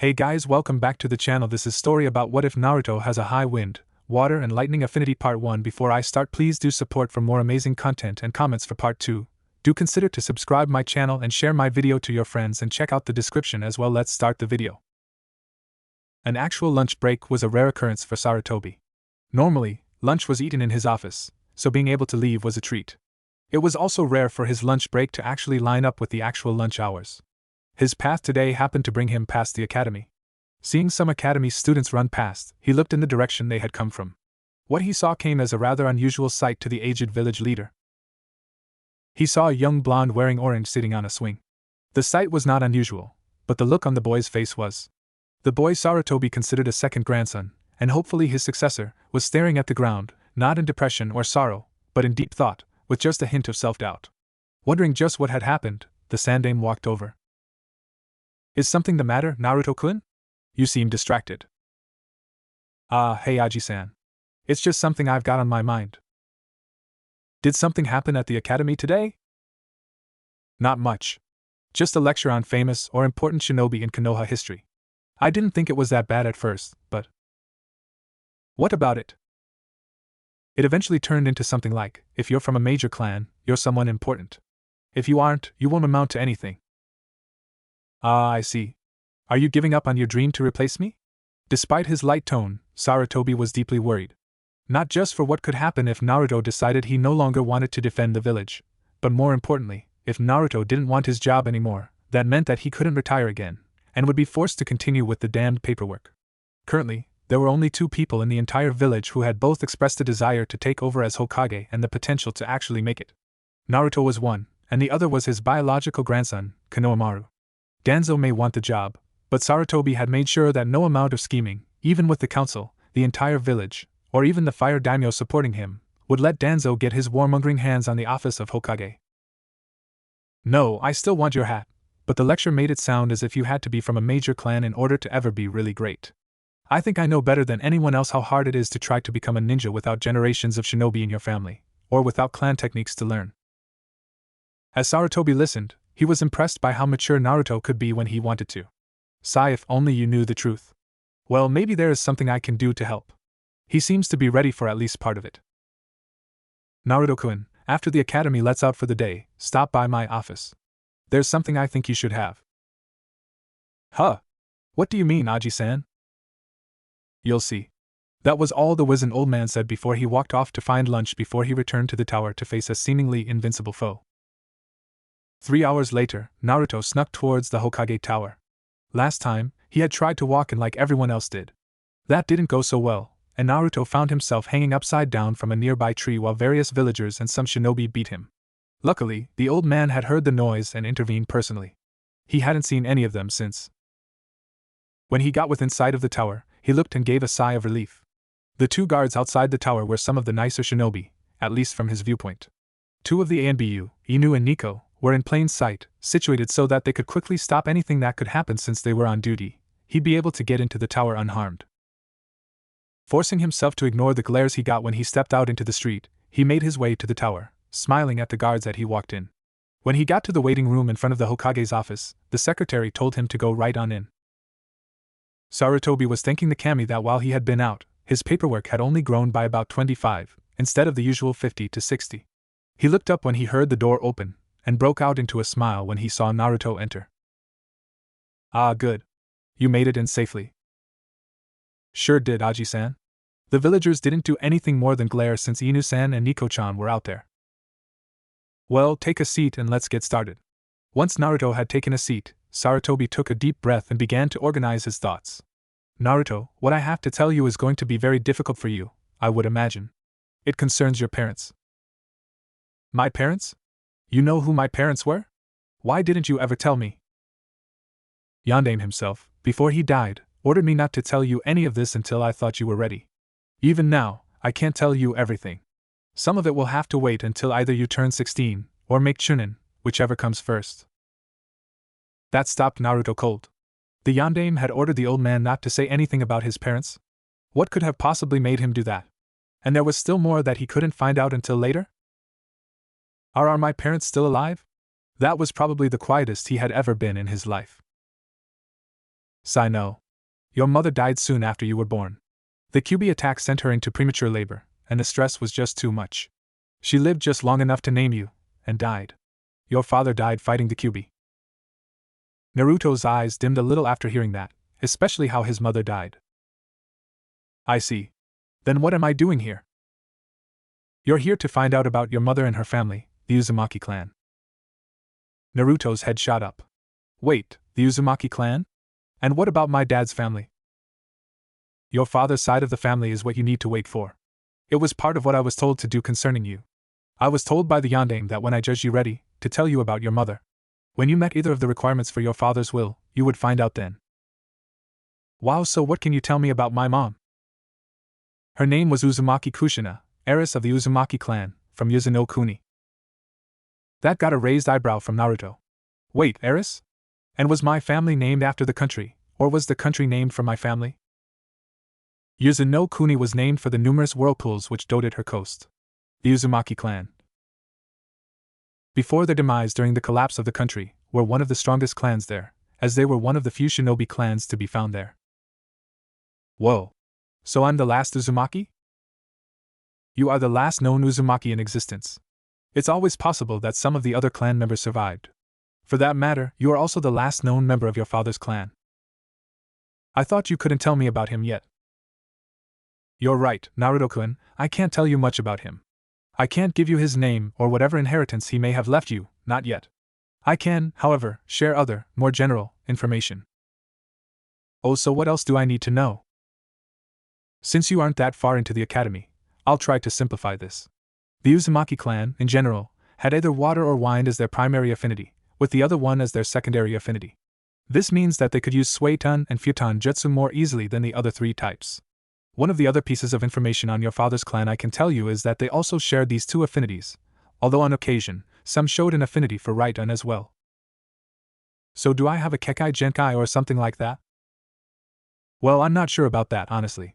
Hey guys, welcome back to the channel. This is story about what if Naruto has a high wind, water and lightning affinity part 1. Before I start, please do support for more amazing content and comments for part 2. Do consider to subscribe my channel and share my video to your friends and check out the description as well. Let's start the video. An actual lunch break was a rare occurrence for Sarutobi. Normally, lunch was eaten in his office, so being able to leave was a treat. It was also rare for his lunch break to actually line up with the actual lunch hours. His path today happened to bring him past the academy. Seeing some academy students run past, he looked in the direction they had come from. What he saw came as a rather unusual sight to the aged village leader. He saw a young blonde wearing orange sitting on a swing. The sight was not unusual, but the look on the boy's face was. The boy Sarutobi considered a second grandson, and hopefully his successor, was staring at the ground, not in depression or sorrow, but in deep thought, with just a hint of self-doubt. Wondering just what had happened, the Sandaime walked over. Is something the matter, Naruto-kun? You seem distracted. Hey Aji-san. It's just something I've got on my mind. Did something happen at the academy today? Not much. Just a lecture on famous or important shinobi in Konoha history. I didn't think it was that bad at first, but... What about it? It eventually turned into something like, if you're from a major clan, you're someone important. If you aren't, you won't amount to anything. I see. Are you giving up on your dream to replace me? Despite his light tone, Sarutobi was deeply worried. Not just for what could happen if Naruto decided he no longer wanted to defend the village, but more importantly, if Naruto didn't want his job anymore, that meant that he couldn't retire again, and would be forced to continue with the damned paperwork. Currently, there were only 2 people in the entire village who had both expressed a desire to take over as Hokage and the potential to actually make it. Naruto was one, and the other was his biological grandson, Konohamaru. Danzo may want the job, but Sarutobi had made sure that no amount of scheming, even with the council, the entire village, or even the fire daimyo supporting him, would let Danzo get his warmongering hands on the office of Hokage. No, I still want your hat, but the lecture made it sound as if you had to be from a major clan in order to ever be really great. I think I know better than anyone else how hard it is to try to become a ninja without generations of shinobi in your family, or without clan techniques to learn. As Sarutobi listened, he was impressed by how mature Naruto could be when he wanted to. Sigh, if only you knew the truth. Well, maybe there is something I can do to help. He seems to be ready for at least part of it. Naruto-kun, after the academy lets out for the day, stop by my office. There's something I think you should have. Huh? What do you mean, Aji-san? You'll see. That was all the wizened old man said before he walked off to find lunch before he returned to the tower to face a seemingly invincible foe. 3 hours later, Naruto snuck towards the Hokage tower. Last time, he had tried to walk in like everyone else did. That didn't go so well, and Naruto found himself hanging upside down from a nearby tree while various villagers and some shinobi beat him. Luckily, the old man had heard the noise and intervened personally. He hadn't seen any of them since. When he got within sight of the tower, he looked and gave a sigh of relief. The 2 guards outside the tower were some of the nicer shinobi, at least from his viewpoint. 2 of the ANBU, Inu and Nico, were in plain sight, situated so that they could quickly stop anything that could happen since they were on duty. He'd be able to get into the tower unharmed. Forcing himself to ignore the glares he got when he stepped out into the street, he made his way to the tower, smiling at the guards as he walked in. When he got to the waiting room in front of the Hokage's office, the secretary told him to go right on in. Sarutobi was thanking the kami that while he had been out, his paperwork had only grown by about 25, instead of the usual 50 to 60. He looked up when he heard the door open, and broke out into a smile when he saw Naruto enter. Ah, good. You made it in safely. Sure did, Aji-san. The villagers didn't do anything more than glare since Inu-san and Nico-chan were out there. Well, take a seat and let's get started. Once Naruto had taken a seat, Sarutobi took a deep breath and began to organize his thoughts. Naruto, what I have to tell you is going to be very difficult for you, I would imagine. It concerns your parents. My parents? You know who my parents were? Why didn't you ever tell me? Yondaime himself, before he died, ordered me not to tell you any of this until I thought you were ready. Even now, I can't tell you everything. Some of it will have to wait until either you turn 16, or make Chunin, whichever comes first. That stopped Naruto cold. The Yondaime had ordered the old man not to say anything about his parents? What could have possibly made him do that? And there was still more that he couldn't find out until later? Are my parents still alive? That was probably the quietest he had ever been in his life. Sigh no. Your mother died soon after you were born. The QB attack sent her into premature labor, and the stress was just too much. She lived just long enough to name you, and died. Your father died fighting the QB. Naruto's eyes dimmed a little after hearing that, especially how his mother died. I see. Then what am I doing here? You're here to find out about your mother and her family, the Uzumaki clan. Naruto's head shot up. Wait, the Uzumaki clan? And what about my dad's family? Your father's side of the family is what you need to wait for. It was part of what I was told to do concerning you. I was told by the Yondaime that when I judged you ready, to tell you about your mother. When you met either of the requirements for your father's will, you would find out then. Wow, so what can you tell me about my mom? Her name was Uzumaki Kushina, heiress of the Uzumaki clan, from Yuzuno Kuni. That got a raised eyebrow from Naruto. Wait, heiress? And was my family named after the country, or was the country named for my family? Yuzuno Kuni was named for the numerous whirlpools which dotted her coast. The Uzumaki clan, before their demise during the collapse of the country, were one of the strongest clans there, as they were one of the few shinobi clans to be found there. Whoa. So I'm the last Uzumaki? You are the last known Uzumaki in existence. It's always possible that some of the other clan members survived. For that matter, you are also the last known member of your father's clan. I thought you couldn't tell me about him yet. You're right, Naruto-kun, I can't tell you much about him. I can't give you his name or whatever inheritance he may have left you, not yet. I can, however, share other, more general, information. Oh, so what else do I need to know? Since you aren't that far into the academy, I'll try to simplify this. The Uzumaki clan, in general, had either water or wine as their primary affinity, with the other one as their secondary affinity. This means that they could use Suiton and Futon Jutsu more easily than the other three types. One of the other pieces of information on your father's clan I can tell you is that they also shared these two affinities, although on occasion, some showed an affinity for Raiden as well. So do I have a Kekai Genkai or something like that? Well, I'm not sure about that, honestly.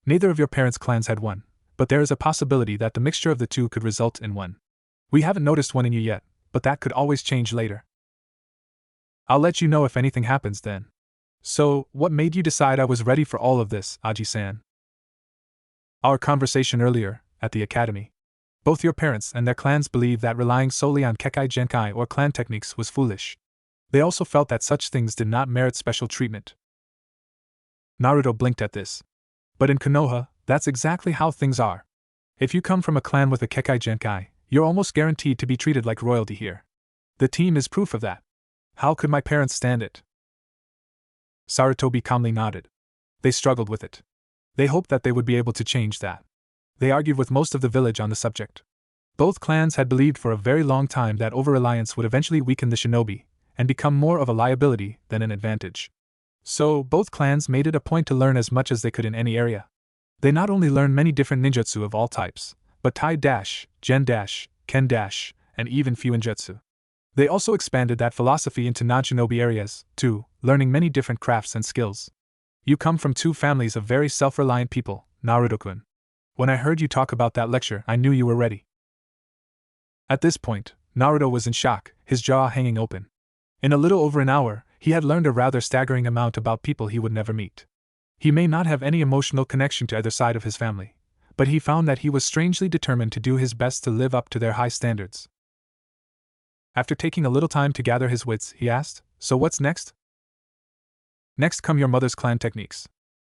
Neither of your parents' clans had one, but there is a possibility that the mixture of the two could result in one. We haven't noticed one in you yet, but that could always change later. I'll let you know if anything happens then. So, what made you decide I was ready for all of this, Aji-san? Our conversation earlier, at the academy. Both your parents and their clans believed that relying solely on Kekai Genkai or clan techniques was foolish. They also felt that such things did not merit special treatment. Naruto blinked at this. But in Konoha, that's exactly how things are. If you come from a clan with a Kekai Genkai, you're almost guaranteed to be treated like royalty here. The team is proof of that. How could my parents stand it? Sarutobi calmly nodded. They struggled with it. They hoped that they would be able to change that. They argued with most of the village on the subject. Both clans had believed for a very long time that over-reliance would eventually weaken the shinobi, and become more of a liability than an advantage. So, both clans made it a point to learn as much as they could in any area. They not only learned many different ninjutsu of all types, but Tai Dash, Gen Dash, Ken Dash, and even Fuinjutsu. They also expanded that philosophy into non-shinobi areas, too, learning many different crafts and skills. You come from two families of very self-reliant people, Naruto-kun. When I heard you talk about that lecture, I knew you were ready. At this point, Naruto was in shock, his jaw hanging open. In a little over an hour, he had learned a rather staggering amount about people he would never meet. He may not have any emotional connection to either side of his family, but he found that he was strangely determined to do his best to live up to their high standards. After taking a little time to gather his wits, he asked, "So what's next?" "Next come your mother's clan techniques."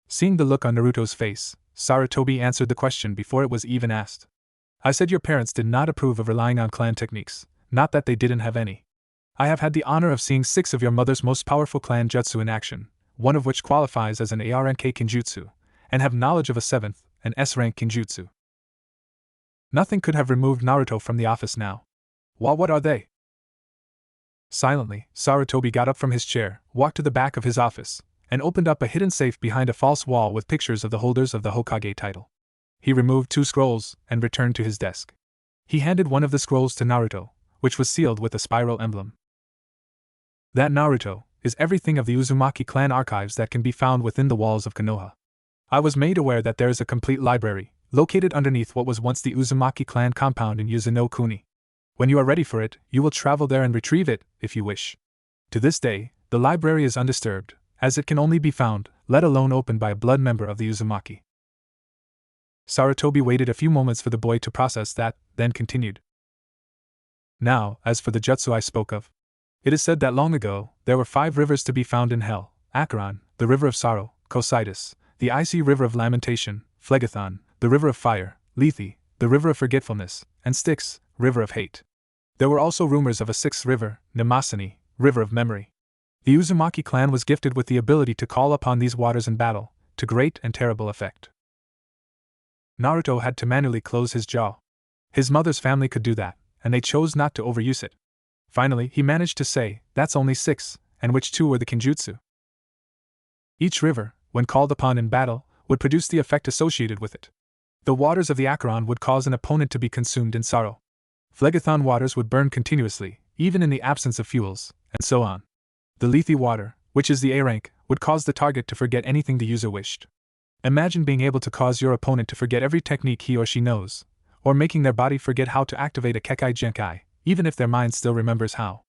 Seeing the look on Naruto's face, Sarutobi answered the question before it was even asked. "I said your parents did not approve of relying on clan techniques, not that they didn't have any. I have had the honor of seeing 6 of your mother's most powerful clan jutsu in action, one of which qualifies as an ARNK Kinjutsu, and have knowledge of a 7th, an S-rank Kinjutsu." Nothing could have removed Naruto from the office now. "Well, what are they?" Silently, Sarutobi got up from his chair, walked to the back of his office, and opened up a hidden safe behind a false wall with pictures of the holders of the Hokage title. He removed 2 scrolls and returned to his desk. He handed one of the scrolls to Naruto, which was sealed with a spiral emblem. That, Naruto, is everything of the Uzumaki clan archives that can be found within the walls of Konoha. I was made aware that there is a complete library, located underneath what was once the Uzumaki clan compound in Yuzuno Kuni. When you are ready for it, you will travel there and retrieve it, if you wish. To this day, the library is undisturbed, as it can only be found, let alone opened by a blood member of the Uzumaki. Sarutobi waited a few moments for the boy to process that, then continued. Now, as for the jutsu I spoke of. It is said that long ago, there were 5 rivers to be found in hell: Acheron, the river of sorrow; Cocytus, the icy river of lamentation; Phlegethon, the river of fire; Lethe, the river of forgetfulness; and Styx, river of hate. There were also rumors of a 6th river, Mnemosyne, river of memory. The Uzumaki clan was gifted with the ability to call upon these waters in battle, to great and terrible effect. Naruto had to manually close his jaw. His mother's family could do that, and they chose not to overuse it. Finally, he managed to say, "That's only 6, and which 2 were the Kinjutsu?" Each river, when called upon in battle, would produce the effect associated with it. The waters of the Acheron would cause an opponent to be consumed in sorrow. Phlegethon waters would burn continuously, even in the absence of fuels, and so on. The Lethe water, which is the A rank, would cause the target to forget anything the user wished. Imagine being able to cause your opponent to forget every technique he or she knows, or making their body forget how to activate a Kekai Genkai, even if their mind still remembers how.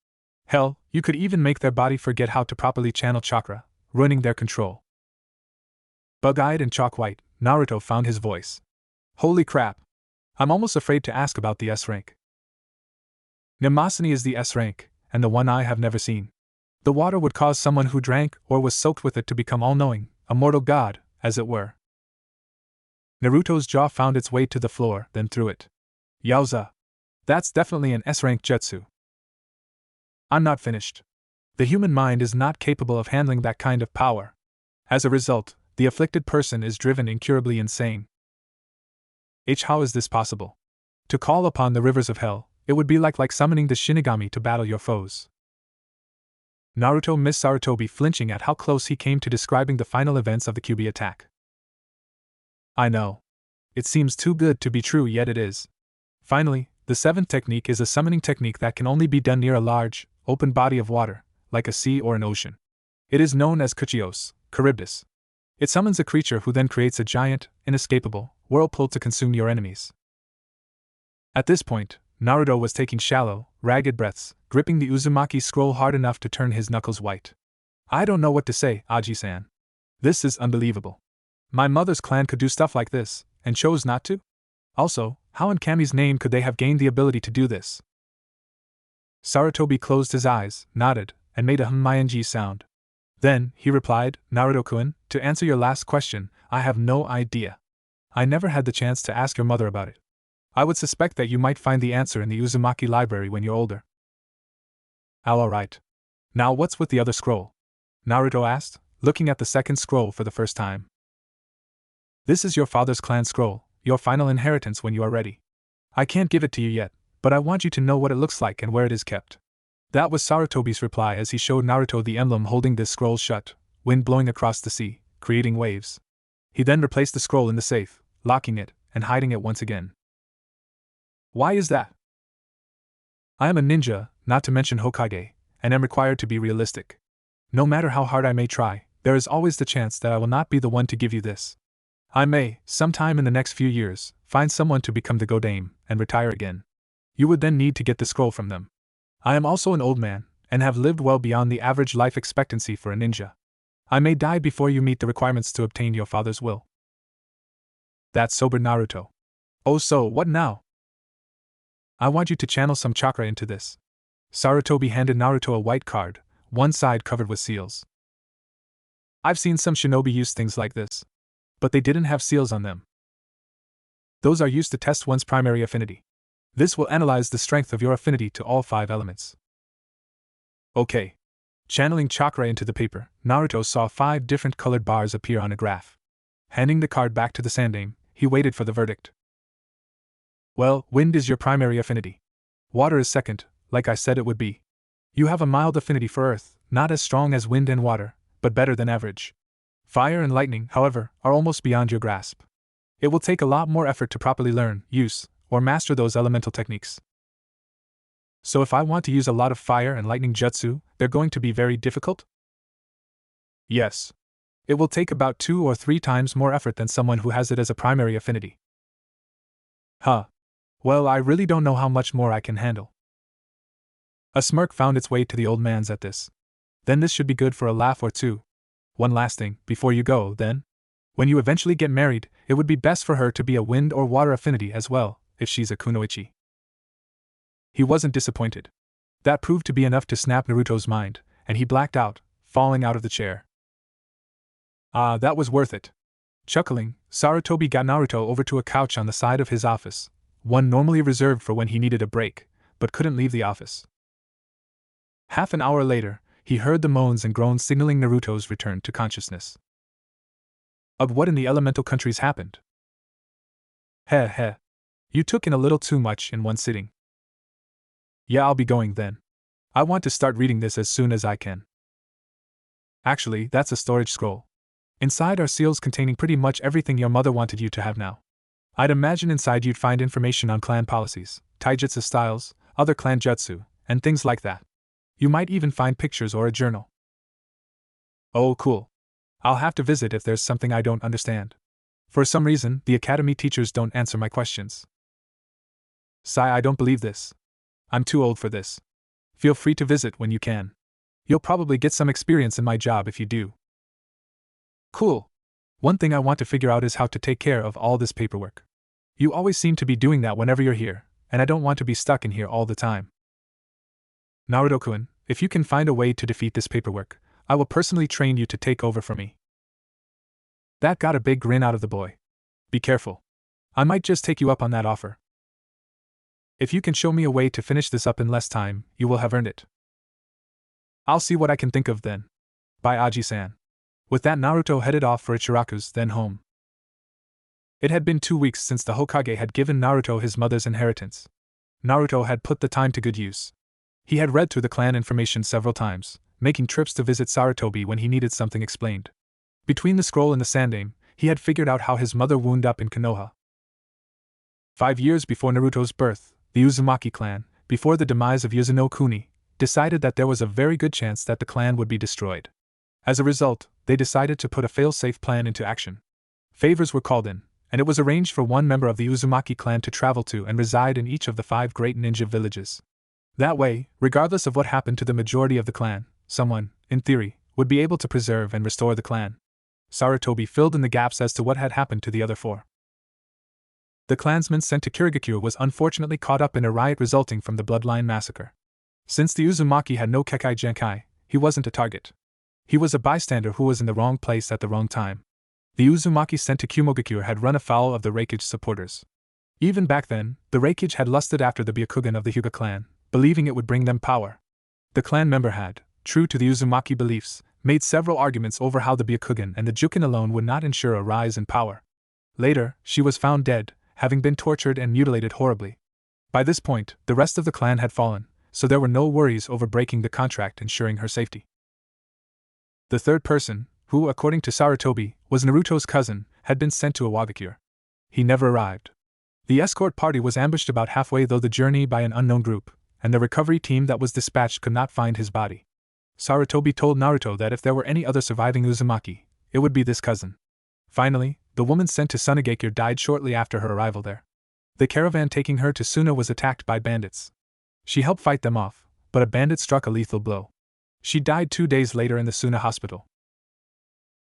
Hell, you could even make their body forget how to properly channel chakra, ruining their control. Bug-eyed and chalk-white, Naruto found his voice. Holy crap! I'm almost afraid to ask about the S rank. Mnemosyne is the S rank, and the one I have never seen. The water would cause someone who drank or was soaked with it to become all-knowing, a mortal god, as it were. Naruto's jaw found its way to the floor, then through it. Yowza! That's definitely an S-rank jutsu. I'm not finished. The human mind is not capable of handling that kind of power. As a result, the afflicted person is driven incurably insane. How is this possible? To call upon the rivers of hell, it would be like summoning the Shinigami to battle your foes. Naruto missed Sarutobi flinching at how close he came to describing the final events of the Kyuubi attack. I know. It seems too good to be true, yet it is. Finally, the 7th technique is a summoning technique that can only be done near a large, open body of water, like a sea or an ocean. It is known as Kuchios, Charybdis. It summons a creature who then creates a giant, inescapable, whirlpool to consume your enemies. At this point, Naruto was taking shallow, ragged breaths, gripping the Uzumaki scroll hard enough to turn his knuckles white. I don't know what to say, Aji-san. This is unbelievable. My mother's clan could do stuff like this, and chose not to? Also, how in Kami's name could they have gained the ability to do this? Sarutobi closed his eyes, nodded, and made a ing sound. Then, he replied, Naruto-kun, to answer your last question, I have no idea. I never had the chance to ask your mother about it. I would suspect that you might find the answer in the Uzumaki library when you're older. Alright. Now what's with the other scroll? Naruto asked, looking at the 2nd scroll for the first time. This is your father's clan scroll, your final inheritance when you are ready. I can't give it to you yet, but I want you to know what it looks like and where it is kept. That was Sarutobi's reply as he showed Naruto the emblem holding this scroll shut, wind blowing across the sea, creating waves. He then replaced the scroll in the safe, locking it, and hiding it once again. Why is that? I am a ninja, not to mention Hokage, and am required to be realistic. No matter how hard I may try, there is always the chance that I will not be the one to give you this. I may, sometime in the next few years, find someone to become the Godame, and retire again. You would then need to get the scroll from them. I am also an old man, and have lived well beyond the average life expectancy for a ninja. I may die before you meet the requirements to obtain your father's will. That sobered Naruto. Oh, so what now? I want you to channel some chakra into this. Sarutobi handed Naruto a white card, one side covered with seals. I've seen some shinobi use things like this. But they didn't have seals on them. Those are used to test one's primary affinity. This will analyze the strength of your affinity to all 5 elements. Okay. Channeling chakra into the paper, Naruto saw 5 different colored bars appear on a graph. Handing the card back to the Sandaime, he waited for the verdict. Well, wind is your primary affinity. Water is second, like I said it would be. You have a mild affinity for earth, not as strong as wind and water, but better than average. Fire and lightning, however, are almost beyond your grasp. It will take a lot more effort to properly learn, use, or master those elemental techniques. So if I want to use a lot of fire and lightning jutsu, they're going to be very difficult? Yes. It will take about 2 or 3 times more effort than someone who has it as a primary affinity. Huh. Well, I really don't know how much more I can handle. A smirk found its way to the old man's at this. Then this should be good for a laugh or two. One last thing, before you go, then. When you eventually get married, it would be best for her to be a wind or water affinity as well, if she's a kunoichi. He wasn't disappointed. That proved to be enough to snap Naruto's mind, and he blacked out, falling out of the chair. Ah, that was worth it. Chuckling, Sarutobi got Naruto over to a couch on the side of his office, one normally reserved for when he needed a break, but couldn't leave the office. Half an hour later, he heard the moans and groans signaling Naruto's return to consciousness. What in the elemental countries happened? Heh. You took in a little too much in one sitting. Yeah, I'll be going then. I want to start reading this as soon as I can. Actually, that's a storage scroll. Inside are seals containing pretty much everything your mother wanted you to have now. I'd imagine inside you'd find information on clan policies, taijutsu styles, other clan jutsu, and things like that. You might even find pictures or a journal. Oh, cool. I'll have to visit if there's something I don't understand. For some reason, the academy teachers don't answer my questions. Sigh, I don't believe this. I'm too old for this. Feel free to visit when you can. You'll probably get some experience in my job if you do. Cool. One thing I want to figure out is how to take care of all this paperwork. You always seem to be doing that whenever you're here, and I don't want to be stuck in here all the time. Naruto-kun, if you can find a way to defeat this paperwork, I will personally train you to take over for me. That got a big grin out of the boy. Be careful. I might just take you up on that offer. If you can show me a way to finish this up in less time, you will have earned it. I'll see what I can think of then. Bye, Aji-san. With that, Naruto headed off for Ichiraku's then home. It had been 2 weeks since the Hokage had given Naruto his mother's inheritance. Naruto had put the time to good use. He had read through the clan information several times, making trips to visit Sarutobi when he needed something explained. Between the scroll and the sandame, he had figured out how his mother wound up in Konoha. 5 years before Naruto's birth, the Uzumaki clan, before the demise of Yuzuno Kuni, decided that there was a very good chance that the clan would be destroyed. As a result, they decided to put a fail-safe plan into action. Favors were called in, and it was arranged for one member of the Uzumaki clan to travel to and reside in each of the 5 great ninja villages. That way, regardless of what happened to the majority of the clan, someone, in theory, would be able to preserve and restore the clan. Sarutobi filled in the gaps as to what had happened to the other 4. The clansman sent to Kirigakure was unfortunately caught up in a riot resulting from the Bloodline Massacre. Since the Uzumaki had no Kekai Genkai, he wasn't a target. He was a bystander who was in the wrong place at the wrong time. The Uzumaki sent to Kumogakure had run afoul of the Reikage supporters. Even back then, the Reikage had lusted after the Byakugan of the Hyuga clan, believing it would bring them power. The clan member had, true to the Uzumaki beliefs, made several arguments over how the Byakugan and the Jukin alone would not ensure a rise in power. Later, she was found dead, having been tortured and mutilated horribly. By this point, the rest of the clan had fallen, so there were no worries over breaking the contract ensuring her safety. The third person, who, according to Sarutobi, was Naruto's cousin, had been sent to Iwagakure. He never arrived. The escort party was ambushed about halfway through the journey by an unknown group, and the recovery team that was dispatched could not find his body. Sarutobi told Naruto that if there were any other surviving Uzumaki, it would be this cousin. Finally, the woman sent to Sunagakure died shortly after her arrival there. The caravan taking her to Suna was attacked by bandits. She helped fight them off, but a bandit struck a lethal blow. She died 2 days later in the Suna hospital.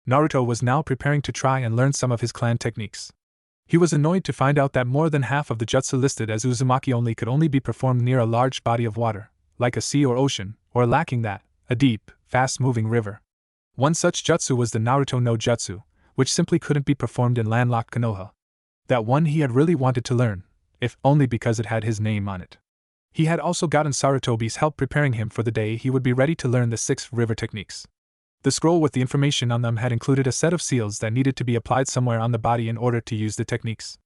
Naruto was now preparing to try and learn some of his clan techniques. He was annoyed to find out that more than half of the jutsu listed as Uzumaki only could only be performed near a large body of water, like a sea or ocean, or lacking that, a deep, fast-moving river. One such jutsu was the Naruto no Jutsu, which simply couldn't be performed in landlocked Konoha. That one he had really wanted to learn, if only because it had his name on it. He had also gotten Sarutobi's help preparing him for the day he would be ready to learn the 6 river techniques. The scroll with the information on them had included a set of seals that needed to be applied somewhere on the body in order to use the techniques.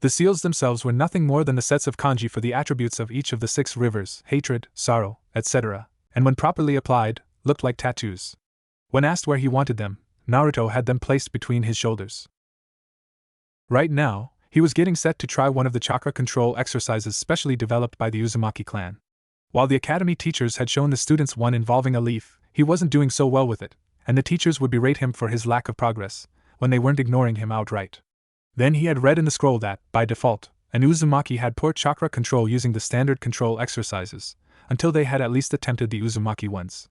The seals themselves were nothing more than the sets of kanji for the attributes of each of the 6 rivers, hatred, sorrow, etc., and when properly applied, looked like tattoos. When asked where he wanted them, Naruto had them placed between his shoulders. Right now, he was getting set to try one of the chakra control exercises specially developed by the Uzumaki clan. While the academy teachers had shown the students one involving a leaf, he wasn't doing so well with it, and the teachers would berate him for his lack of progress, when they weren't ignoring him outright. Then he had read in the scroll that, by default, an Uzumaki had poor chakra control using the standard control exercises, until they had at least attempted the Uzumaki ones.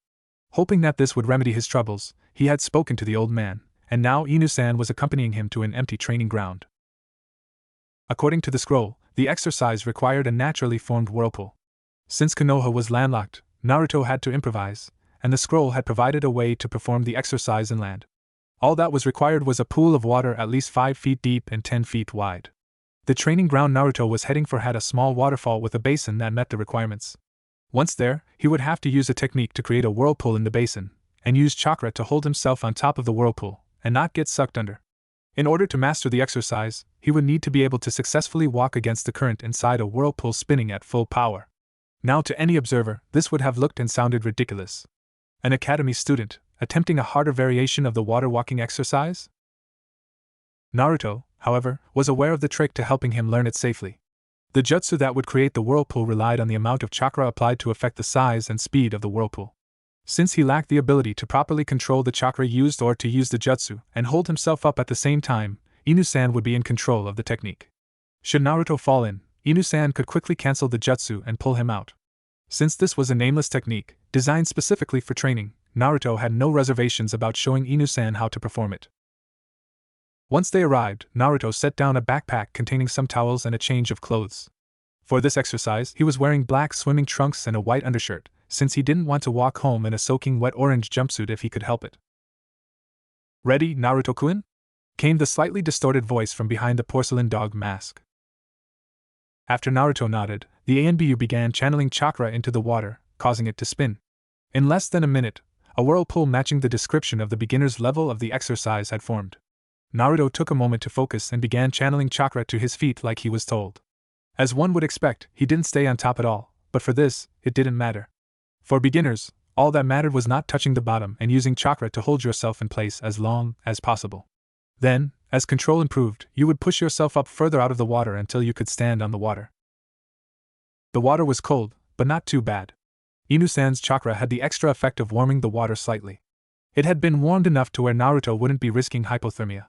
Hoping that this would remedy his troubles, He had spoken to the old man, and now Inu-san was accompanying him to an empty training ground. According to the scroll, the exercise required a naturally formed whirlpool. Since Konoha was landlocked, Naruto had to improvise, and the scroll had provided a way to perform the exercise inland. All that was required was a pool of water at least 5 feet deep and 10 feet wide. The training ground Naruto was heading for had a small waterfall with a basin that met the requirements. Once there, he would have to use a technique to create a whirlpool in the basin, and use chakra to hold himself on top of the whirlpool, and not get sucked under. In order to master the exercise, he would need to be able to successfully walk against the current inside a whirlpool spinning at full power. Now, to any observer, this would have looked and sounded ridiculous. An academy student, attempting a harder variation of the water walking exercise? Naruto, however, was aware of the trick to helping him learn it safely. The jutsu that would create the whirlpool relied on the amount of chakra applied to affect the size and speed of the whirlpool. Since he lacked the ability to properly control the chakra used or to use the jutsu and hold himself up at the same time, Inu-san would be in control of the technique. Should Naruto fall in, Inu-san could quickly cancel the jutsu and pull him out. Since this was a nameless technique, designed specifically for training, Naruto had no reservations about showing Inu-san how to perform it. Once they arrived, Naruto set down a backpack containing some towels and a change of clothes. For this exercise, he was wearing black swimming trunks and a white undershirt, since he didn't want to walk home in a soaking wet orange jumpsuit if he could help it. "Ready, Naruto-kun?" came the slightly distorted voice from behind the porcelain dog mask. After Naruto nodded, the ANBU began channeling chakra into the water, causing it to spin. In less than a minute, a whirlpool matching the description of the beginner's level of the exercise had formed. Naruto took a moment to focus and began channeling chakra to his feet like he was told. As one would expect, he didn't stay on top at all, but for this, it didn't matter. For beginners, all that mattered was not touching the bottom and using chakra to hold yourself in place as long as possible. Then, as control improved, you would push yourself up further out of the water until you could stand on the water. The water was cold, but not too bad. Inu-san's chakra had the extra effect of warming the water slightly. It had been warmed enough to where Naruto wouldn't be risking hypothermia.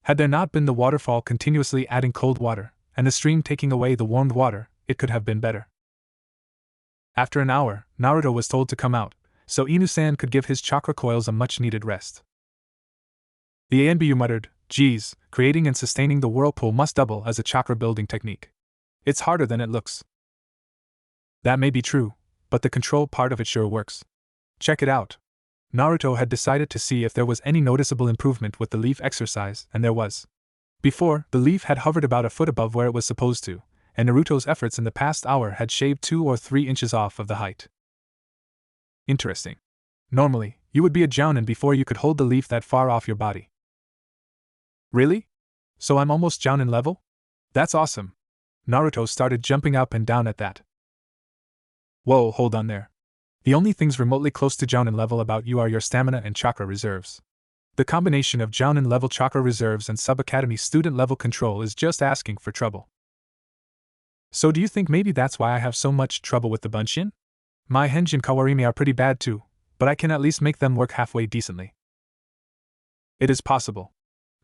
Had there not been the waterfall continuously adding cold water, and the stream taking away the warmed water, it could have been better. After an hour, Naruto was told to come out, so Inu-san could give his chakra coils a much-needed rest. The ANBU muttered, "Geez, creating and sustaining the whirlpool must double as a chakra-building technique. It's harder than it looks." That may be true, but the control part of it sure works. Check it out. Naruto had decided to see if there was any noticeable improvement with the leaf exercise, and there was. Before, the leaf had hovered about a foot above where it was supposed to, and Naruto's efforts in the past hour had shaved 2 or 3 inches off of the height. Interesting. Normally, you would be a jounin before you could hold the leaf that far off your body. Really? So I'm almost jounin level? That's awesome. Naruto started jumping up and down at that. Whoa, hold on there. The only things remotely close to jounin level about you are your stamina and chakra reserves. The combination of jounin level chakra reserves and sub-academy student level control is just asking for trouble. So do you think maybe that's why I have so much trouble with the bunshin? My Henjin Kawarimi are pretty bad too, but I can at least make them work halfway decently. It is possible.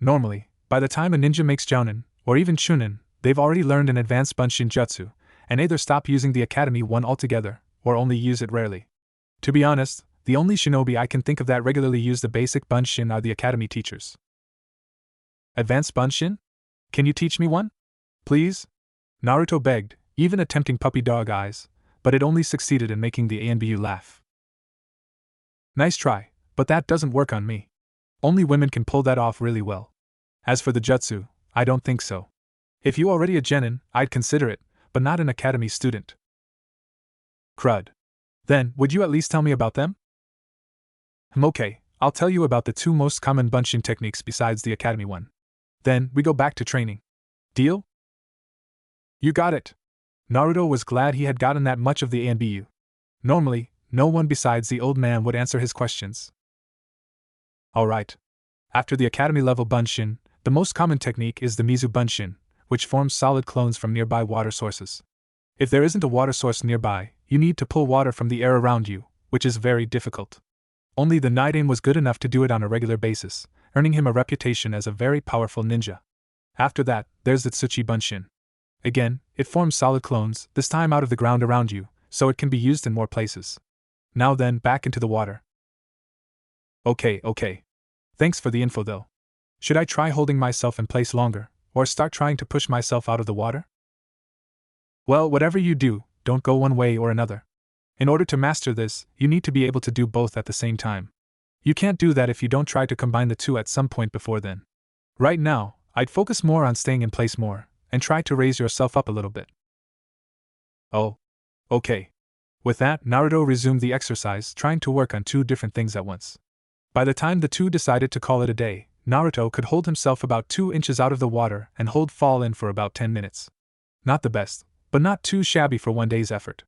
Normally, by the time a ninja makes jounin, or even chunin, they've already learned an advanced bunshin jutsu, and either stop using the academy one altogether, or only use it rarely. To be honest, the only shinobi I can think of that regularly use the basic bunshin are the academy teachers. Advanced bunshin? Can you teach me one? Please? Naruto begged, even attempting puppy dog eyes, but it only succeeded in making the ANBU laugh. Nice try, but that doesn't work on me. Only women can pull that off really well. As for the jutsu, I don't think so. If you already a genin, I'd consider it, but not an academy student. Crud. Then, would you at least tell me about them? Okay, I'll tell you about the 2 most common bunshin techniques besides the academy one. Then, we go back to training. Deal? You got it. Naruto was glad he had gotten that much of the ANBU. Normally, no one besides the old man would answer his questions. Alright. After the academy level bunshin, the most common technique is the Mizu bunshin, which forms solid clones from nearby water sources. If there isn't a water source nearby, you need to pull water from the air around you, which is very difficult. Only the Nidain was good enough to do it on a regular basis, earning him a reputation as a very powerful ninja. After that, there's the Tsuchi bunshin. Again, it forms solid clones, this time out of the ground around you, so it can be used in more places. Now then, back into the water. Okay. Thanks for the info though. Should I try holding myself in place longer, or start trying to push myself out of the water? Well, whatever you do, don't go one way or another. In order to master this, you need to be able to do both at the same time. You can't do that if you don't try to combine the two at some point before then. Right now, I'd focus more on staying in place more, and try to raise yourself up a little bit. Oh. Okay. With that, Naruto resumed the exercise, trying to work on two different things at once. By the time the two decided to call it a day, Naruto could hold himself about 2 inches out of the water and hold fall in for about 10 minutes. Not the best, but not too shabby for one day's effort.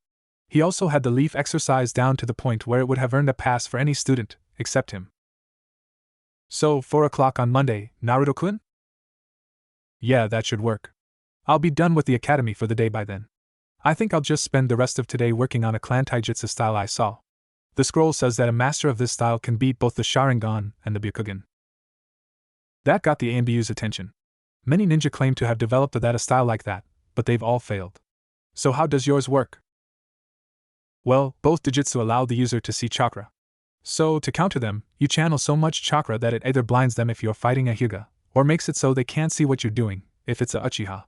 He also had the leaf exercise down to the point where it would have earned a pass for any student, except him. So, 4 o'clock on Monday, Naruto-kun? Yeah, that should work. I'll be done with the academy for the day by then. I think I'll just spend the rest of today working on a clan taijutsu style I saw. The scroll says that a master of this style can beat both the Sharingan and the Byakugan. That got the ANBU's attention. Many ninja claim to have developed a style like that, but they've all failed. So how does yours work? Well, both taijutsu allow the user to see chakra. So, to counter them, you channel so much chakra that it either blinds them if you're fighting a Hyuga, or makes it so they can't see what you're doing, if it's a Uchiha.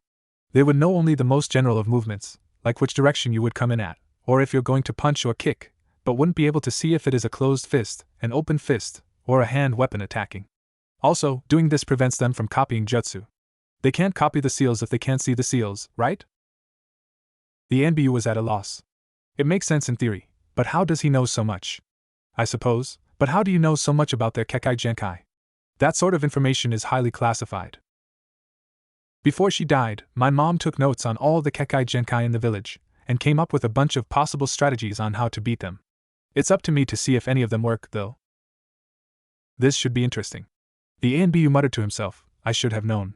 They would know only the most general of movements, like which direction you would come in at, or if you're going to punch or kick, but wouldn't be able to see if it is a closed fist, an open fist, or a hand weapon attacking. Also, doing this prevents them from copying jutsu. They can't copy the seals if they can't see the seals, right? The ANBU was at a loss. It makes sense in theory, but how does he know so much? I suppose, but how do you know so much about their Kekkei Genkai? That sort of information is highly classified. Before she died, my mom took notes on all the Kekkei Genkai in the village, and came up with a bunch of possible strategies on how to beat them. It's up to me to see if any of them work, though. This should be interesting. The ANBU muttered to himself, I should have known.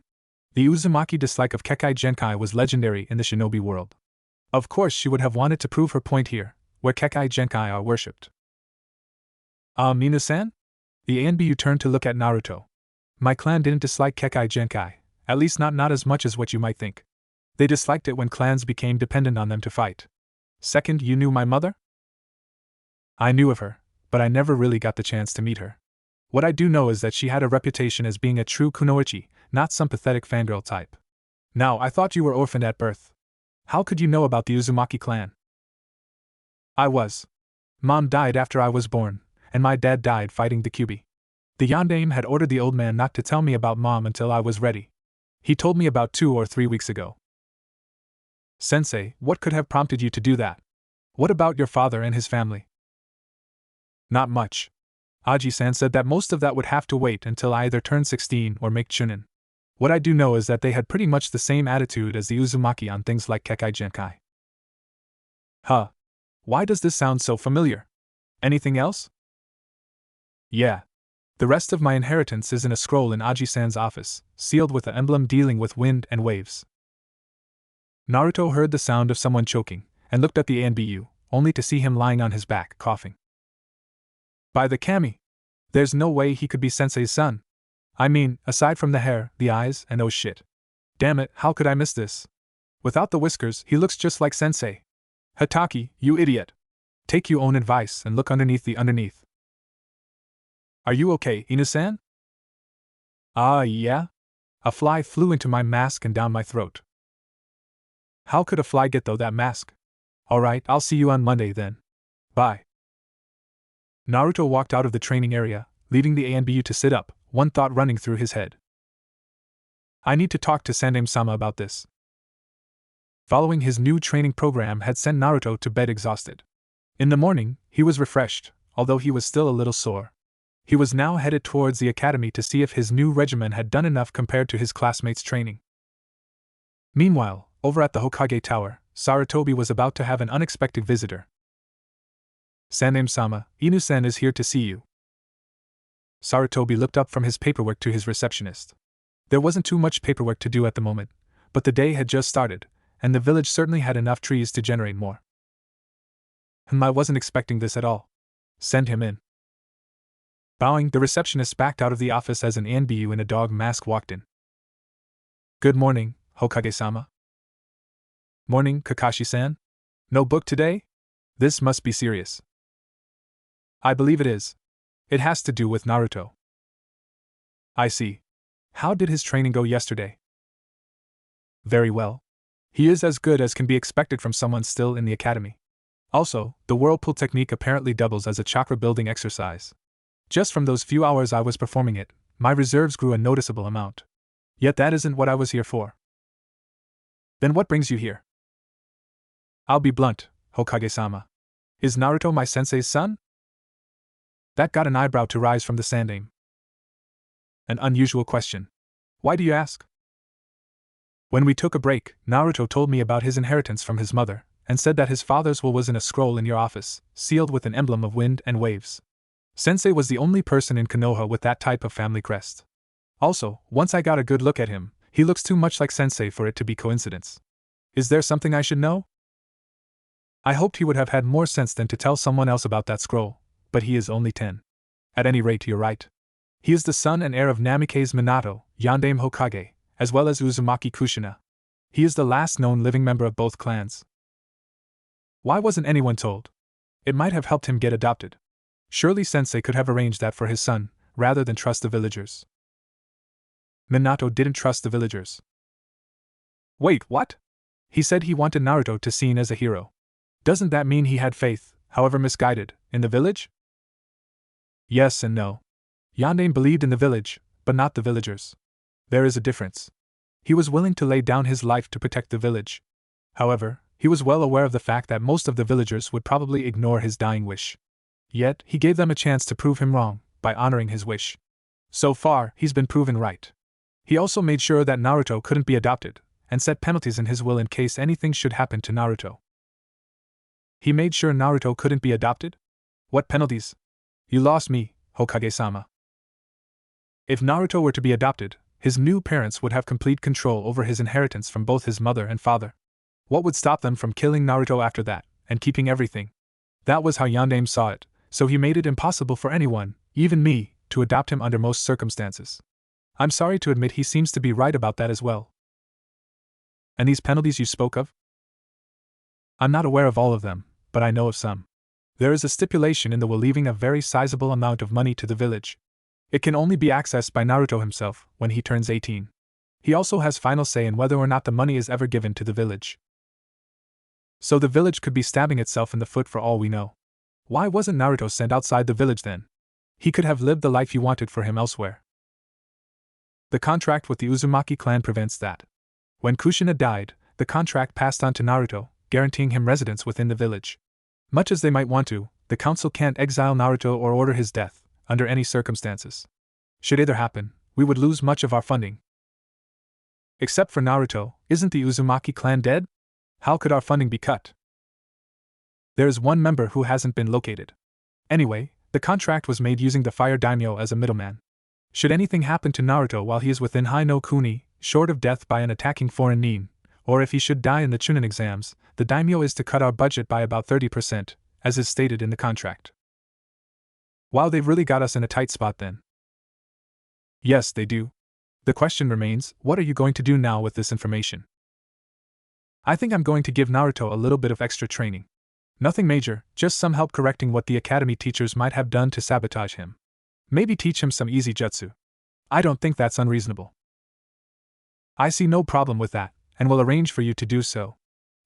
The Uzumaki dislike of Kekkei Genkai was legendary in the shinobi world. Of course she would have wanted to prove her point here, where Kekkei Genkai are worshipped. Minasan? The ANBU turned to look at Naruto. My clan didn't dislike Kekkei Genkai, at least not as much as what you might think. They disliked it when clans became dependent on them to fight. Second, you knew my mother? I knew of her, but I never really got the chance to meet her. What I do know is that she had a reputation as being a true kunoichi, not some pathetic fangirl type. Now, I thought you were orphaned at birth. How could you know about the Uzumaki clan? I was. Mom died after I was born, and my dad died fighting the Kyuubi. The Yondaime had ordered the old man not to tell me about Mom until I was ready. He told me about 2 or 3 weeks ago. Sensei, what could have prompted you to do that? What about your father and his family? Not much. Aji-san said that most of that would have to wait until I either turn 16 or make chunin. What I do know is that they had pretty much the same attitude as the Uzumaki on things like Kekkei Genkai. Huh. Why does this sound so familiar? Anything else? Yeah. The rest of my inheritance is in a scroll in Aji-san's office, sealed with an emblem dealing with wind and waves. Naruto heard the sound of someone choking, and looked at the ANBU, only to see him lying on his back, coughing. By the kami! There's no way he could be Sensei's son. I mean, aside from the hair, the eyes, and oh shit. Damn it, how could I miss this? Without the whiskers, he looks just like Sensei. Hataki, you idiot! Take your own advice and look underneath the underneath. Are you okay, Inu-san? Yeah? A fly flew into my mask and down my throat. How could a fly get through that mask? Alright, I'll see you on Monday then. Bye. Naruto walked out of the training area, leaving the ANBU to sit up, one thought running through his head. I need to talk to Sandaime-sama about this. Following his new training program had sent Naruto to bed exhausted. In the morning, he was refreshed, although he was still a little sore. He was now headed towards the academy to see if his new regimen had done enough compared to his classmates' training. Meanwhile, over at the Hokage Tower, Sarutobi was about to have an unexpected visitor. Sandaime-sama, Inu-san is here to see you. Sarutobi looked up from his paperwork to his receptionist. There wasn't too much paperwork to do at the moment, but the day had just started, and the village certainly had enough trees to generate more. I wasn't expecting this at all. Send him in. Bowing, the receptionist backed out of the office as an ANBU in a dog mask walked in. Good morning, Hokage-sama. Morning, Kakashi-san. No book today? This must be serious. I believe it is. It has to do with Naruto. I see. How did his training go yesterday? Very well. He is as good as can be expected from someone still in the academy. Also, the whirlpool technique apparently doubles as a chakra building exercise. Just from those few hours I was performing it, my reserves grew a noticeable amount. Yet that isn't what I was here for. Then what brings you here? I'll be blunt, Hokage-sama. Is Naruto my sensei's son? That got an eyebrow to rise from the sandame. An unusual question. Why do you ask? When we took a break, Naruto told me about his inheritance from his mother, and said that his father's will was in a scroll in your office, sealed with an emblem of wind and waves. Sensei was the only person in Konoha with that type of family crest. Also, once I got a good look at him, he looks too much like Sensei for it to be coincidence. Is there something I should know? I hoped he would have had more sense than to tell someone else about that scroll, but he is only 10. At any rate, you're right. He is the son and heir of Namikaze Minato, Yandame Hokage, as well as Uzumaki Kushina. He is the last known living member of both clans. Why wasn't anyone told? It might have helped him get adopted. Surely Sensei could have arranged that for his son, rather than trust the villagers. Minato didn't trust the villagers. Wait, what? He said he wanted Naruto to be seen as a hero. Doesn't that mean he had faith, however misguided, in the village? Yes and no. Yandame believed in the village, but not the villagers. There is a difference. He was willing to lay down his life to protect the village. However, he was well aware of the fact that most of the villagers would probably ignore his dying wish. Yet, he gave them a chance to prove him wrong, by honoring his wish. So far, he's been proven right. He also made sure that Naruto couldn't be adopted, and set penalties in his will in case anything should happen to Naruto. He made sure Naruto couldn't be adopted? What penalties? You lost me, Hokage-sama. If Naruto were to be adopted, his new parents would have complete control over his inheritance from both his mother and father. What would stop them from killing Naruto after that, and keeping everything? That was how Yandame saw it, so he made it impossible for anyone, even me, to adopt him under most circumstances. I'm sorry to admit he seems to be right about that as well. And these penalties you spoke of? I'm not aware of all of them, but I know of some. There is a stipulation in the will leaving a very sizable amount of money to the village. It can only be accessed by Naruto himself when he turns 18. He also has final say in whether or not the money is ever given to the village. So the village could be stabbing itself in the foot for all we know. Why wasn't Naruto sent outside the village then? He could have lived the life he wanted for him elsewhere. The contract with the Uzumaki clan prevents that. When Kushina died, the contract passed on to Naruto, guaranteeing him residence within the village. Much as they might want to, the council can't exile Naruto or order his death, under any circumstances. Should either happen, we would lose much of our funding. Except for Naruto, isn't the Uzumaki clan dead? How could our funding be cut? There is one member who hasn't been located. Anyway, the contract was made using the Fire Daimyo as a middleman. Should anything happen to Naruto while he is within Hai no Kuni, short of death by an attacking foreign nin, or if he should die in the Chunin exams, the Daimyo is to cut our budget by about 30%, as is stated in the contract. Wow, they've really got us in a tight spot then. Yes, they do. The question remains, what are you going to do now with this information? I think I'm going to give Naruto a little bit of extra training. Nothing major, just some help correcting what the academy teachers might have done to sabotage him. Maybe teach him some easy jutsu. I don't think that's unreasonable. I see no problem with that, and will arrange for you to do so.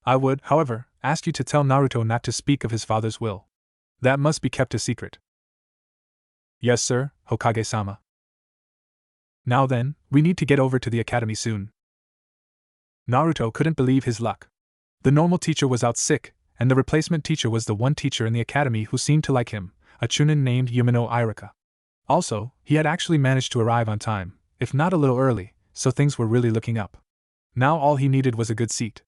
I would, however, ask you to tell Naruto not to speak of his father's will. That must be kept a secret. Yes, sir, Hokage-sama. Now then, we need to get over to the academy soon. Naruto couldn't believe his luck. The normal teacher was out sick, and the replacement teacher was the one teacher in the academy who seemed to like him, a Chunin named Yumino Irika. Also, he had actually managed to arrive on time, if not a little early, so things were really looking up. Now all he needed was a good seat.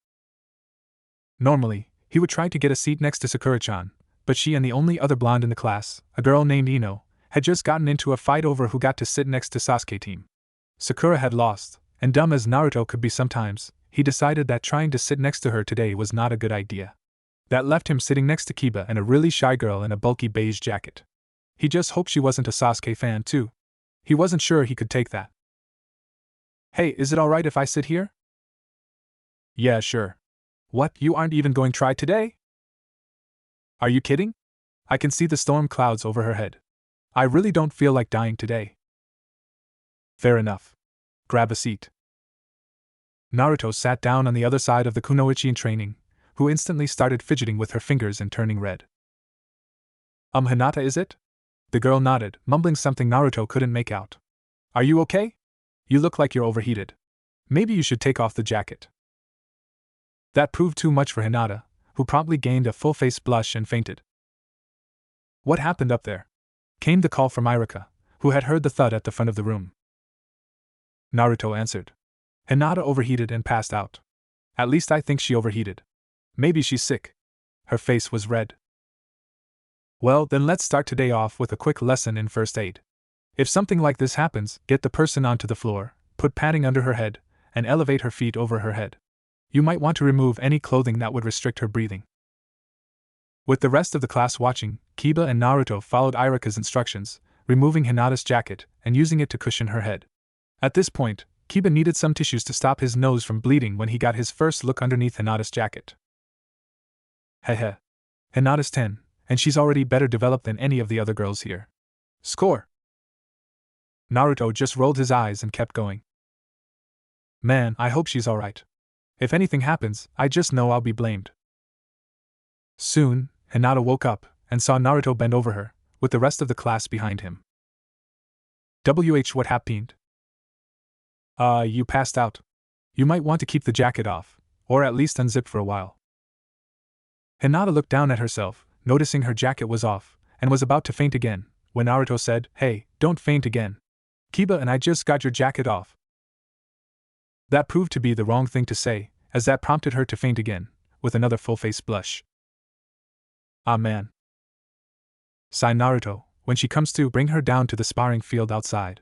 Normally, he would try to get a seat next to Sakura-chan, but she and the only other blonde in the class, a girl named Ino, had just gotten into a fight over who got to sit next to Sasuke team. Sakura had lost, and dumb as Naruto could be sometimes, he decided that trying to sit next to her today was not a good idea. That left him sitting next to Kiba and a really shy girl in a bulky beige jacket. He just hoped she wasn't a Sasuke fan too. He wasn't sure he could take that. Hey, is it alright if I sit here? Yeah, sure. What, you aren't even going to try today? Are you kidding? I can see the storm clouds over her head. I really don't feel like dying today. Fair enough. Grab a seat. Naruto sat down on the other side of the kunoichi in training, who instantly started fidgeting with her fingers and turning red. Hinata, is it? The girl nodded, mumbling something Naruto couldn't make out. Are you okay? You look like you're overheated. Maybe you should take off the jacket. That proved too much for Hinata, who promptly gained a full-face blush and fainted. What happened up there? Came the call from Irika, who had heard the thud at the front of the room. Naruto answered. Hinata overheated and passed out. At least I think she overheated. Maybe she's sick. Her face was red. Well, then let's start today off with a quick lesson in first aid. If something like this happens, get the person onto the floor, put padding under her head, and elevate her feet over her head. You might want to remove any clothing that would restrict her breathing. With the rest of the class watching, Kiba and Naruto followed Irika's instructions, removing Hinata's jacket and using it to cushion her head. At this point, Kiba needed some tissues to stop his nose from bleeding when he got his first look underneath Hinata's jacket. Heh. Hinata's 10, and she's already better developed than any of the other girls here. Score! Naruto just rolled his eyes and kept going. Man, I hope she's alright. If anything happens, I just know I'll be blamed. Soon, Hinata woke up and saw Naruto bend over her, with the rest of the class behind him. What happened? You passed out. You might want to keep the jacket off, or at least unzip for a while. Hinata looked down at herself, noticing her jacket was off, and was about to faint again, when Naruto said, Hey, don't faint again. Kiba and I just got your jacket off. That proved to be the wrong thing to say, as that prompted her to faint again, with another full-face blush. Ah man. Sighed Naruto, when she comes to, bring her down to the sparring field outside.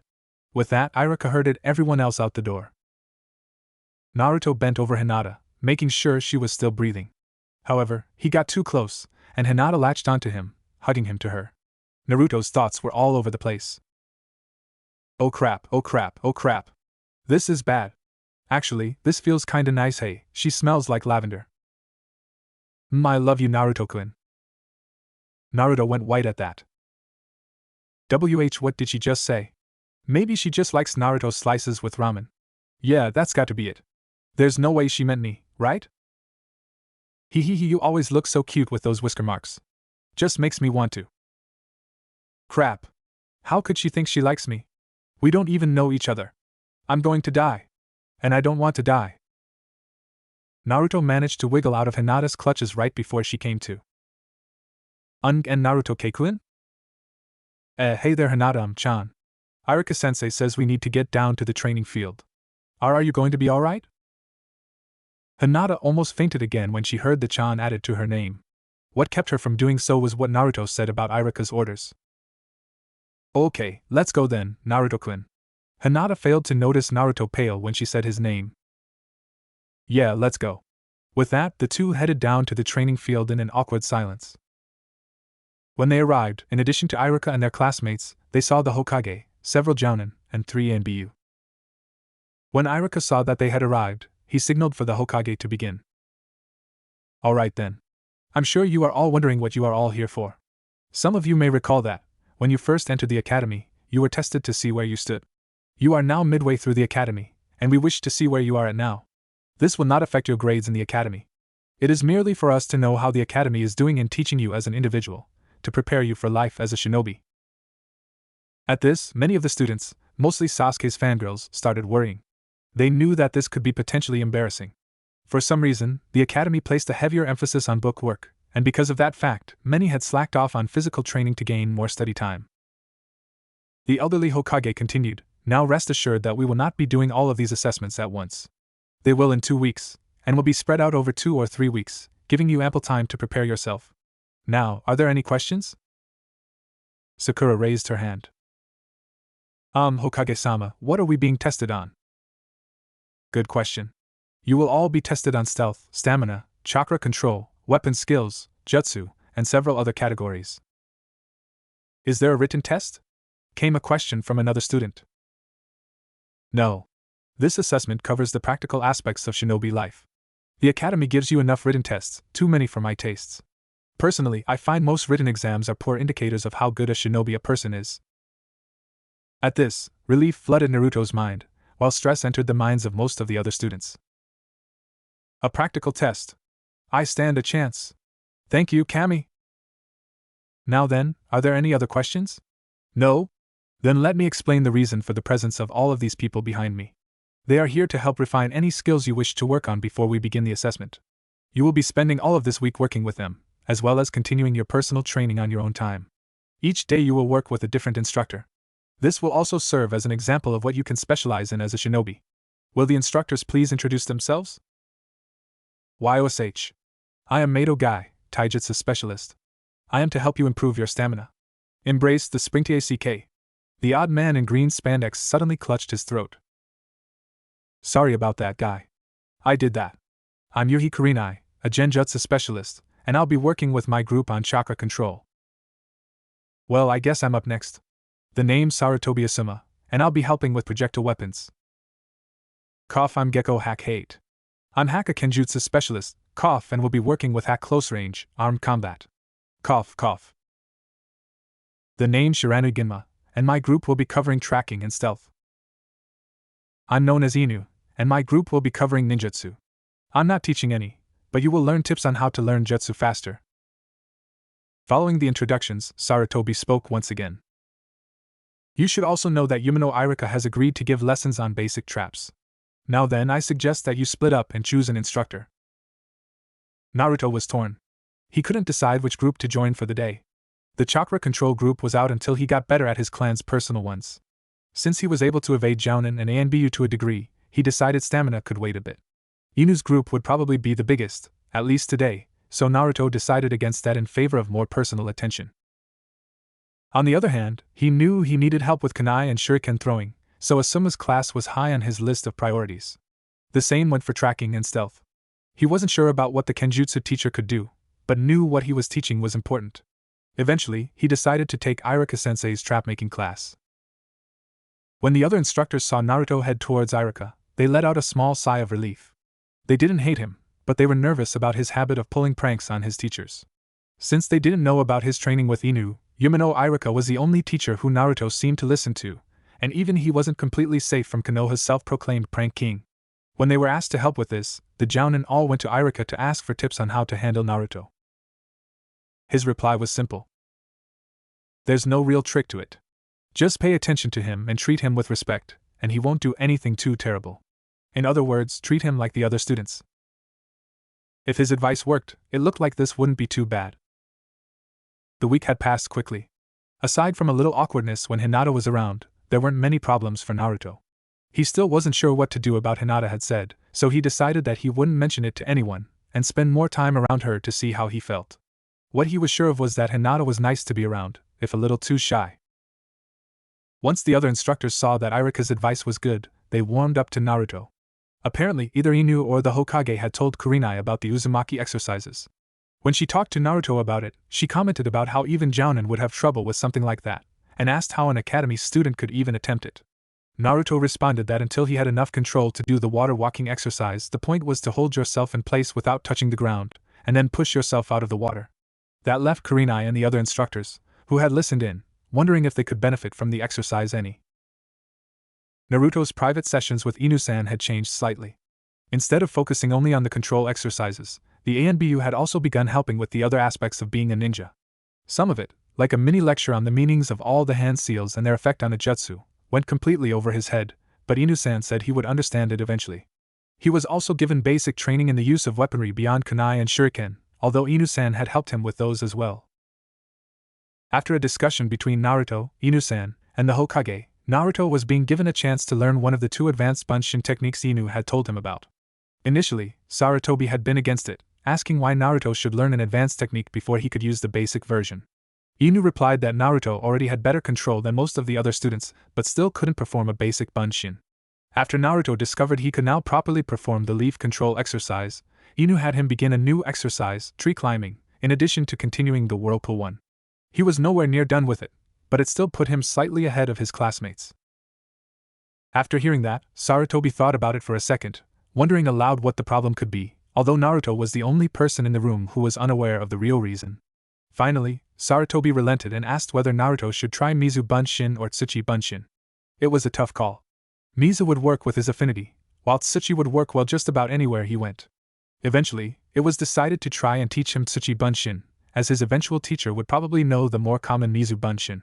With that, Irika herded everyone else out the door. Naruto bent over Hinata, making sure she was still breathing. However, he got too close, and Hinata latched onto him, hugging him to her. Naruto's thoughts were all over the place. Oh crap, oh crap, oh crap. This is bad. Actually, this feels kinda nice. Hey, she smells like lavender. I love you, Naruto-kun. Naruto went white at that. What did she just say? Maybe she just likes Naruto slices with ramen. Yeah, that's got to be it. There's no way she meant me, right? You always look so cute with those whisker marks. Just makes me want to. Crap. How could she think she likes me? We don't even know each other. I'm going to die. And I don't want to die. Naruto managed to wiggle out of Hinata's clutches right before she came to. And Naruto-kun? Hey there Hinata-chan. Irika-sensei says we need to get down to the training field. Are you going to be alright? Hinata almost fainted again when she heard the chan added to her name. What kept her from doing so was what Naruto said about Irika's orders. Okay, let's go then, Naruto-kun. Hinata failed to notice Naruto pale when she said his name. Yeah, let's go. With that, the two headed down to the training field in an awkward silence. When they arrived, in addition to Irika and their classmates, they saw the Hokage, several jounin, and 3 NBU. When Irika saw that they had arrived, he signaled for the Hokage to begin. Alright then. I'm sure you are all wondering what you are all here for. Some of you may recall that, when you first entered the academy, you were tested to see where you stood. You are now midway through the academy, and we wish to see where you are at now. This will not affect your grades in the academy. It is merely for us to know how the academy is doing in teaching you as an individual, to prepare you for life as a shinobi. At this, many of the students, mostly Sasuke's fangirls, started worrying. They knew that this could be potentially embarrassing. For some reason, the academy placed a heavier emphasis on book work, and because of that fact, many had slacked off on physical training to gain more study time. The elderly Hokage continued, Now rest assured that we will not be doing all of these assessments at once. They will in 2 weeks, and will be spread out over 2 or 3 weeks, giving you ample time to prepare yourself. Now, are there any questions? Sakura raised her hand. Hokage-sama, what are we being tested on? Good question. You will all be tested on stealth, stamina, chakra control, weapon skills, jutsu, and several other categories. Is there a written test? Came a question from another student. No. This assessment covers the practical aspects of shinobi life. The academy gives you enough written tests, too many for my tastes. Personally, I find most written exams are poor indicators of how good a shinobi a person is. At this, relief flooded Naruto's mind, while stress entered the minds of most of the other students. A practical test. I stand a chance. Thank you, Kami. Now then, are there any other questions? No? Then let me explain the reason for the presence of all of these people behind me. They are here to help refine any skills you wish to work on before we begin the assessment. You will be spending all of this week working with them, as well as continuing your personal training on your own time. Each day you will work with a different instructor. This will also serve as an example of what you can specialize in as a shinobi. Will the instructors please introduce themselves? YOSH. I am Mato Guy, Taijutsu Specialist. I am to help you improve your stamina. Embrace the Spring TACK. The odd man in green spandex suddenly clutched his throat. Sorry about that, Guy. I did that. I'm Yuhi Kurinai, a Genjutsu Specialist, and I'll be working with my group on chakra control. Well, I guess I'm up next. The name's Sarutobi Asuma, and I'll be helping with projectile weapons. Cough, I'm Gecko Hack 8. I'm Hack a Kenjutsu Specialist, cough, and will be working with Hack Close Range, Armed Combat. Cough, cough. The name's Shiranui Ginma, and my group will be covering tracking and stealth. I'm known as Inu, and my group will be covering ninjutsu. I'm not teaching any, but you will learn tips on how to learn jutsu faster. Following the introductions, Sarutobi spoke once again. You should also know that Yumino Irika has agreed to give lessons on basic traps. Now then, I suggest that you split up and choose an instructor. Naruto was torn. He couldn't decide which group to join for the day. The chakra control group was out until he got better at his clan's personal ones. Since he was able to evade Jounin and Anbu to a degree, he decided stamina could wait a bit. Inu's group would probably be the biggest, at least today, so Naruto decided against that in favor of more personal attention. On the other hand, he knew he needed help with kunai and shuriken throwing, so Asuma's class was high on his list of priorities. The same went for tracking and stealth. He wasn't sure about what the Kenjutsu teacher could do, but knew what he was teaching was important. Eventually, he decided to take Irika-sensei's trap-making class. When the other instructors saw Naruto head towards Irika, they let out a small sigh of relief. They didn't hate him, but they were nervous about his habit of pulling pranks on his teachers. Since they didn't know about his training with Inu, Yumino Irika was the only teacher who Naruto seemed to listen to, and even he wasn't completely safe from Konoha's self-proclaimed prank king. When they were asked to help with this, the Jounin all went to Irika to ask for tips on how to handle Naruto. His reply was simple. There's no real trick to it. Just pay attention to him and treat him with respect, and he won't do anything too terrible. In other words, treat him like the other students. If his advice worked, it looked like this wouldn't be too bad. The week had passed quickly. Aside from a little awkwardness when Hinata was around, there weren't many problems for Naruto. He still wasn't sure what to do about Hinata had said, so he decided that he wouldn't mention it to anyone, and spend more time around her to see how he felt. What he was sure of was that Hinata was nice to be around, if a little too shy. Once the other instructors saw that Irika's advice was good, they warmed up to Naruto. Apparently, either Inu or the Hokage had told Kurinai about the Uzumaki exercises. When she talked to Naruto about it, she commented about how even Jounin would have trouble with something like that, and asked how an academy student could even attempt it. Naruto responded that until he had enough control to do the water walking exercise, the point was to hold yourself in place without touching the ground, and then push yourself out of the water. That left Kurinai and the other instructors, who had listened in, wondering if they could benefit from the exercise any. Naruto's private sessions with Inu-san had changed slightly. Instead of focusing only on the control exercises, the ANBU had also begun helping with the other aspects of being a ninja. Some of it, like a mini lecture on the meanings of all the hand seals and their effect on a jutsu, went completely over his head, but Inu-san said he would understand it eventually. He was also given basic training in the use of weaponry beyond kunai and shuriken, although Inu-san had helped him with those as well. After a discussion between Naruto, Inu-san, and the Hokage, Naruto was being given a chance to learn one of the two advanced Bunshin techniques Inu had told him about. Initially, Sarutobi had been against it, asking why Naruto should learn an advanced technique before he could use the basic version. Inu replied that Naruto already had better control than most of the other students, but still couldn't perform a basic Bunshin. After Naruto discovered he could now properly perform the leaf control exercise, Inu had him begin a new exercise, tree climbing, in addition to continuing the whirlpool one. He was nowhere near done with it, but it still put him slightly ahead of his classmates. After hearing that, Sarutobi thought about it for a second, wondering aloud what the problem could be, although Naruto was the only person in the room who was unaware of the real reason. Finally, Sarutobi relented and asked whether Naruto should try Mizu Bunshin or Tsuchi Bunshin. It was a tough call. Mizu would work with his affinity, while Tsuchi would work well just about anywhere he went. Eventually, it was decided to try and teach him Tsuchi Bunshin, as his eventual teacher would probably know the more common Mizu Bunshin.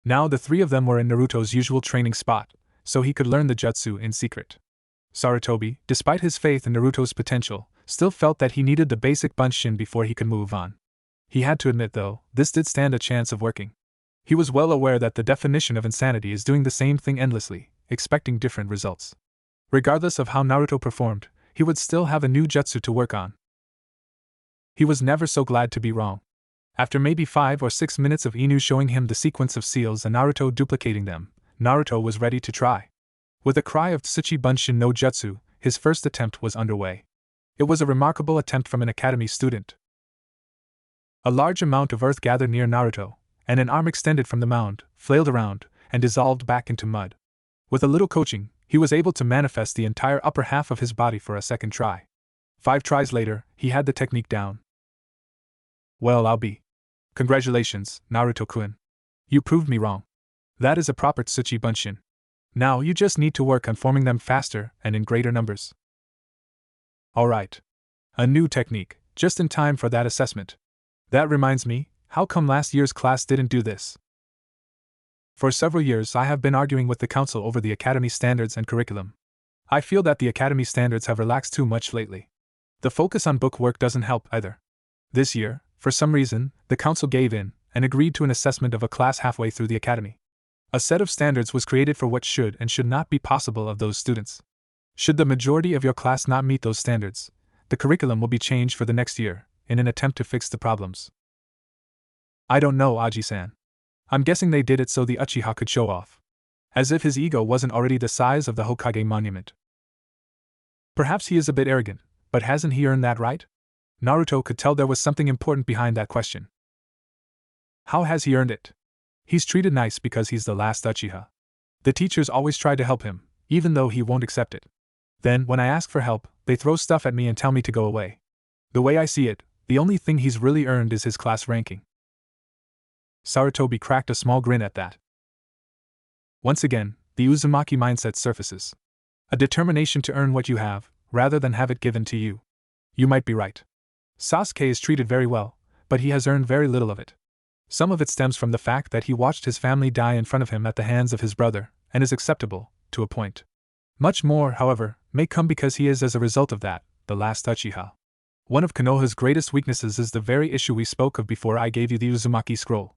Now the three of them were in Naruto's usual training spot, so he could learn the jutsu in secret. Sarutobi, despite his faith in Naruto's potential, still felt that he needed the basic Bunshin before he could move on. He had to admit, though, this did stand a chance of working. He was well aware that the definition of insanity is doing the same thing endlessly, expecting different results. Regardless of how Naruto performed, he would still have a new jutsu to work on. He was never so glad to be wrong. After maybe 5 or 6 minutes of Inu showing him the sequence of seals and Naruto duplicating them, Naruto was ready to try. With a cry of Tsuchi Bunshin no Jutsu, his first attempt was underway. It was a remarkable attempt from an academy student. A large amount of earth gathered near Naruto, and an arm extended from the mound, flailed around, and dissolved back into mud. With a little coaching, he was able to manifest the entire upper half of his body for a second try. 5 tries later, he had the technique down. Well, I'll be. Congratulations, Naruto-kun. You proved me wrong. That is a proper Tsuchi Bunshin. Now you just need to work on forming them faster and in greater numbers. Alright. A new technique, just in time for that assessment. That reminds me, how come last year's class didn't do this? For several years I have been arguing with the council over the academy standards and curriculum. I feel that the academy standards have relaxed too much lately. The focus on book work doesn't help either. This year, for some reason, the council gave in and agreed to an assessment of a class halfway through the academy. A set of standards was created for what should and should not be possible of those students. Should the majority of your class not meet those standards, the curriculum will be changed for the next year, in an attempt to fix the problems. I don't know, Aji-san. I'm guessing they did it so the Uchiha could show off. As if his ego wasn't already the size of the Hokage monument. Perhaps he is a bit arrogant, but hasn't he earned that right? Naruto could tell there was something important behind that question. How has he earned it? He's treated nice because he's the last Uchiha. The teachers always try to help him, even though he won't accept it. Then, when I ask for help, they throw stuff at me and tell me to go away. The way I see it, the only thing he's really earned is his class ranking. Sarutobi cracked a small grin at that. Once again, the Uzumaki mindset surfaces. A determination to earn what you have, rather than have it given to you. You might be right. Sasuke is treated very well, but he has earned very little of it. Some of it stems from the fact that he watched his family die in front of him at the hands of his brother, and is acceptable, to a point. Much more, however, may come because he is as a result of that, the last Uchiha. One of Konoha's greatest weaknesses is the very issue we spoke of before I gave you the Uzumaki scroll.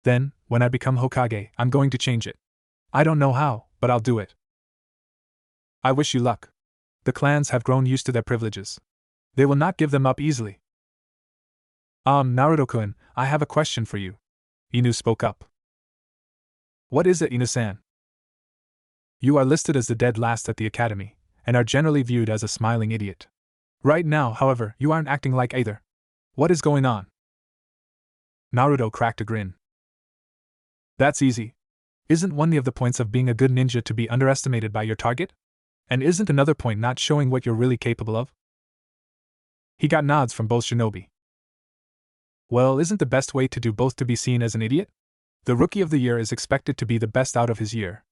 Then, when I become Hokage, I'm going to change it. I don't know how, but I'll do it. I wish you luck. The clans have grown used to their privileges. They will not give them up easily. Naruto-kun, I have a question for you. Inu spoke up. What is it, Inu-san? You are listed as the dead last at the academy, and are generally viewed as a smiling idiot. Right now, however, you aren't acting like either. What is going on? Naruto cracked a grin. That's easy. Isn't one of the points of being a good ninja to be underestimated by your target? And isn't another point not showing what you're really capable of? He got nods from both shinobi. Well, isn't the best way to do both to be seen as an idiot? The rookie of the year is expected to be the best out of his year.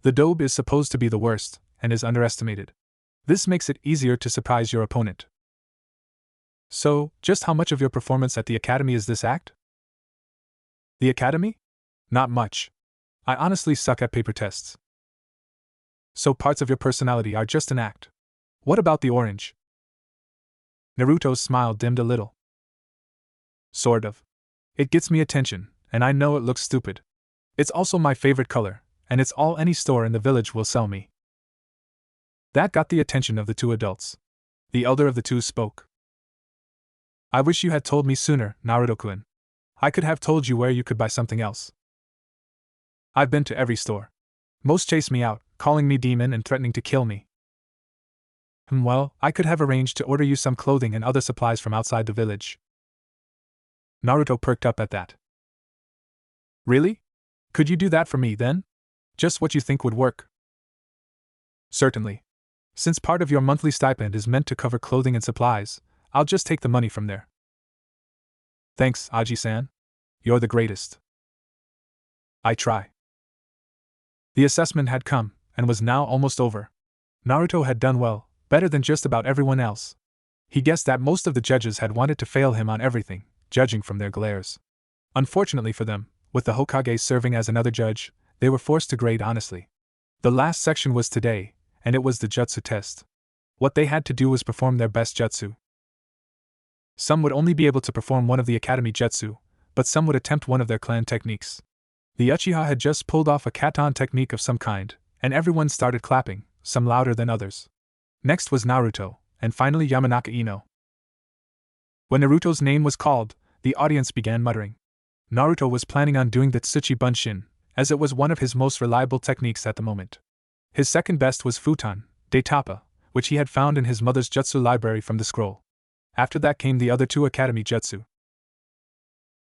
The dobe is supposed to be the worst, and is underestimated. This makes it easier to surprise your opponent. So, just how much of your performance at the academy is this act? The academy? Not much. I honestly suck at paper tests. So parts of your personality are just an act. What about the orange? Naruto's smile dimmed a little. Sort of. It gets me attention, and I know it looks stupid. It's also my favorite color, and it's all any store in the village will sell me. That got the attention of the two adults. The elder of the two spoke. I wish you had told me sooner, Naruto-kun. I could have told you where you could buy something else. I've been to every store. Most chase me out, calling me demon and threatening to kill me. Well, I could have arranged to order you some clothing and other supplies from outside the village. Naruto perked up at that. Really? Could you do that for me, then? Just what you think would work. Certainly. Since part of your monthly stipend is meant to cover clothing and supplies, I'll just take the money from there. Thanks, Aji-san. You're the greatest. I try. The assessment had come, and was now almost over. Naruto had done well, better than just about everyone else. He guessed that most of the judges had wanted to fail him on everything, judging from their glares. Unfortunately for them, with the Hokage serving as another judge, they were forced to grade honestly. The last section was today, and it was the jutsu test. What they had to do was perform their best jutsu. Some would only be able to perform one of the academy jutsu, but some would attempt one of their clan techniques. The Uchiha had just pulled off a katan technique of some kind, and everyone started clapping, some louder than others. Next was Naruto, and finally Yamanaka Ino. When Naruto's name was called, the audience began muttering. Naruto was planning on doing the Tsuchi Bunshin, as it was one of his most reliable techniques at the moment. His second best was Futon, de Tapa, which he had found in his mother's jutsu library from the scroll. After that came the other two academy jutsu.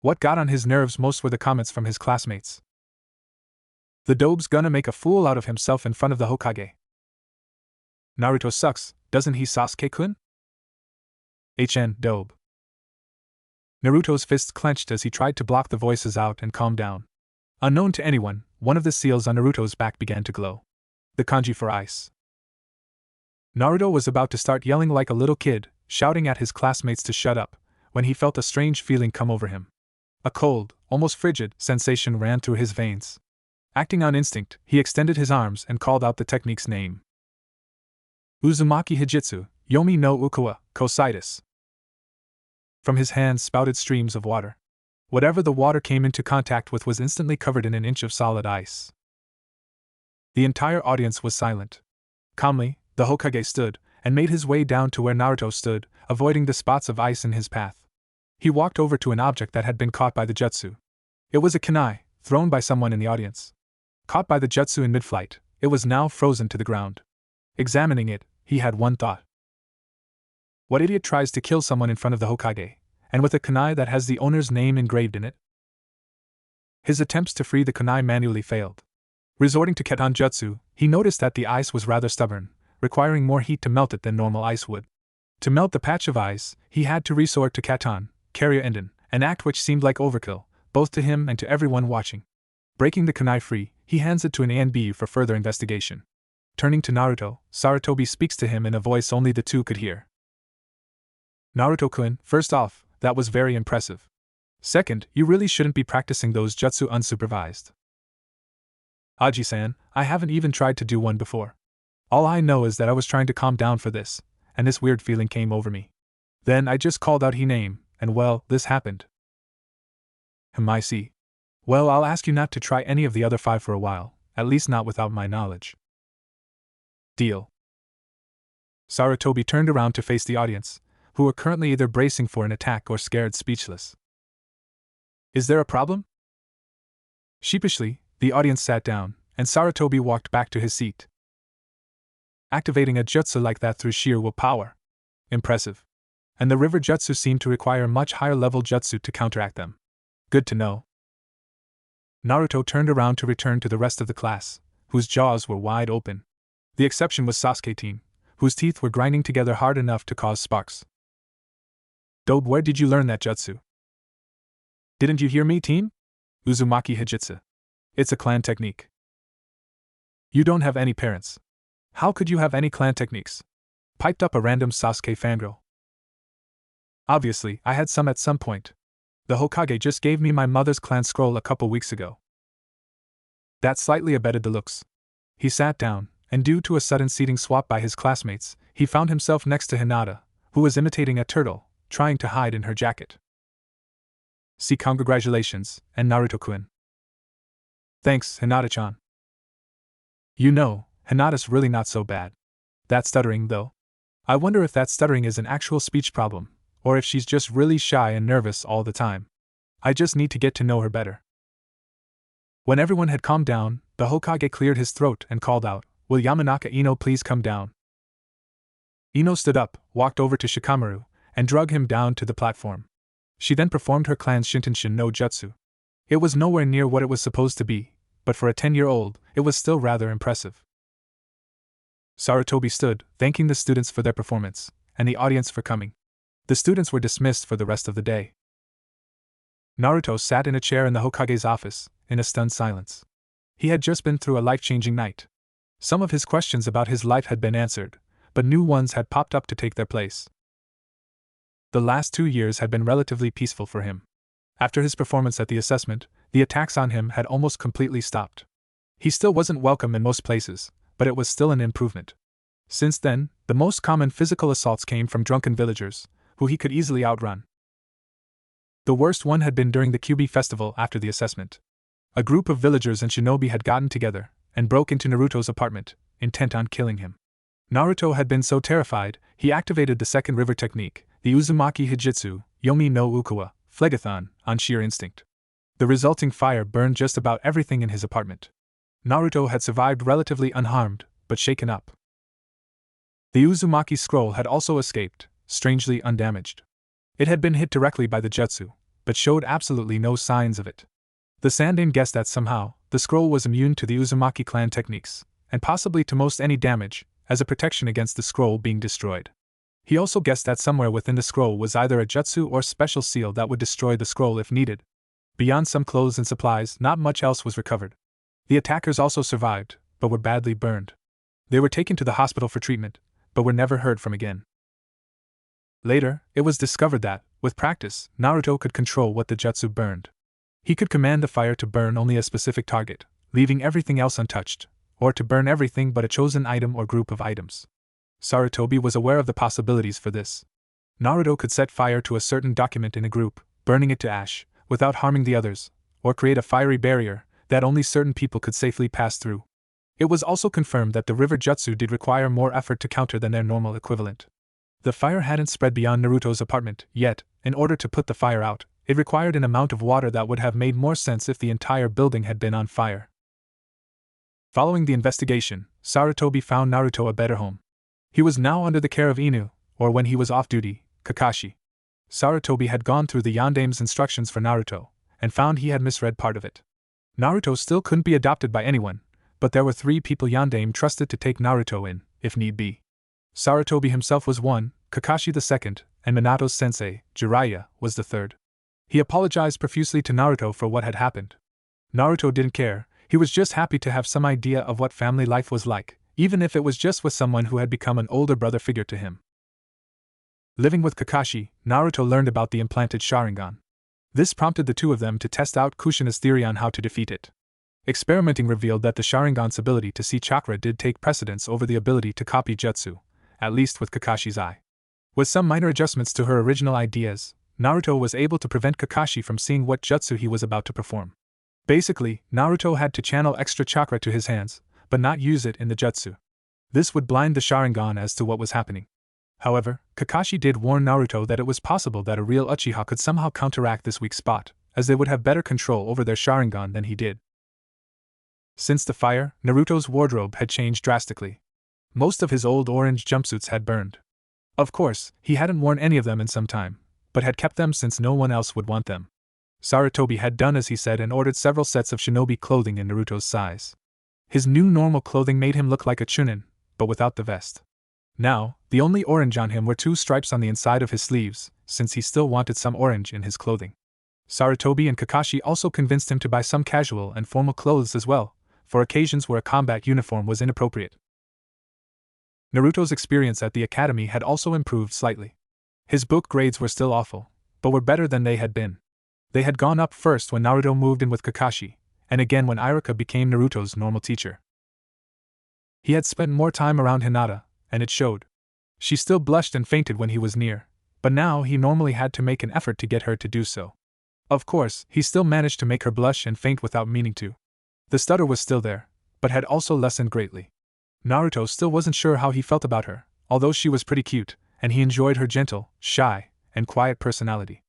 What got on his nerves most were the comments from his classmates. The dobe's gonna make a fool out of himself in front of the Hokage. Naruto sucks, doesn't he, Sasuke-kun? HN Dobe. Naruto's fists clenched as he tried to block the voices out and calm down. Unknown to anyone, one of the seals on Naruto's back began to glow. The kanji for ice. Naruto was about to start yelling like a little kid, shouting at his classmates to shut up, when he felt a strange feeling come over him. A cold, almost frigid, sensation ran through his veins. Acting on instinct, he extended his arms and called out the technique's name. Uzumaki Hijitsu, Yomi no Ukuwa, Kositis. From his hands spouted streams of water. Whatever the water came into contact with was instantly covered in an inch of solid ice. The entire audience was silent. Calmly, the Hokage stood, and made his way down to where Naruto stood, avoiding the spots of ice in his path. He walked over to an object that had been caught by the jutsu. It was a kunai, thrown by someone in the audience. Caught by the jutsu in mid-flight, it was now frozen to the ground. Examining it, he had one thought. What idiot tries to kill someone in front of the Hokage, and with a kunai that has the owner's name engraved in it? His attempts to free the kunai manually failed. Resorting to Keton Jutsu, he noticed that the ice was rather stubborn, requiring more heat to melt it than normal ice would. To melt the patch of ice, he had to resort to Katon, Carrier Enden, an act which seemed like overkill, both to him and to everyone watching. Breaking the kunai free, he hands it to an ANB for further investigation. Turning to Naruto, Sarutobi speaks to him in a voice only the two could hear. Naruto-kun, first off, that was very impressive. Second, you really shouldn't be practicing those jutsu unsupervised. Aji-san, I haven't even tried to do one before. All I know is that I was trying to calm down for this, and this weird feeling came over me. Then I just called out his name, and well, this happened. I see. Well, I'll ask you not to try any of the other 5 for a while, at least not without my knowledge. Deal. Sarutobi turned around to face the audience, who were currently either bracing for an attack or scared speechless. Is there a problem? Sheepishly, the audience sat down, and Sarutobi walked back to his seat. Activating a jutsu like that through sheer willpower. Impressive. And the river jutsu seemed to require much higher level jutsu to counteract them. Good to know. Naruto turned around to return to the rest of the class, whose jaws were wide open. The exception was Sasuke team, whose teeth were grinding together hard enough to cause sparks. Dobe, where did you learn that jutsu? Didn't you hear me, team? Uzumaki Hijitsu. It's a clan technique. You don't have any parents. How could you have any clan techniques? Piped up a random Sasuke fangirl. Obviously, I had some at some point. The Hokage just gave me my mother's clan scroll a couple weeks ago. That slightly abetted the looks. He sat down, and due to a sudden seating swap by his classmates, he found himself next to Hinata, who was imitating a turtle, trying to hide in her jacket. See, congratulations, and Naruto-kun. Thanks, Hinata-chan. You know, Hinata's really not so bad. That stuttering, though. I wonder if that stuttering is an actual speech problem, or if she's just really shy and nervous all the time. I just need to get to know her better. When everyone had calmed down, the Hokage cleared his throat and called out, "Will Yamanaka Ino please come down?" Ino stood up, walked over to Shikamaru, and dragged him down to the platform. She then performed her clan's Shintenshin no Jutsu. It was nowhere near what it was supposed to be, but for a 10-year-old, it was still rather impressive. Sarutobi stood, thanking the students for their performance, and the audience for coming. The students were dismissed for the rest of the day. Naruto sat in a chair in the Hokage's office, in a stunned silence. He had just been through a life-changing night. Some of his questions about his life had been answered, but new ones had popped up to take their place. The last 2 years had been relatively peaceful for him. After his performance at the assessment, the attacks on him had almost completely stopped. He still wasn't welcome in most places, but it was still an improvement. Since then, the most common physical assaults came from drunken villagers, who he could easily outrun. The worst one had been during the QB festival after the assessment. A group of villagers and shinobi had gotten together and broke into Naruto's apartment, intent on killing him. Naruto had been so terrified, he activated the second river technique, the Uzumaki Hijitsu, Yomi no Ukuwa, Phlegathon, on sheer instinct. The resulting fire burned just about everything in his apartment. Naruto had survived relatively unharmed, but shaken up. The Uzumaki scroll had also escaped, strangely undamaged. It had been hit directly by the jutsu, but showed absolutely no signs of it. The Sandaime guessed that somehow, the scroll was immune to the Uzumaki clan techniques, and possibly to most any damage, as a protection against the scroll being destroyed. He also guessed that somewhere within the scroll was either a jutsu or special seal that would destroy the scroll if needed. Beyond some clothes and supplies, not much else was recovered. The attackers also survived, but were badly burned. They were taken to the hospital for treatment, but were never heard from again. Later, it was discovered that, with practice, Naruto could control what the jutsu burned. He could command the fire to burn only a specific target, leaving everything else untouched, or to burn everything but a chosen item or group of items. Sarutobi was aware of the possibilities for this. Naruto could set fire to a certain document in a group, burning it to ash, without harming the others, or create a fiery barrier that only certain people could safely pass through. It was also confirmed that the river jutsu did require more effort to counter than their normal equivalent. The fire hadn't spread beyond Naruto's apartment, yet, in order to put the fire out, it required an amount of water that would have made more sense if the entire building had been on fire. Following the investigation, Sarutobi found Naruto a better home. He was now under the care of Inu, or when he was off duty, Kakashi. Sarutobi had gone through the Yandaime's instructions for Naruto, and found he had misread part of it. Naruto still couldn't be adopted by anyone, but there were 3 people Yandaime trusted to take Naruto in, if need be. Sarutobi himself was one, Kakashi the second, and Minato's sensei, Jiraiya, was the third. He apologized profusely to Naruto for what had happened. Naruto didn't care, he was just happy to have some idea of what family life was like, even if it was just with someone who had become an older brother figure to him. Living with Kakashi, Naruto learned about the implanted Sharingan. This prompted the two of them to test out Kushina's theory on how to defeat it. Experimenting revealed that the Sharingan's ability to see chakra did take precedence over the ability to copy jutsu, at least with Kakashi's eye. With some minor adjustments to her original ideas, Naruto was able to prevent Kakashi from seeing what jutsu he was about to perform. Basically, Naruto had to channel extra chakra to his hands, but not use it in the jutsu. This would blind the Sharingan as to what was happening. However, Kakashi did warn Naruto that it was possible that a real Uchiha could somehow counteract this weak spot, as they would have better control over their Sharingan than he did. Since the fire, Naruto's wardrobe had changed drastically. Most of his old orange jumpsuits had burned. Of course, he hadn't worn any of them in some time, but had kept them since no one else would want them. Sarutobi had done as he said and ordered several sets of shinobi clothing in Naruto's size. His new normal clothing made him look like a chunin, but without the vest. Now, the only orange on him were 2 stripes on the inside of his sleeves, since he still wanted some orange in his clothing. Sarutobi and Kakashi also convinced him to buy some casual and formal clothes as well, for occasions where a combat uniform was inappropriate. Naruto's experience at the academy had also improved slightly. His book grades were still awful, but were better than they had been. They had gone up first when Naruto moved in with Kakashi, and again when Iruka became Naruto's normal teacher. He had spent more time around Hinata, and it showed. She still blushed and fainted when he was near, but now he normally had to make an effort to get her to do so. Of course, he still managed to make her blush and faint without meaning to. The stutter was still there, but had also lessened greatly. Naruto still wasn't sure how he felt about her, although she was pretty cute, and he enjoyed her gentle, shy, and quiet personality.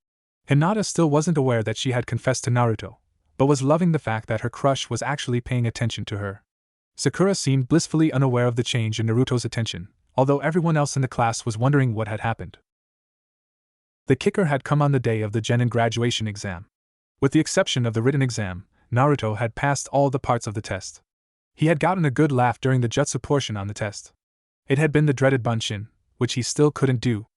Hinata still wasn't aware that she had confessed to Naruto, but was loving the fact that her crush was actually paying attention to her. Sakura seemed blissfully unaware of the change in Naruto's attention, although everyone else in the class was wondering what had happened. The kicker had come on the day of the Genin graduation exam. With the exception of the written exam, Naruto had passed all the parts of the test. He had gotten a good laugh during the jutsu portion on the test. It had been the dreaded bunshin, which he still couldn't do.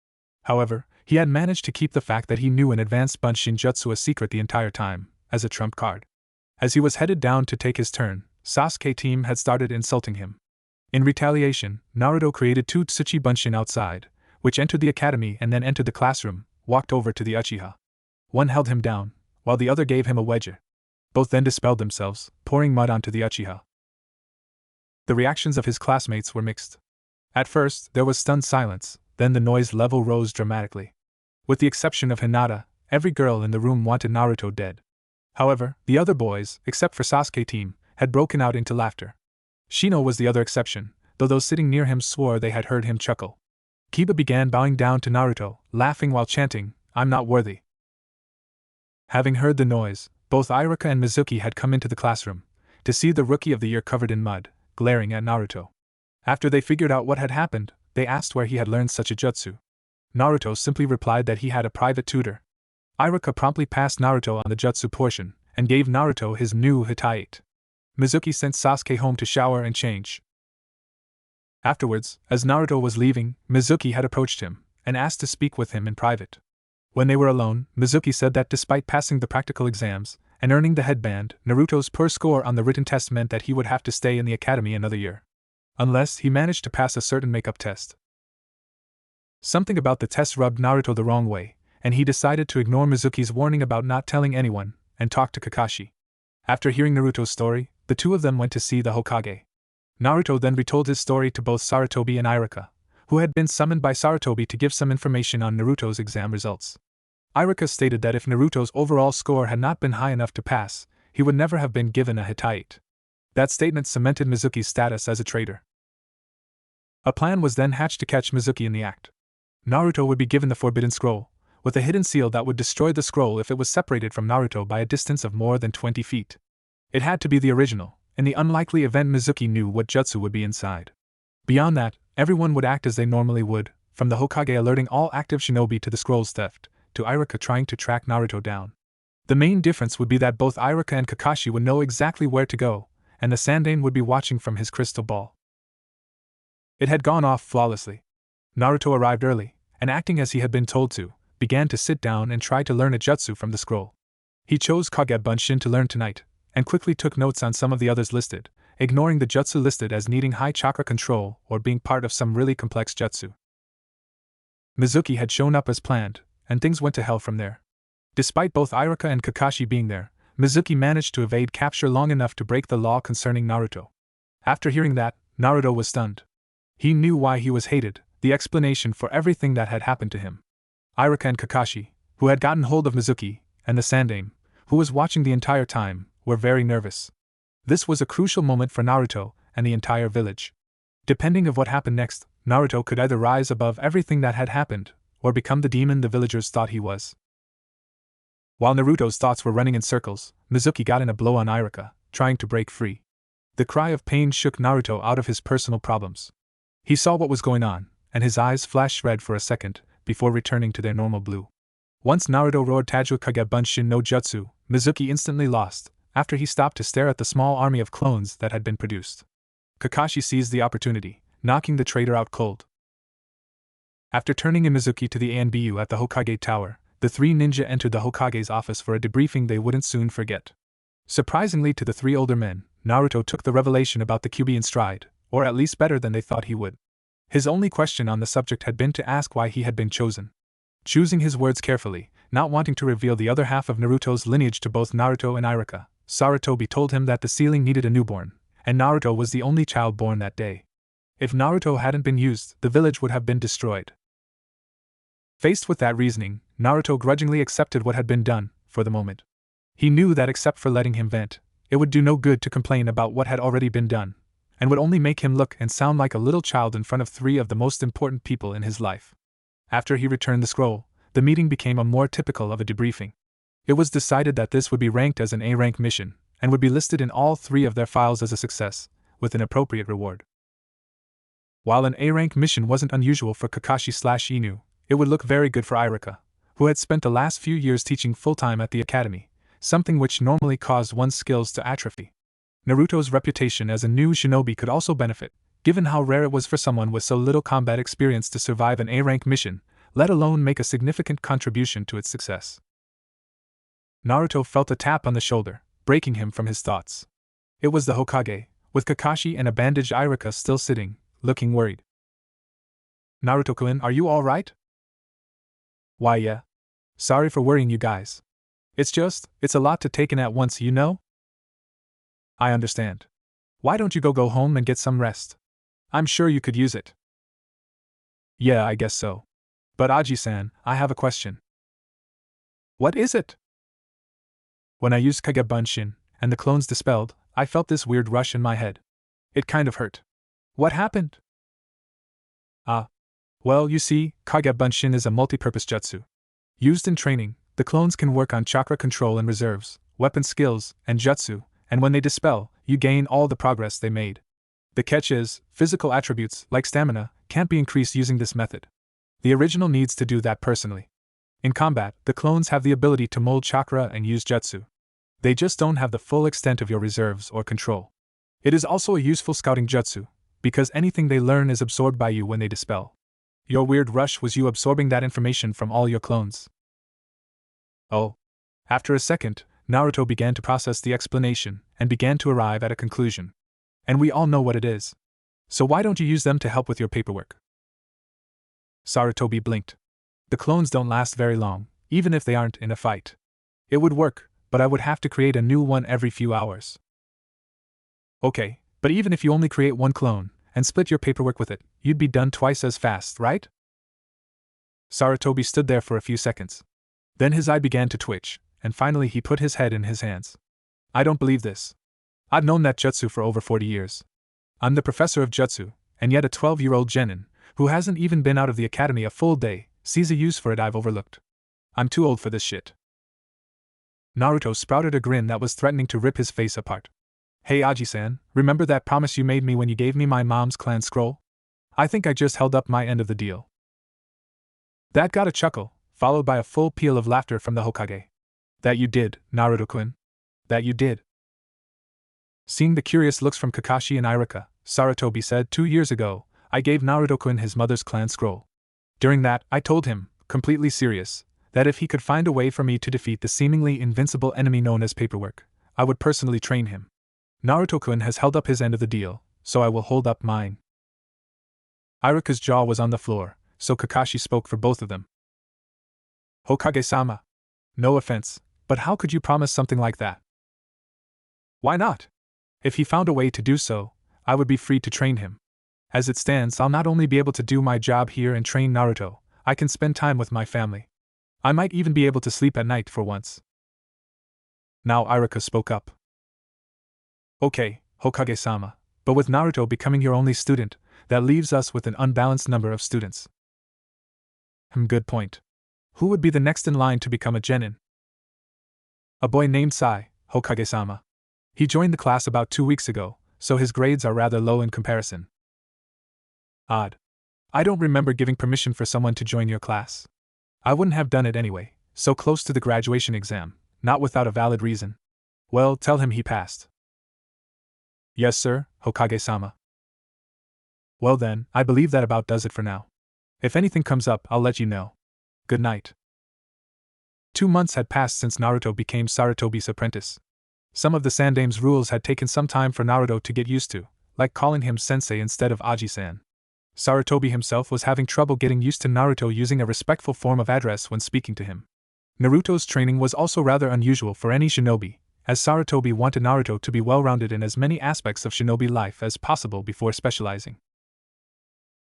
However, he had managed to keep the fact that he knew an advanced bunshin jutsu a secret the entire time, as a trump card. As he was headed down to take his turn, Sasuke team had started insulting him. In retaliation, Naruto created two Tsuchi Bunshin outside, which entered the academy and then entered the classroom, walked over to the Uchiha. One held him down, while the other gave him a wedge. Both then dispelled themselves, pouring mud onto the Uchiha. The reactions of his classmates were mixed. At first, there was stunned silence, then the noise level rose dramatically. With the exception of Hinata, every girl in the room wanted Naruto dead. However, the other boys, except for Sasuke team, had broken out into laughter. Shino was the other exception, though those sitting near him swore they had heard him chuckle. Kiba began bowing down to Naruto, laughing while chanting, "I'm not worthy." Having heard the noise, both Iruka and Mizuki had come into the classroom, to see the rookie of the year covered in mud, glaring at Naruto. After they figured out what had happened, they asked where he had learned such a jutsu. Naruto simply replied that he had a private tutor. Iruka promptly passed Naruto on the jutsu portion, and gave Naruto his new Hitite. Mizuki sent Sasuke home to shower and change. Afterwards, as Naruto was leaving, Mizuki had approached him, and asked to speak with him in private. When they were alone, Mizuki said that despite passing the practical exams, and earning the headband, Naruto's poor score on the written test meant that he would have to stay in the academy another year. Unless he managed to pass a certain makeup test. Something about the test rubbed Naruto the wrong way, and he decided to ignore Mizuki's warning about not telling anyone, and talk to Kakashi. After hearing Naruto's story, the two of them went to see the Hokage. Naruto then retold his story to both Sarutobi and Iruka, who had been summoned by Sarutobi to give some information on Naruto's exam results. Iruka stated that if Naruto's overall score had not been high enough to pass, he would never have been given a Hitite. That statement cemented Mizuki's status as a traitor. A plan was then hatched to catch Mizuki in the act. Naruto would be given the Forbidden Scroll, with a hidden seal that would destroy the scroll if it was separated from Naruto by a distance of more than 20 feet. It had to be the original, in the unlikely event Mizuki knew what jutsu would be inside. Beyond that, everyone would act as they normally would, from the Hokage alerting all active shinobi to the scroll's theft, to Iruka trying to track Naruto down. The main difference would be that both Iruka and Kakashi would know exactly where to go, and the Sandaime would be watching from his crystal ball. It had gone off flawlessly. Naruto arrived early, and acting as he had been told to, began to sit down and try to learn a jutsu from the scroll. He chose Kage Bunshin to learn tonight, and quickly took notes on some of the others listed, ignoring the jutsu listed as needing high chakra control or being part of some really complex jutsu. Mizuki had shown up as planned, and things went to hell from there. Despite both Iruka and Kakashi being there, Mizuki managed to evade capture long enough to break the law concerning Naruto. After hearing that, Naruto was stunned. He knew why he was hated, the explanation for everything that had happened to him. Iruka and Kakashi, who had gotten hold of Mizuki, and the Sandaime, who was watching the entire time, were very nervous. This was a crucial moment for Naruto and the entire village. Depending on what happened next, Naruto could either rise above everything that had happened, or become the demon the villagers thought he was. While Naruto's thoughts were running in circles, Mizuki got in a blow on Iruka, trying to break free. The cry of pain shook Naruto out of his personal problems. He saw what was going on, and his eyes flashed red for a second, before returning to their normal blue. Once Naruto roared Tajua Kage Bunshin no Jutsu, Mizuki instantly lost, after he stopped to stare at the small army of clones that had been produced. Kakashi seized the opportunity, knocking the traitor out cold. After turning in Mizuki to the ANBU at the Hokage Tower, the three ninja entered the Hokage's office for a debriefing they wouldn't soon forget. Surprisingly to the three older men, Naruto took the revelation about the Kyuubi in stride, or at least better than they thought he would. His only question on the subject had been to ask why he had been chosen. Choosing his words carefully, not wanting to reveal the other half of Naruto's lineage to both Naruto and Iruka, Sarutobi told him that the ceiling needed a newborn, and Naruto was the only child born that day. If Naruto hadn't been used, the village would have been destroyed. Faced with that reasoning, Naruto grudgingly accepted what had been done, for the moment. He knew that except for letting him vent, it would do no good to complain about what had already been done, and would only make him look and sound like a little child in front of three of the most important people in his life. After he returned the scroll, the meeting became a more typical of a debriefing. It was decided that this would be ranked as an A-rank mission, and would be listed in all three of their files as a success, with an appropriate reward. While an A-rank mission wasn't unusual for Kakashi/Inu, it would look very good for Iruka, who had spent the last few years teaching full-time at the academy, something which normally caused one's skills to atrophy. Naruto's reputation as a new shinobi could also benefit, given how rare it was for someone with so little combat experience to survive an A-rank mission, let alone make a significant contribution to its success. Naruto felt a tap on the shoulder, breaking him from his thoughts. It was the Hokage, with Kakashi and a bandaged Irika still sitting, looking worried. Naruto-kun, are you alright? Why, yeah. Sorry for worrying you guys. It's a lot to take in at once, you know? I understand. Why don't you go home and get some rest? I'm sure you could use it. Yeah, I guess so. But Aji-san, I have a question. What is it? When I used Kage Bunshin, and the clones dispelled, I felt this weird rush in my head. It kind of hurt. What happened? Well, you see, Kage Bunshin is a multi-purpose jutsu. Used in training, the clones can work on chakra control and reserves, weapon skills, and jutsu, and when they dispel, you gain all the progress they made. The catch is, physical attributes, like stamina, can't be increased using this method. The original needs to do that personally. In combat, the clones have the ability to mold chakra and use jutsu. They just don't have the full extent of your reserves or control. It is also a useful scouting jutsu, because anything they learn is absorbed by you when they dispel. Your weird rush was you absorbing that information from all your clones. Oh. After a second, Naruto began to process the explanation and began to arrive at a conclusion. And we all know what it is. So why don't you use them to help with your paperwork? Sarutobi blinked. The clones don't last very long, even if they aren't in a fight. It would work, but I would have to create a new one every few hours. Okay, but even if you only create one clone, and split your paperwork with it, you'd be done twice as fast, right? Sarutobi stood there for a few seconds. Then his eye began to twitch, and finally he put his head in his hands. I don't believe this. I've known that jutsu for over 40 years. I'm the professor of jutsu, and yet a 12-year-old genin, who hasn't even been out of the academy a full day, sees a use for it I've overlooked. I'm too old for this shit. Naruto sprouted a grin that was threatening to rip his face apart. Hey Aji-san, remember that promise you made me when you gave me my mom's clan scroll? I think I just held up my end of the deal. That got a chuckle, followed by a full peal of laughter from the Hokage. That you did, Naruto-kun. That you did. Seeing the curious looks from Kakashi and Irika, Sarutobi said 2 years ago, I gave Naruto-kun his mother's clan scroll. During that, I told him, completely serious, that if he could find a way for me to defeat the seemingly invincible enemy known as paperwork, I would personally train him. Naruto-kun has held up his end of the deal, so I will hold up mine. Irika's jaw was on the floor, so Kakashi spoke for both of them. Hokage-sama. No offense, but how could you promise something like that? Why not? If he found a way to do so, I would be free to train him. As it stands, I'll not only be able to do my job here and train Naruto, I can spend time with my family. I might even be able to sleep at night for once. Now Irika spoke up. Okay, Hokage-sama, but with Naruto becoming your only student, that leaves us with an unbalanced number of students. Good point. Who would be the next in line to become a genin? A boy named Sai, Hokage-sama. He joined the class about 2 weeks ago, so his grades are rather low in comparison. Odd. I don't remember giving permission for someone to join your class. I wouldn't have done it anyway, so close to the graduation exam, not without a valid reason. Well, tell him he passed. Yes, sir, Hokage-sama. Well then, I believe that about does it for now. If anything comes up, I'll let you know. Good night. 2 months had passed since Naruto became Sarutobi's apprentice. Some of the Sandame's rules had taken some time for Naruto to get used to, like calling him sensei instead of Aji-san. Sarutobi himself was having trouble getting used to Naruto using a respectful form of address when speaking to him. Naruto's training was also rather unusual for any shinobi, as Sarutobi wanted Naruto to be well-rounded in as many aspects of shinobi life as possible before specializing.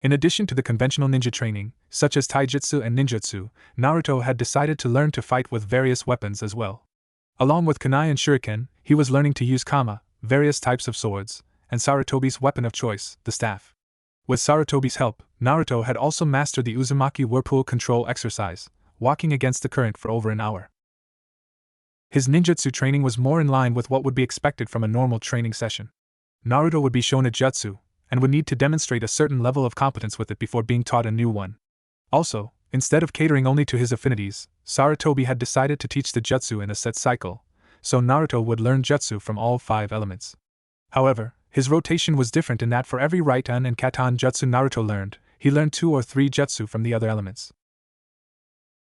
In addition to the conventional ninja training, such as taijutsu and ninjutsu, Naruto had decided to learn to fight with various weapons as well. Along with kunai and shuriken, he was learning to use kama, various types of swords, and Sarutobi's weapon of choice, the staff. With Sarutobi's help, Naruto had also mastered the Uzumaki whirlpool control exercise, walking against the current for over an hour. His ninjutsu training was more in line with what would be expected from a normal training session. Naruto would be shown a jutsu, and would need to demonstrate a certain level of competence with it before being taught a new one. Also, instead of catering only to his affinities, Sarutobi had decided to teach the jutsu in a set cycle, so Naruto would learn jutsu from all 5 elements. However, his rotation was different in that for every Raiten and Katan jutsu Naruto learned, he learned 2 or 3 jutsu from the other elements.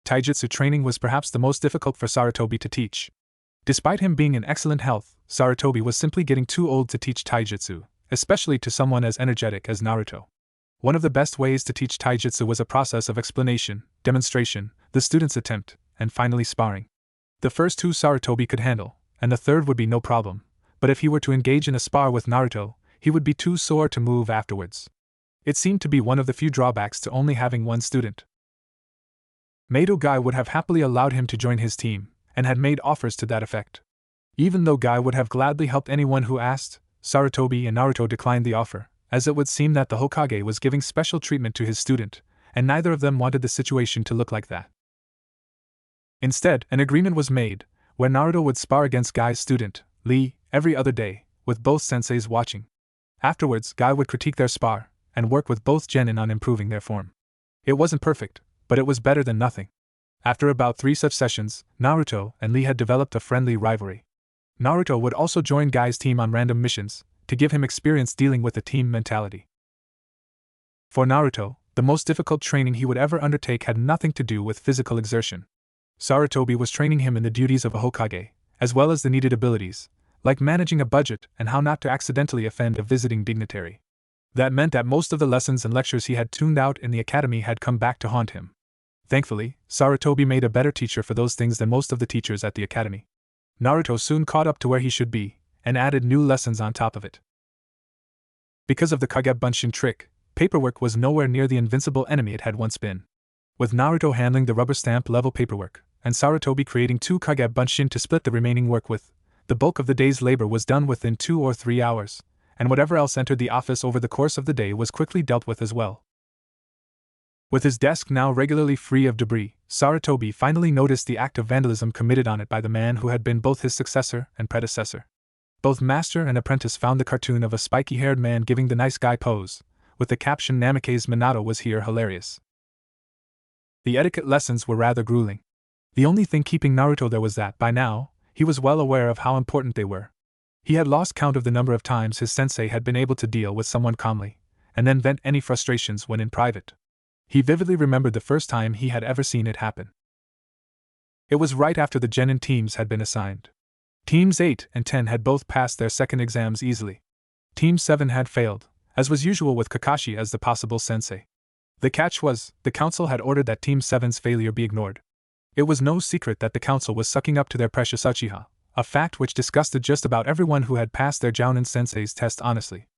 Taijutsu training was perhaps the most difficult for Sarutobi to teach. Despite him being in excellent health, Sarutobi was simply getting too old to teach taijutsu, especially to someone as energetic as Naruto. One of the best ways to teach taijutsu was a process of explanation, demonstration, the student's attempt, and finally sparring. The first two Sarutobi could handle, and the third would be no problem, but if he were to engage in a spar with Naruto, he would be too sore to move afterwards. It seemed to be one of the few drawbacks to only having one student. Mato Guy would have happily allowed him to join his team, and had made offers to that effect. Even though Guy would have gladly helped anyone who asked, Sarutobi and Naruto declined the offer, as it would seem that the Hokage was giving special treatment to his student, and neither of them wanted the situation to look like that. Instead, an agreement was made, where Naruto would spar against Guy's student, Lee, every other day, with both senseis watching. Afterwards, Guy would critique their spar, and work with both genin on improving their form. It wasn't perfect, but it was better than nothing. After about 3 such sessions, Naruto and Lee had developed a friendly rivalry. Naruto would also join Guy's team on random missions, to give him experience dealing with the team mentality. For Naruto, the most difficult training he would ever undertake had nothing to do with physical exertion. Sarutobi was training him in the duties of a Hokage, as well as the needed abilities, like managing a budget and how not to accidentally offend a visiting dignitary. That meant that most of the lessons and lectures he had tuned out in the academy had come back to haunt him. Thankfully, Sarutobi made a better teacher for those things than most of the teachers at the academy. Naruto soon caught up to where he should be, and added new lessons on top of it. Because of the Kage Bunshin trick, paperwork was nowhere near the invincible enemy it had once been. With Naruto handling the rubber stamp level paperwork, and Sarutobi creating 2 Kage Bunshin to split the remaining work with, the bulk of the day's labor was done within 2 or 3 hours, and whatever else entered the office over the course of the day was quickly dealt with as well. With his desk now regularly free of debris, Sarutobi finally noticed the act of vandalism committed on it by the man who had been both his successor and predecessor. Both master and apprentice found the cartoon of a spiky-haired man giving the nice guy pose, with the caption Namikaze Minato was here hilarious. The etiquette lessons were rather grueling. The only thing keeping Naruto there was that, by now, he was well aware of how important they were. He had lost count of the number of times his sensei had been able to deal with someone calmly, and then vent any frustrations when in private. He vividly remembered the first time he had ever seen it happen. It was right after the genin teams had been assigned. Teams 8 and 10 had both passed their second exams easily. Team 7 had failed, as was usual with Kakashi as the possible sensei. The catch was, the council had ordered that Team 7's failure be ignored. It was no secret that the council was sucking up to their precious Uchiha, a fact which disgusted just about everyone who had passed their Jounin sensei's test honestly.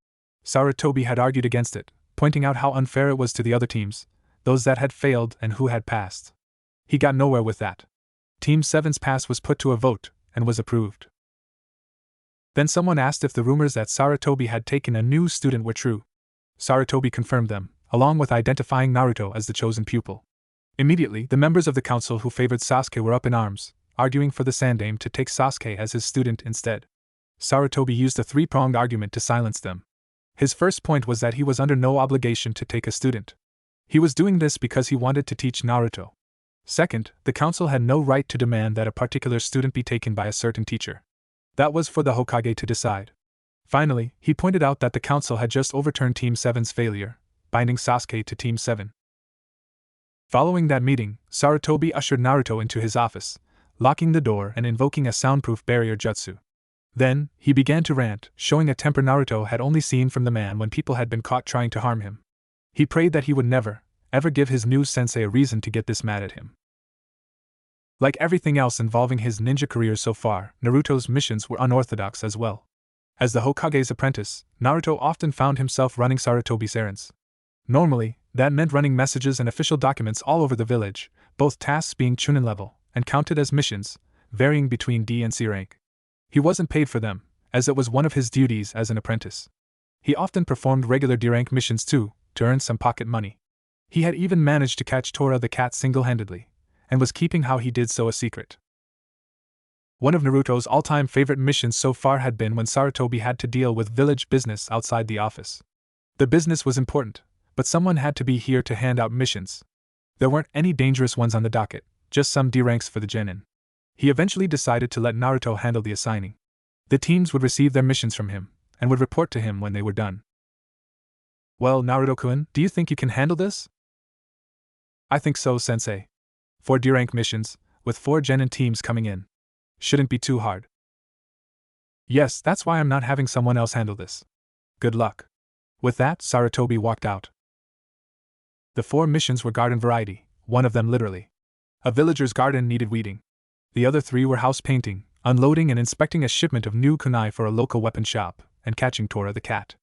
Sarutobi had argued against it, pointing out how unfair it was to the other teams, those that had failed and who had passed. He got nowhere with that. Team 7's pass was put to a vote, and was approved. Then someone asked if the rumors that Sarutobi had taken a new student were true. Sarutobi confirmed them, along with identifying Naruto as the chosen pupil. Immediately, the members of the council who favored Sasuke were up in arms, arguing for the Sandaime to take Sasuke as his student instead. Sarutobi used a 3-pronged argument to silence them. His first point was that he was under no obligation to take a student. He was doing this because he wanted to teach Naruto. Second, the council had no right to demand that a particular student be taken by a certain teacher. That was for the Hokage to decide. Finally, he pointed out that the council had just overturned Team 7's failure, binding Sasuke to Team 7. Following that meeting, Sarutobi ushered Naruto into his office, locking the door and invoking a soundproof barrier jutsu. Then, he began to rant, showing a temper Naruto had only seen from the man when people had been caught trying to harm him. He prayed that he would never, ever give his new sensei a reason to get this mad at him. Like everything else involving his ninja career so far, Naruto's missions were unorthodox as well. As the Hokage's apprentice, Naruto often found himself running Sarutobi's errands. Normally, that meant running messages and official documents all over the village, both tasks being Chunin level, and counted as missions, varying between D and C rank. He wasn't paid for them, as it was one of his duties as an apprentice. He often performed regular D rank missions too, to earn some pocket money. He had even managed to catch Tora the cat single-handedly, and was keeping how he did so a secret. One of Naruto's all-time favorite missions so far had been when Sarutobi had to deal with village business outside the office. The business was important, but someone had to be here to hand out missions. There weren't any dangerous ones on the docket, just some D ranks for the genin. He eventually decided to let Naruto handle the assigning. The teams would receive their missions from him, and would report to him when they were done. Well, Naruto-kun, do you think you can handle this? I think so, sensei. 4 D rank missions, with 4 genin teams coming in. Shouldn't be too hard. Yes, that's why I'm not having someone else handle this. Good luck. With that, Sarutobi walked out. The 4 missions were garden variety, one of them literally. A villager's garden needed weeding. The other 3 were house painting, unloading and inspecting a shipment of new kunai for a local weapon shop, and catching Tora the cat.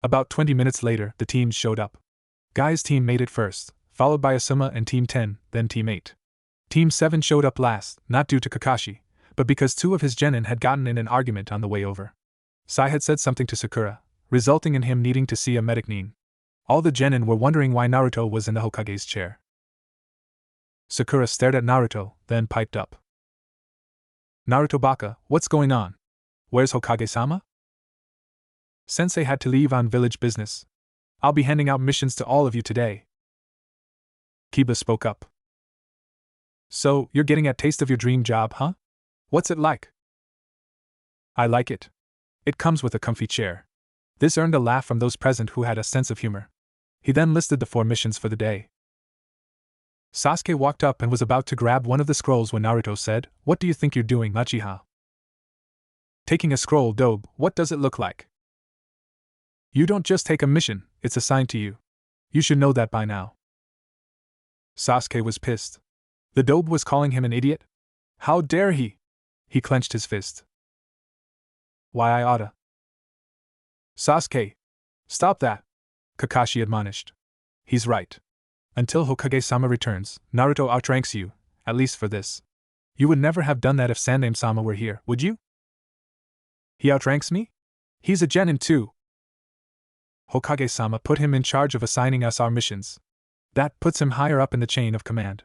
About 20 minutes later, the teams showed up. Guy's team made it first, followed by Asuma and Team 10, then Team 8. Team 7 showed up last, not due to Kakashi, but because 2 of his genin had gotten in an argument on the way over. Sai had said something to Sakura, resulting in him needing to see a medic nin. All the genin were wondering why Naruto was in the Hokage's chair. Sakura stared at Naruto, then piped up. Naruto Baka, what's going on? Where's Hokage-sama? Sensei had to leave on village business. I'll be handing out missions to all of you today. Kiba spoke up. So, you're getting a taste of your dream job, huh? What's it like? I like it. It comes with a comfy chair. This earned a laugh from those present who had a sense of humor. He then listed the 4 missions for the day. Sasuke walked up and was about to grab one of the scrolls when Naruto said, "What do you think you're doing, Uchiha?" Taking a scroll, Dobe, what does it look like? You don't just take a mission, it's assigned to you. You should know that by now. Sasuke was pissed. The Dobe was calling him an idiot? How dare he? He clenched his fist. Why I oughta. Sasuke! Stop that! Kakashi admonished. He's right. Until Hokage-sama returns, Naruto outranks you, at least for this. You would never have done that if Sandaime-sama were here, would you? He outranks me? He's a genin too. Hokage-sama put him in charge of assigning us our missions. That puts him higher up in the chain of command.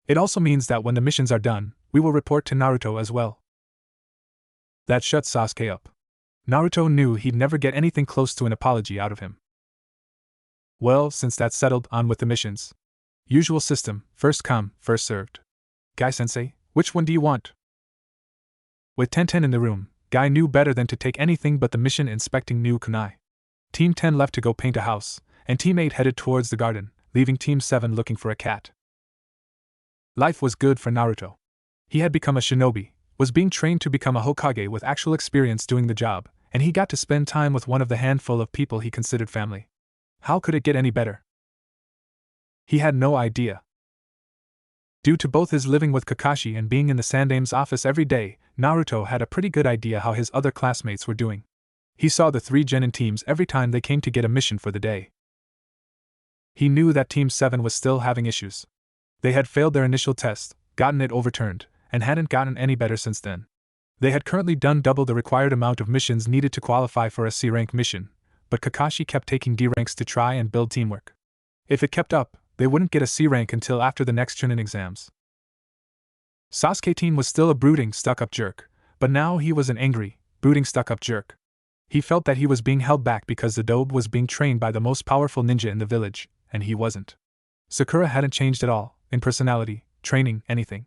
It also means that when the missions are done, we will report to Naruto as well. That shut Sasuke up. Naruto knew he'd never get anything close to an apology out of him. Well, since that's settled, on with the missions. Usual system, first come, first served. Guy-sensei, which one do you want? With Tenten in the room, Guy knew better than to take anything but the mission inspecting new kunai. Team 10 left to go paint a house, and Team 8 headed towards the garden, leaving Team 7 looking for a cat. Life was good for Naruto. He had become a shinobi, was being trained to become a Hokage with actual experience doing the job, and he got to spend time with one of the handful of people he considered family. How could it get any better? He had no idea. Due to both his living with Kakashi and being in the Sandaime's office every day, Naruto had a pretty good idea how his other classmates were doing. He saw the 3 genin teams every time they came to get a mission for the day. He knew that Team 7 was still having issues. They had failed their initial test, gotten it overturned, and hadn't gotten any better since then. They had currently done double the required amount of missions needed to qualify for a C-rank mission, but Kakashi kept taking D ranks to try and build teamwork. If it kept up, they wouldn't get a C rank until after the next Chunin exams. Sasuke Teen was still a brooding, stuck-up jerk, but now he was an angry, brooding, stuck-up jerk. He felt that he was being held back because the Dobe was being trained by the most powerful ninja in the village, and he wasn't. Sakura hadn't changed at all, in personality, training, anything.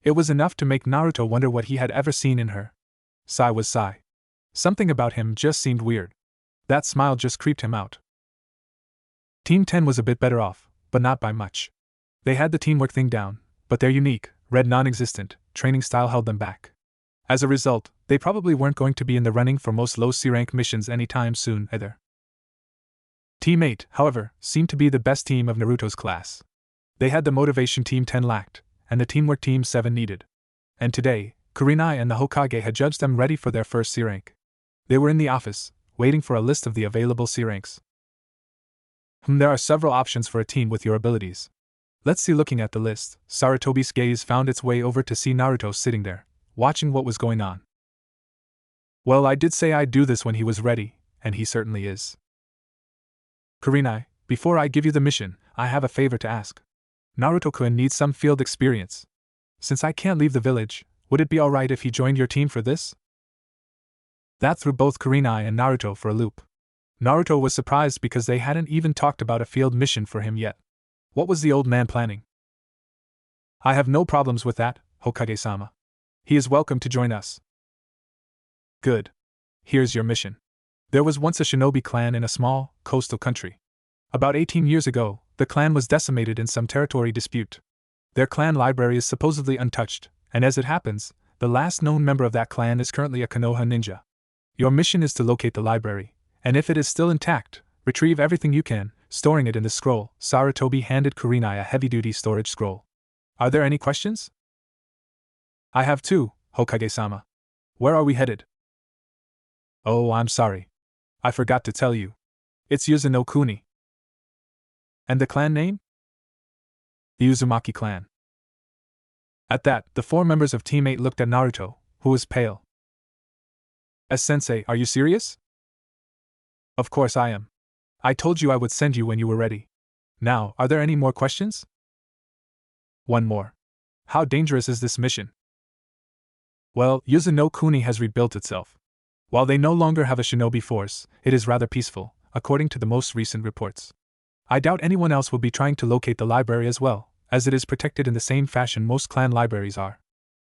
It was enough to make Naruto wonder what he had ever seen in her. Sai was Sai. Something about him just seemed weird. That smile just creeped him out. Team 10 was a bit better off, but not by much. They had the teamwork thing down, but their unique, red non-existent, training style held them back. As a result, they probably weren't going to be in the running for most low C-rank missions anytime soon either. Team 8, however, seemed to be the best team of Naruto's class. They had the motivation Team 10 lacked, and the teamwork Team 7 needed. And today, Kurenai and the Hokage had judged them ready for their first C-rank. They were in the office, waiting for a list of the available C-ranks. There are several options for a team with your abilities. Let's see. Looking at the list, Sarutobi's gaze found its way over to see Naruto sitting there, watching what was going on. Well, I did say I'd do this when he was ready, and he certainly is. Kurenai, before I give you the mission, I have a favor to ask. Naruto-kun needs some field experience. Since I can't leave the village, would it be alright if he joined your team for this? That threw both Kurenai and Naruto for a loop. Naruto was surprised because they hadn't even talked about a field mission for him yet. What was the old man planning? I have no problems with that, Hokage-sama. He is welcome to join us. Good. Here's your mission. There was once a shinobi clan in a small, coastal country. About 18 years ago, the clan was decimated in some territory dispute. Their clan library is supposedly untouched, and as it happens, The last known member of that clan is currently a Konoha ninja. Your mission is to locate the library, and if it is still intact, retrieve everything you can, storing it in the scroll. Sarutobi handed Kurenai a heavy-duty storage scroll. Are there any questions? I have two, Hokage-sama. Where are we headed? Oh, I'm sorry. I forgot to tell you. It's Yuzuno Kuni. And the clan name? The Uzumaki clan. At that, the four members of Team 8 looked at Naruto, who was pale. Sensei, are you serious? Of course I am. I told you I would send you when you were ready. Now, are there any more questions? One more. How dangerous is this mission? Well, Yuzuno Kuni has rebuilt itself. While they no longer have a shinobi force, it is rather peaceful, according to the most recent reports. I doubt anyone else will be trying to locate the library as well, as it is protected in the same fashion most clan libraries are.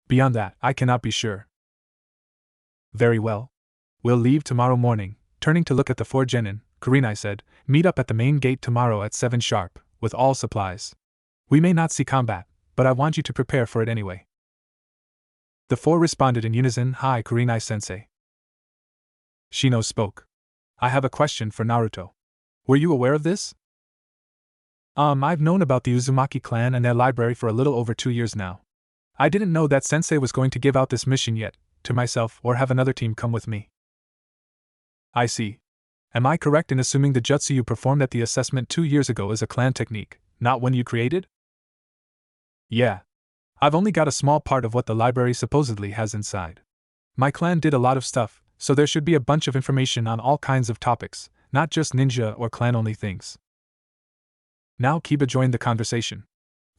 Beyond that, I cannot be sure. Very well. We'll leave tomorrow morning. Turning to look at the four genin, Kurenai said, meet up at the main gate tomorrow at 7 sharp, with all supplies. We may not see combat, but I want you to prepare for it anyway. The four responded in unison, Hi Kurenai-sensei. Shino spoke. I have a question for Naruto. Were you aware of this? I've known about the Uzumaki clan and their library for a little over 2 years now. I didn't know that Sensei was going to give out this mission yet, to myself or have another team come with me. I see. Am I correct in assuming the jutsu you performed at the assessment 2 years ago is a clan technique, not one you created? Yeah. I've only got a small part of what the library supposedly has inside. My clan did a lot of stuff, so there should be a bunch of information on all kinds of topics, not just ninja or clan-only things. Now Kiba joined the conversation.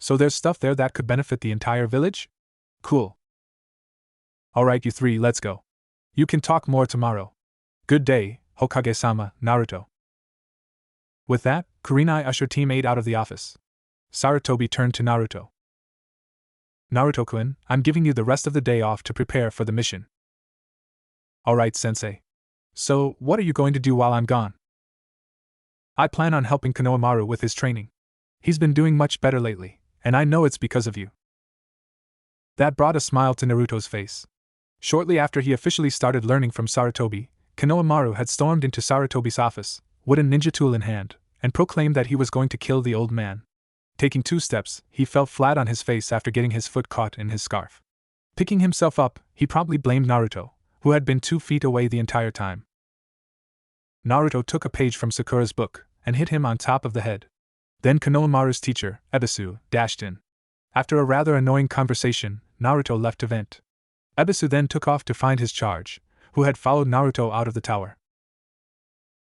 So there's stuff there that could benefit the entire village? Cool. Alright you three, let's go. You can talk more tomorrow. Good day, Hokage-sama, Naruto. With that, Kurenai ushered Team 8 out of the office. Sarutobi turned to Naruto. Naruto-kun, I'm giving you the rest of the day off to prepare for the mission. Alright, Sensei. So, what are you going to do while I'm gone? I plan on helping Konohamaru with his training. He's been doing much better lately, and I know it's because of you. That brought a smile to Naruto's face. Shortly after he officially started learning from Sarutobi, Konohamaru had stormed into Sarutobi's office, wooden ninja tool in hand, and proclaimed that he was going to kill the old man. Taking 2 steps, he fell flat on his face after getting his foot caught in his scarf. Picking himself up, he promptly blamed Naruto, who had been 2 feet away the entire time. Naruto took a page from Sakura's book and hit him on top of the head. Then Konohamaru's teacher, Ebisu, dashed in. After a rather annoying conversation, Naruto left to vent. Ebisu then took off to find his charge, who had followed Naruto out of the tower.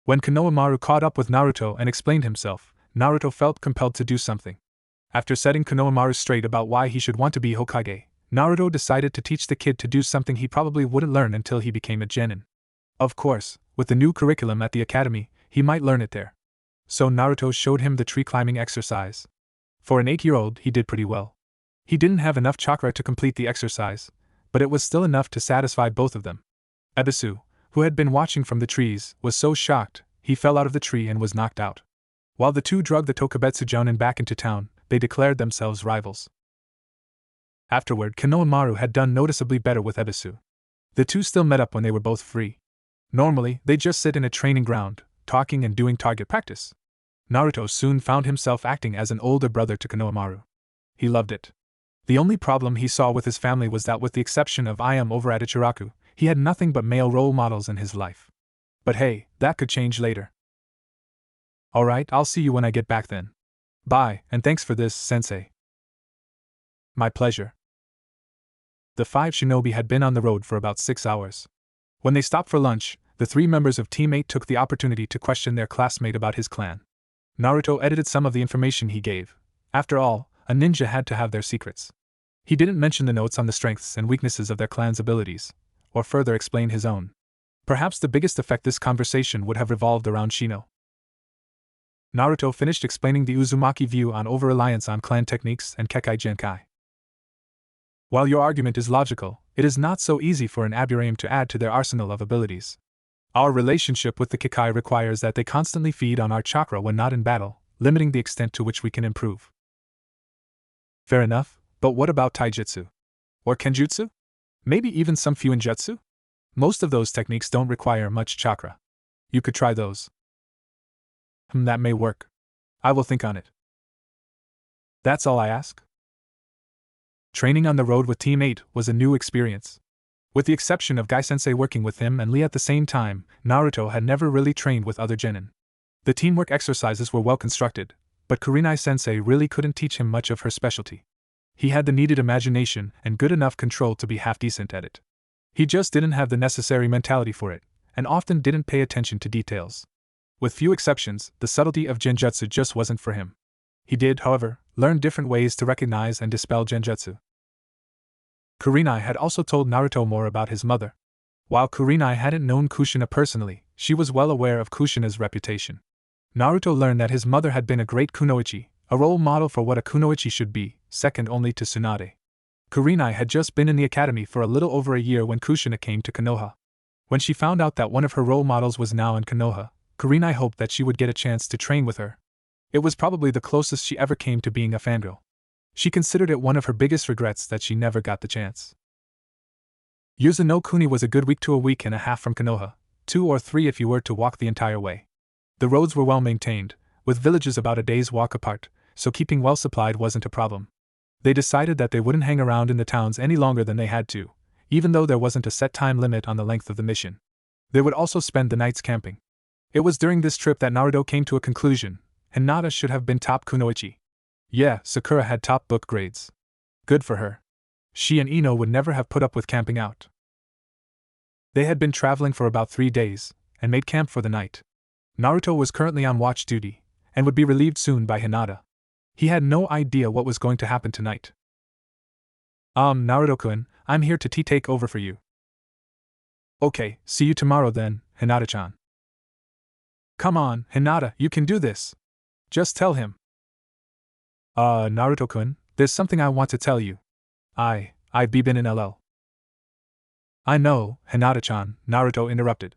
When Konohamaru caught up with Naruto and explained himself, Naruto felt compelled to do something. After setting Konohamaru straight about why he should want to be Hokage, Naruto decided to teach the kid to do something he probably wouldn't learn until he became a genin. Of course, with the new curriculum at the academy, he might learn it there. So Naruto showed him the tree climbing exercise. For an 8-year-old, he did pretty well. He didn't have enough chakra to complete the exercise, but it was still enough to satisfy both of them. Ebisu, who had been watching from the trees, was so shocked, he fell out of the tree and was knocked out. While the two dragged the Tokubetsu Jounin back into town, they declared themselves rivals. Afterward, Konohamaru had done noticeably better with Ebisu. The two still met up when they were both free. Normally, they just sit in a training ground, talking and doing target practice. Naruto soon found himself acting as an older brother to Konohamaru. He loved it. The only problem he saw with his family was that with the exception of Ayame over at Ichiraku, he had nothing but male role models in his life. But hey, that could change later. Alright, I'll see you when I get back then. Bye, and thanks for this, Sensei. My pleasure. The 5 shinobi had been on the road for about 6 hours. When they stopped for lunch, the 3 members of Team 8 took the opportunity to question their classmate about his clan. Naruto edited some of the information he gave. After all, a ninja had to have their secrets. He didn't mention the notes on the strengths and weaknesses of their clan's abilities, or further explain his own. Perhaps the biggest effect this conversation would have revolved around Shino. Naruto finished explaining the Uzumaki view on over-reliance on clan techniques and Kekai Genkai. While your argument is logical, it is not so easy for an Aburame to add to their arsenal of abilities. Our relationship with the Kekai requires that they constantly feed on our chakra when not in battle, limiting the extent to which we can improve. Fair enough, but what about taijutsu? Or kenjutsu? Maybe even some fuinjutsu? Most of those techniques don't require much chakra. You could try those. That may work. I will think on it. That's all I ask. Training on the road with Team 8 was a new experience. With the exception of Gai-sensei working with him and Lee at the same time, Naruto had never really trained with other genin. The teamwork exercises were well constructed, but Kurenai-sensei really couldn't teach him much of her specialty. He had the needed imagination and good enough control to be half-decent at it. He just didn't have the necessary mentality for it, and often didn't pay attention to details. With few exceptions, the subtlety of genjutsu just wasn't for him. He did, however, learn different ways to recognize and dispel genjutsu. Kurenai had also told Naruto more about his mother. While Kurenai hadn't known Kushina personally, she was well aware of Kushina's reputation. Naruto learned that his mother had been a great kunoichi, a role model for what a kunoichi should be, second only to Tsunade. Kurenai had just been in the academy for a little over a year when Kushina came to Konoha. When she found out that one of her role models was now in Konoha, Kurenai hoped that she would get a chance to train with her. It was probably the closest she ever came to being a fangirl. She considered it one of her biggest regrets that she never got the chance. Yuzuno Kuni was a good week to a week and a half from Konoha, 2 or 3 if you were to walk the entire way. The roads were well maintained, with villages about a day's walk apart, so keeping well supplied wasn't a problem. They decided that they wouldn't hang around in the towns any longer than they had to, even though there wasn't a set time limit on the length of the mission. They would also spend the nights camping. It was during this trip that Naruto came to a conclusion: Hinata should have been top kunoichi. Yeah, Sakura had top book grades. Good for her. She and Ino would never have put up with camping out. They had been traveling for about 3 days, and made camp for the night. Naruto was currently on watch duty, and would be relieved soon by Hinata. He had no idea what was going to happen tonight. Naruto-kun, I'm here to take over for you. Okay, see you tomorrow then, Hinata-chan. Come on, Hinata, you can do this. Just tell him. Naruto-kun, there's something I want to tell you. I've been in LL. I know, Hinata-chan, Naruto interrupted.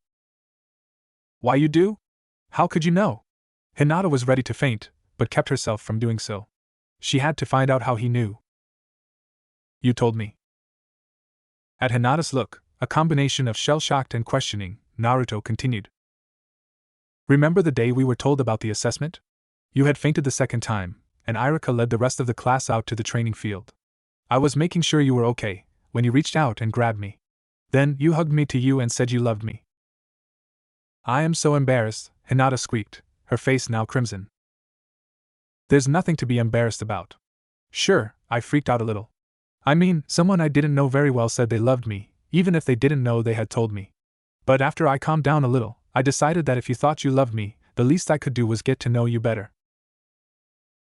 Why you do? How could you know? Hinata was ready to faint, but kept herself from doing so. She had to find out how he knew. You told me. At Hinata's look, a combination of shell-shocked and questioning, Naruto continued. Remember the day we were told about the assessment? You had fainted the second time, and Irika led the rest of the class out to the training field. I was making sure you were okay, when you reached out and grabbed me. Then, you hugged me to you and said you loved me. I am so embarrassed, Hinata squeaked, her face now crimson. There's nothing to be embarrassed about. Sure, I freaked out a little. I mean, someone I didn't know very well said they loved me, even if they didn't know they had told me. But after I calmed down a little, I decided that if you thought you loved me, the least I could do was get to know you better.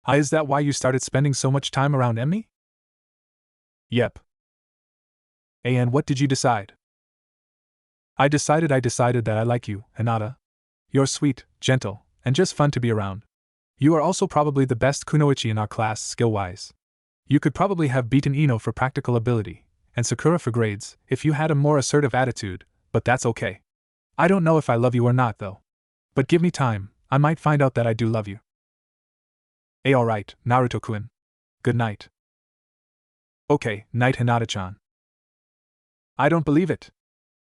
Is that why you started spending so much time around Emmy? Yep. And what did you decide? I decided that I like you, Hinata. You're sweet, gentle, and just fun to be around. You are also probably the best kunoichi in our class skill-wise. You could probably have beaten Ino for practical ability, and Sakura for grades, if you had a more assertive attitude, but that's okay. I don't know if I love you or not, though. But give me time, I might find out that I do love you. Alright, Naruto-kun. Good night. Okay, night Hinata-chan. I don't believe it.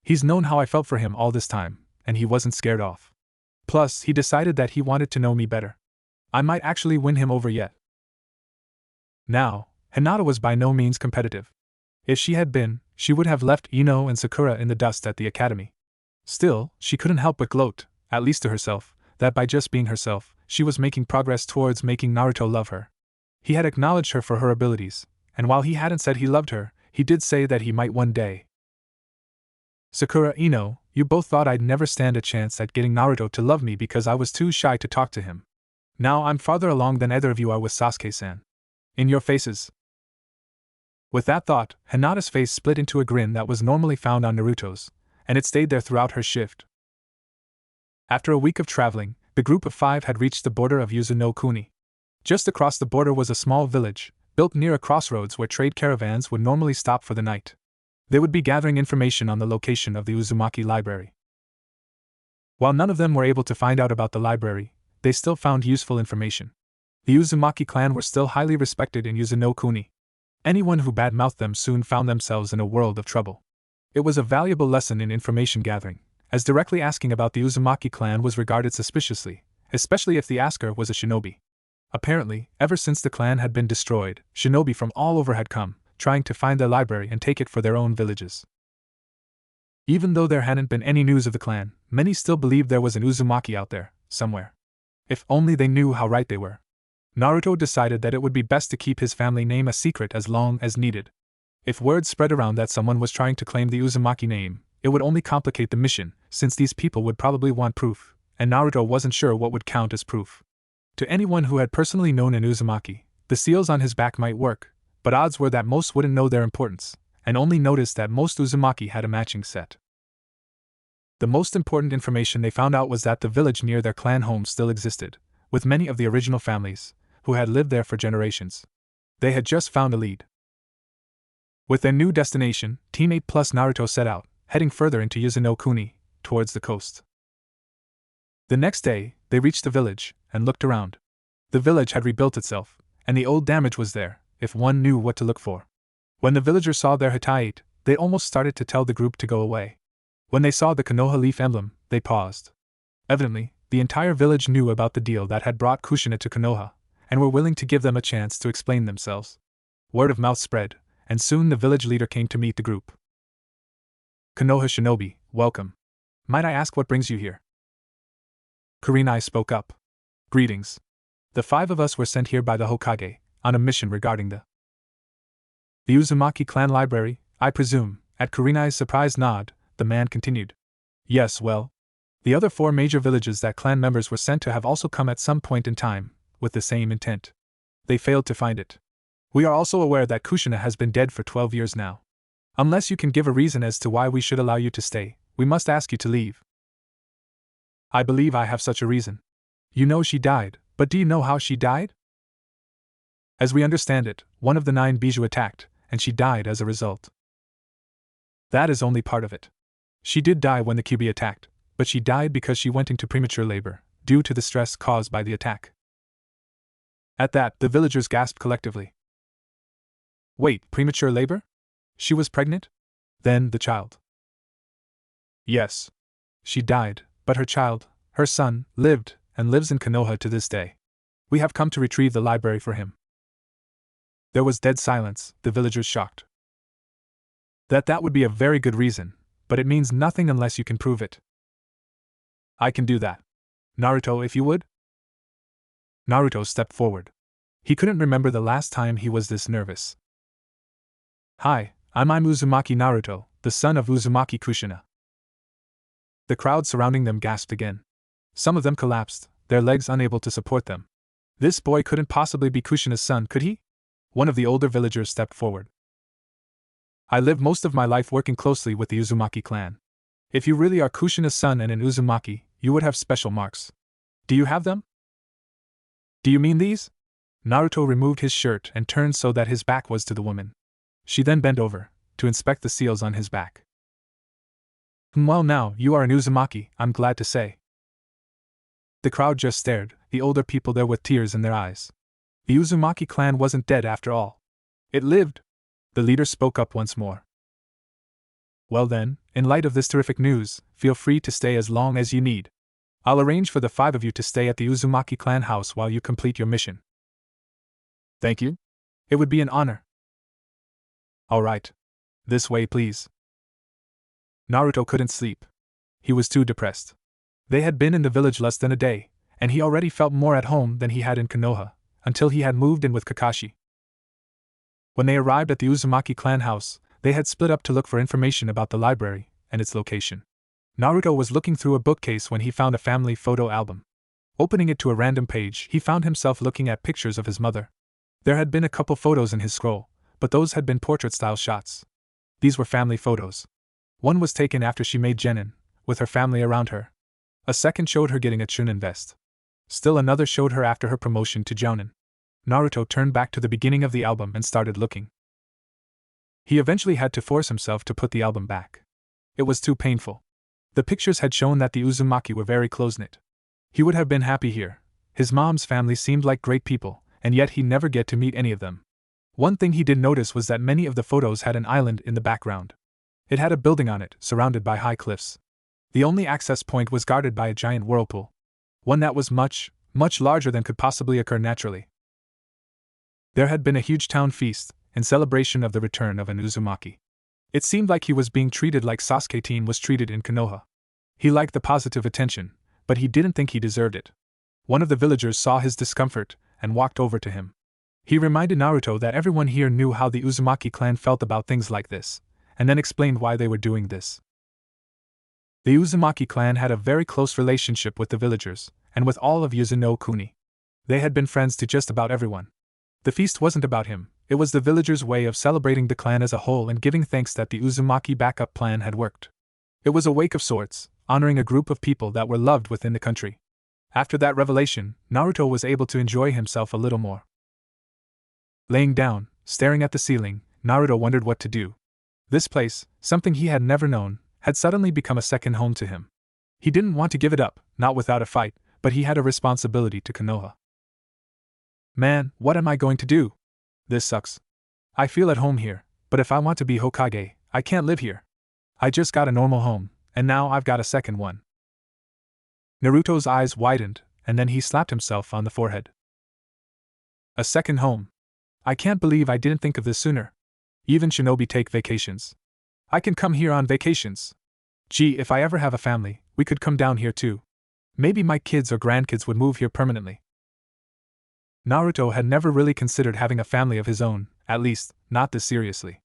He's known how I felt for him all this time, and he wasn't scared off. Plus, he decided that he wanted to know me better. I might actually win him over yet. Now, Hinata was by no means competitive. If she had been, she would have left Ino and Sakura in the dust at the academy. Still, she couldn't help but gloat, at least to herself, that by just being herself, she was making progress towards making Naruto love her. He had acknowledged her for her abilities, and while he hadn't said he loved her, he did say that he might one day. Sakura, Ino, you both thought I'd never stand a chance at getting Naruto to love me because I was too shy to talk to him. Now I'm farther along than either of you are with Sasuke-san. In your faces. With that thought, Hinata's face split into a grin that was normally found on Naruto's, and it stayed there throughout her shift. After a week of traveling, the group of 5 had reached the border of Yuzuno Kuni. Just across the border was a small village, built near a crossroads where trade caravans would normally stop for the night. They would be gathering information on the location of the Uzumaki Library. While none of them were able to find out about the library, they still found useful information. The Uzumaki clan were still highly respected in Yuzuno Kuni. Anyone who badmouthed them soon found themselves in a world of trouble. It was a valuable lesson in information gathering, as directly asking about the Uzumaki clan was regarded suspiciously, especially if the asker was a shinobi. Apparently, ever since the clan had been destroyed, shinobi from all over had come, trying to find their library and take it for their own villages. Even though there hadn't been any news of the clan, many still believed there was an Uzumaki out there, somewhere. If only they knew how right they were. Naruto decided that it would be best to keep his family name a secret as long as needed. If word spread around that someone was trying to claim the Uzumaki name, it would only complicate the mission, since these people would probably want proof, and Naruto wasn't sure what would count as proof. To anyone who had personally known an Uzumaki, the seals on his back might work, but odds were that most wouldn't know their importance, and only noticed that most Uzumaki had a matching set. The most important information they found out was that the village near their clan home still existed, with many of the original families, who had lived there for generations. They had just found a lead. With their new destination, Team 8 plus Naruto set out, heading further into Yuzuno-kuni, towards the coast. The next day, they reached the village, and looked around. The village had rebuilt itself, and the old damage was there, if one knew what to look for. When the villagers saw their Hittite, they almost started to tell the group to go away. When they saw the Konoha leaf emblem, they paused. Evidently, the entire village knew about the deal that had brought Kushina to Konoha, and were willing to give them a chance to explain themselves. Word of mouth spread, and soon the village leader came to meet the group. Konoha Shinobi, welcome. Might I ask what brings you here? Kurenai spoke up. Greetings. The 5 of us were sent here by the Hokage, on a mission regarding the Uzumaki clan library, I presume. At Kurenai's surprised nod, the man continued. Yes, well. The other 4 major villages that clan members were sent to have also come at some point in time, with the same intent. They failed to find it. We are also aware that Kushina has been dead for 12 years now. Unless you can give a reason as to why we should allow you to stay, we must ask you to leave. I believe I have such a reason. You know she died, but do you know how she died? As we understand it, one of the 9 Bijou attacked, and she died as a result. That is only part of it. She did die when the Kyuubi attacked, but she died because she went into premature labor, due to the stress caused by the attack. At that, the villagers gasped collectively. Wait, premature labor? She was pregnant? Then the child. Yes. She died, but her child, her son, lived, and lives in Konoha to this day. We have come to retrieve the library for him. There was dead silence, the villagers shocked. That would be a very good reason, but it means nothing unless you can prove it. I can do that. Naruto, if you would? Naruto stepped forward. He couldn't remember the last time he was this nervous. Hi, I'm Uzumaki Naruto, the son of Uzumaki Kushina. The crowd surrounding them gasped again. Some of them collapsed, their legs unable to support them. This boy couldn't possibly be Kushina's son, could he? One of the older villagers stepped forward. I lived most of my life working closely with the Uzumaki clan. If you really are Kushina's son and an Uzumaki, you would have special marks. Do you have them? Do you mean these? Naruto removed his shirt and turned so that his back was to the woman. She then bent over, to inspect the seals on his back. Well now, you are an Uzumaki, I'm glad to say. The crowd just stared, the older people there with tears in their eyes. The Uzumaki clan wasn't dead after all. It lived. The leader spoke up once more. Well then, in light of this terrific news, feel free to stay as long as you need. I'll arrange for the 5 of you to stay at the Uzumaki clan house while you complete your mission. Thank you. It would be an honor. All right. This way, please. Naruto couldn't sleep. He was too depressed. They had been in the village less than a day, and he already felt more at home than he had in Konoha, until he had moved in with Kakashi. When they arrived at the Uzumaki clan house, they had split up to look for information about the library and its location. Naruto was looking through a bookcase when he found a family photo album. Opening it to a random page, he found himself looking at pictures of his mother. There had been a couple photos in his scroll, but those had been portrait-style shots. These were family photos. One was taken after she made genin, with her family around her. A second showed her getting a chunin vest. Still another showed her after her promotion to jounin. Naruto turned back to the beginning of the album and started looking. He eventually had to force himself to put the album back. It was too painful. The pictures had shown that the Uzumaki were very close-knit. He would have been happy here. His mom's family seemed like great people, and yet he'd never get to meet any of them. One thing he did notice was that many of the photos had an island in the background. It had a building on it, surrounded by high cliffs. The only access point was guarded by a giant whirlpool. One that was much, much larger than could possibly occur naturally. There had been a huge town feast, in celebration of the return of an Uzumaki. It seemed like he was being treated like Sasuke-teen was treated in Konoha. He liked the positive attention, but he didn't think he deserved it. One of the villagers saw his discomfort, and walked over to him. He reminded Naruto that everyone here knew how the Uzumaki clan felt about things like this, and then explained why they were doing this. The Uzumaki clan had a very close relationship with the villagers, and with all of Yuzuno-kuni. They had been friends to just about everyone. The feast wasn't about him, it was the villagers' way of celebrating the clan as a whole and giving thanks that the Uzumaki backup plan had worked. It was a wake of sorts, honoring a group of people that were loved within the country. After that revelation, Naruto was able to enjoy himself a little more. Laying down, staring at the ceiling, Naruto wondered what to do. This place, something he had never known, had suddenly become a second home to him. He didn't want to give it up, not without a fight, but he had a responsibility to Konoha. Man, what am I going to do? This sucks. I feel at home here, but if I want to be Hokage, I can't live here. I just got a normal home, and now I've got a second one. Naruto's eyes widened, and then he slapped himself on the forehead. A second home. I can't believe I didn't think of this sooner. Even shinobi take vacations. I can come here on vacations. Gee, if I ever have a family, we could come down here too. Maybe my kids or grandkids would move here permanently. Naruto had never really considered having a family of his own, at least, not this seriously.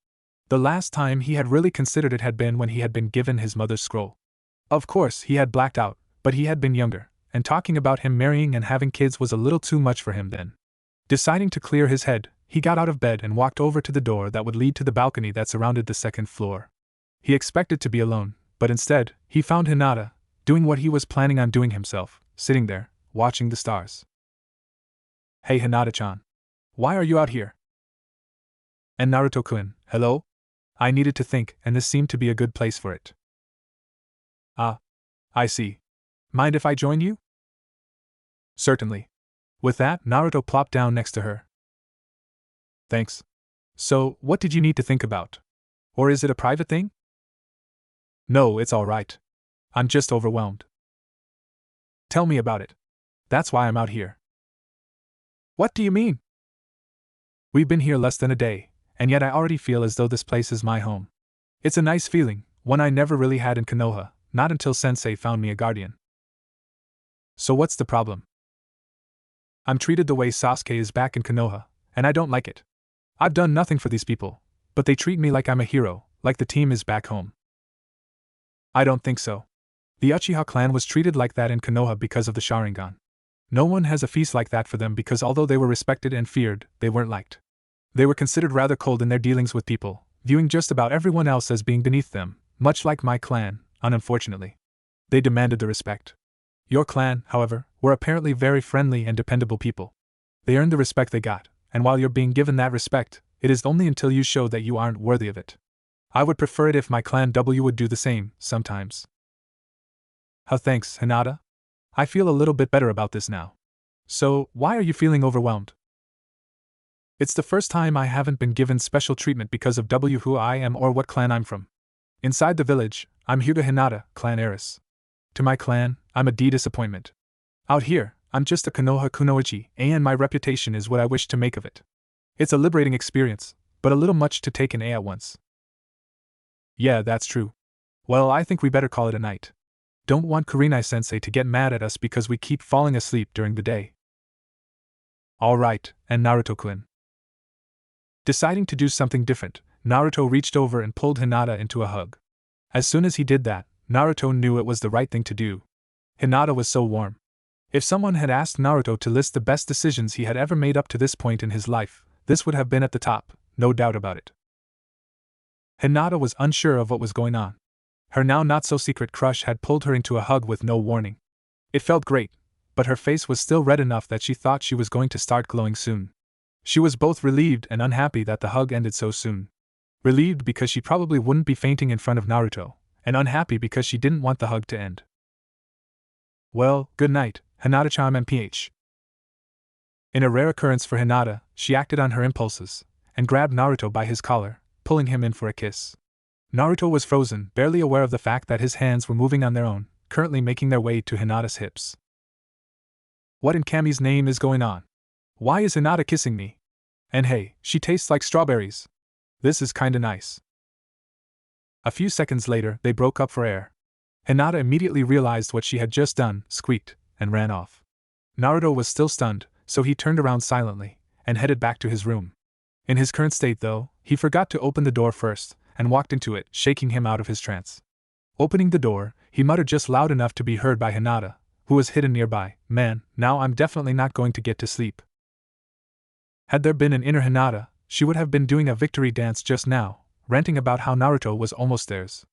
The last time he had really considered it had been when he had been given his mother's scroll. Of course, he had blacked out, but he had been younger, and talking about him marrying and having kids was a little too much for him then. Deciding to clear his head, he got out of bed and walked over to the door that would lead to the balcony that surrounded the second floor. He expected to be alone, but instead, he found Hinata, doing what he was planning on doing himself, sitting there, watching the stars. Hey Hinata-chan. Why are you out here? And Naruto-kun, hello? I needed to think, and this seemed to be a good place for it. Ah. I see. Mind if I join you? Certainly. With that, Naruto plopped down next to her. Thanks. So, what did you need to think about? Or is it a private thing? No, it's all right. I'm just overwhelmed. Tell me about it. That's why I'm out here. What do you mean? We've been here less than a day, and yet I already feel as though this place is my home. It's a nice feeling, one I never really had in Konoha, not until Sensei found me a guardian. So what's the problem? I'm treated the way Sasuke is back in Konoha, and I don't like it. I've done nothing for these people, but they treat me like I'm a hero, like the team is back home. I don't think so. The Uchiha clan was treated like that in Konoha because of the Sharingan. No one has a feast like that for them because although they were respected and feared, they weren't liked. They were considered rather cold in their dealings with people, viewing just about everyone else as being beneath them, much like my clan, unfortunately. They demanded the respect. Your clan, however, were apparently very friendly and dependable people. They earned the respect they got, and while you're being given that respect, it is only until you show that you aren't worthy of it. I would prefer it if my clan W would do the same, sometimes. How thanks, Hinata? I feel a little bit better about this now. So, why are you feeling overwhelmed? It's the first time I haven't been given special treatment because of who I am or what clan I'm from. Inside the village, I'm Hyuga Hinata, clan heiress. To my clan, I'm a disappointment. Out here, I'm just a Konoha kunoichi, and my reputation is what I wish to make of it. It's a liberating experience, but a little much to take in at once. Yeah, that's true. Well, I think we better call it a night. Don't want Kurenai-sensei to get mad at us because we keep falling asleep during the day. Alright, and Naruto-kun. Deciding to do something different, Naruto reached over and pulled Hinata into a hug. As soon as he did that, Naruto knew it was the right thing to do. Hinata was so warm. If someone had asked Naruto to list the best decisions he had ever made up to this point in his life, this would have been at the top, no doubt about it. Hinata was unsure of what was going on. Her now not-so-secret crush had pulled her into a hug with no warning. It felt great, but her face was still red enough that she thought she was going to start glowing soon. She was both relieved and unhappy that the hug ended so soon. Relieved because she probably wouldn't be fainting in front of Naruto, and unhappy because she didn't want the hug to end. Well, good night, Hinata-chan MPH. In a rare occurrence for Hinata, she acted on her impulses, and grabbed Naruto by his collar, pulling him in for a kiss. Naruto was frozen, barely aware of the fact that his hands were moving on their own, currently making their way to Hinata's hips. What in Kami's name is going on? Why is Hinata kissing me? And hey, she tastes like strawberries. This is kinda nice. A few seconds later, they broke up for air. Hinata immediately realized what she had just done, squeaked, and ran off. Naruto was still stunned, so he turned around silently and headed back to his room. In his current state, though, he forgot to open the door first and walked into it, shaking him out of his trance. Opening the door, he muttered just loud enough to be heard by Hinata, who was hidden nearby, "Man, now I'm definitely not going to get to sleep." Had there been an inner Hinata, she would have been doing a victory dance just now, ranting about how Naruto was almost theirs.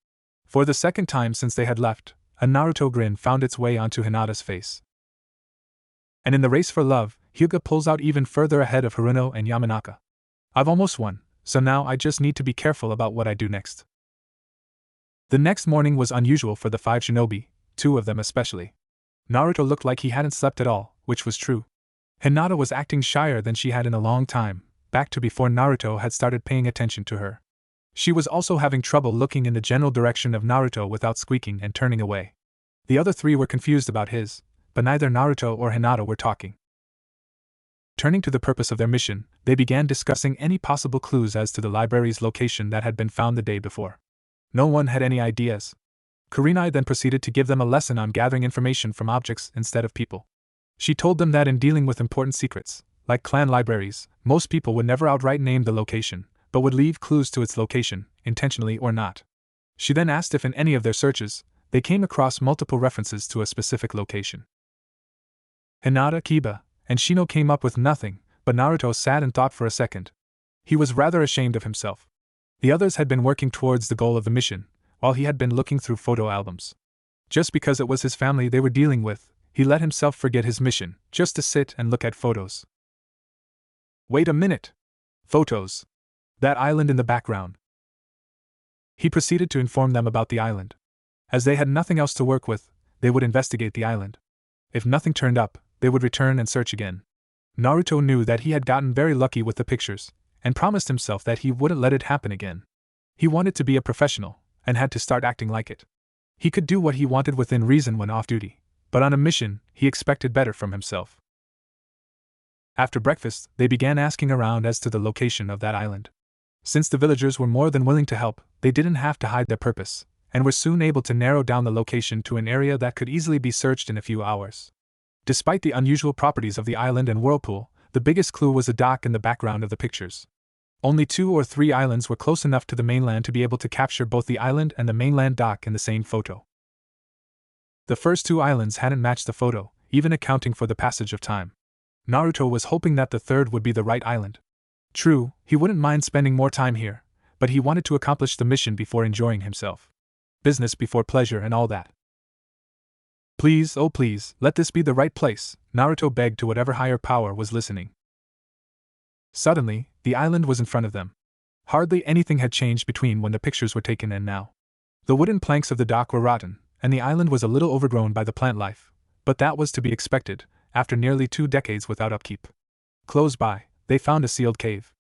For the second time since they had left, a Naruto grin found its way onto Hinata's face. And in the race for love, Hyuga pulls out even further ahead of Haruno and Yamanaka. I've almost won, so now I just need to be careful about what I do next. The next morning was unusual for the 5 shinobi, 2 of them especially. Naruto looked like he hadn't slept at all, which was true. Hinata was acting shyer than she had in a long time, back to before Naruto had started paying attention to her. She was also having trouble looking in the general direction of Naruto without squeaking and turning away. The other 3 were confused about his, but neither Naruto or Hinata were talking. Turning to the purpose of their mission, they began discussing any possible clues as to the library's location that had been found the day before. No one had any ideas. Kurenai then proceeded to give them a lesson on gathering information from objects instead of people. She told them that in dealing with important secrets, like clan libraries, most people would never outright name the location, but would leave clues to its location, intentionally or not. She then asked if in any of their searches, they came across multiple references to a specific location. Hinata, Kiba, and Shino came up with nothing, but Naruto sat and thought for a second. He was rather ashamed of himself. The others had been working towards the goal of the mission, while he had been looking through photo albums. Just because it was his family they were dealing with, he let himself forget his mission, just to sit and look at photos. Wait a minute! Photos! That island in the background. He proceeded to inform them about the island. As they had nothing else to work with, they would investigate the island. If nothing turned up, they would return and search again. Naruto knew that he had gotten very lucky with the pictures, and promised himself that he wouldn't let it happen again. He wanted to be a professional, and had to start acting like it. He could do what he wanted within reason when off duty, but on a mission, he expected better from himself. After breakfast, they began asking around as to the location of that island. Since the villagers were more than willing to help, they didn't have to hide their purpose, and were soon able to narrow down the location to an area that could easily be searched in a few hours. Despite the unusual properties of the island and whirlpool, the biggest clue was a dock in the background of the pictures. Only 2 or 3 islands were close enough to the mainland to be able to capture both the island and the mainland dock in the same photo. The first 2 islands hadn't matched the photo, even accounting for the passage of time. Naruto was hoping that the third would be the right island. True, he wouldn't mind spending more time here, but he wanted to accomplish the mission before enjoying himself. Business before pleasure and all that. Please, oh please, let this be the right place, Naruto begged to whatever higher power was listening. Suddenly, the island was in front of them. Hardly anything had changed between when the pictures were taken and now. The wooden planks of the dock were rotten, and the island was a little overgrown by the plant life, but that was to be expected, after nearly 2 decades without upkeep. Close by, they found a sealed cave.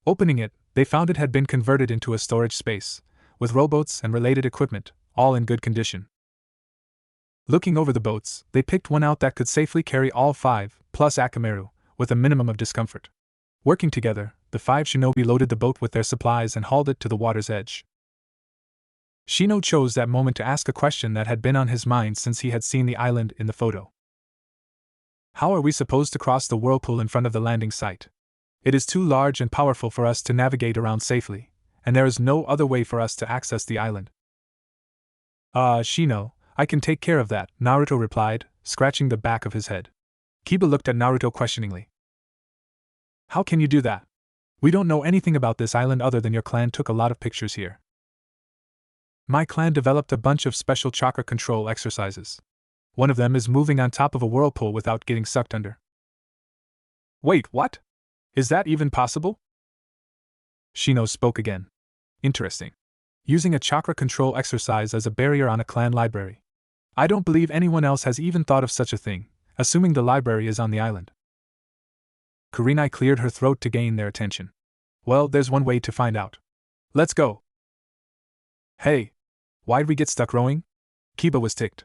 Opening it, they found it had been converted into a storage space, with rowboats and related equipment, all in good condition. Looking over the boats, they picked one out that could safely carry all 5, plus Akamaru, with a minimum of discomfort. Working together, the 5 shinobi loaded the boat with their supplies and hauled it to the water's edge. Shino chose that moment to ask a question that had been on his mind since he had seen the island in the photo. How are we supposed to cross the whirlpool in front of the landing site? It is too large and powerful for us to navigate around safely, and there is no other way for us to access the island. Shino, I can take care of that, Naruto replied, scratching the back of his head. Kiba looked at Naruto questioningly. How can you do that? We don't know anything about this island other than your clan took a lot of pictures here. My clan developed a bunch of special chakra control exercises. One of them is moving on top of a whirlpool without getting sucked under. Wait, what? Is that even possible? Shino spoke again. Interesting. Using a chakra control exercise as a barrier on a clan library. I don't believe anyone else has even thought of such a thing, assuming the library is on the island. Kurenai cleared her throat to gain their attention. Well, there's one way to find out. Let's go. Hey! Why'd we get stuck rowing? Kiba was ticked.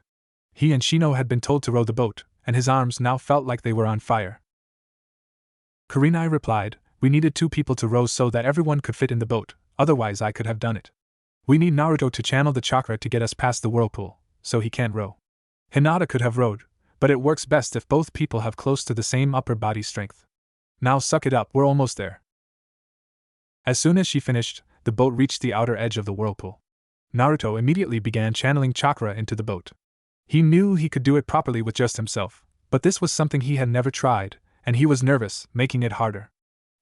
He and Shino had been told to row the boat, and his arms now felt like they were on fire. Kurenai replied, we needed 2 people to row so that everyone could fit in the boat, otherwise I could have done it. We need Naruto to channel the chakra to get us past the whirlpool, so he can't row. Hinata could have rowed, but it works best if both people have close to the same upper body strength. Now suck it up, we're almost there. As soon as she finished, the boat reached the outer edge of the whirlpool. Naruto immediately began channeling chakra into the boat. He knew he could do it properly with just himself, but this was something he had never tried, and he was nervous, making it harder.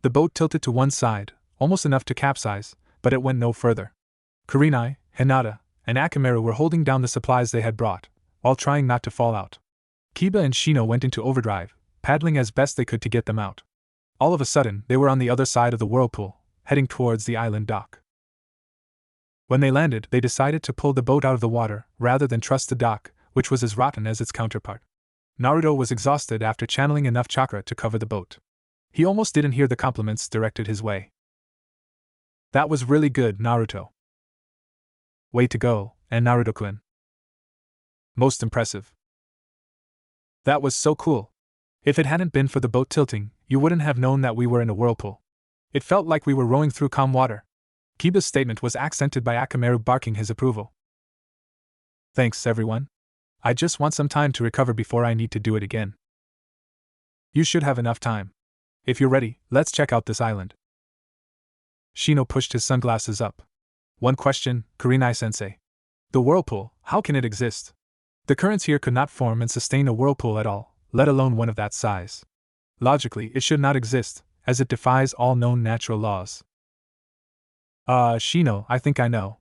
The boat tilted to one side, almost enough to capsize, but it went no further. Kurenai, Hinata, and Akamaru were holding down the supplies they had brought, while trying not to fall out. Kiba and Shino went into overdrive, paddling as best they could to get them out. All of a sudden, they were on the other side of the whirlpool, heading towards the island dock. When they landed, they decided to pull the boat out of the water, rather than trust the dock, which was as rotten as its counterpart. Naruto was exhausted after channeling enough chakra to cover the boat. He almost didn't hear the compliments directed his way. That was really good, Naruto. Way to go, and Naruto-kun. Most impressive. That was so cool. If it hadn't been for the boat tilting, you wouldn't have known that we were in a whirlpool. It felt like we were rowing through calm water. Kiba's statement was accented by Akamaru barking his approval. Thanks, everyone. I just want some time to recover before I need to do it again. You should have enough time. If you're ready, let's check out this island. Shino pushed his sunglasses up. One question, Kurenai-sensei. The whirlpool, how can it exist? The currents here could not form and sustain a whirlpool at all, let alone one of that size. Logically, it should not exist, as it defies all known natural laws. Shino, I think I know.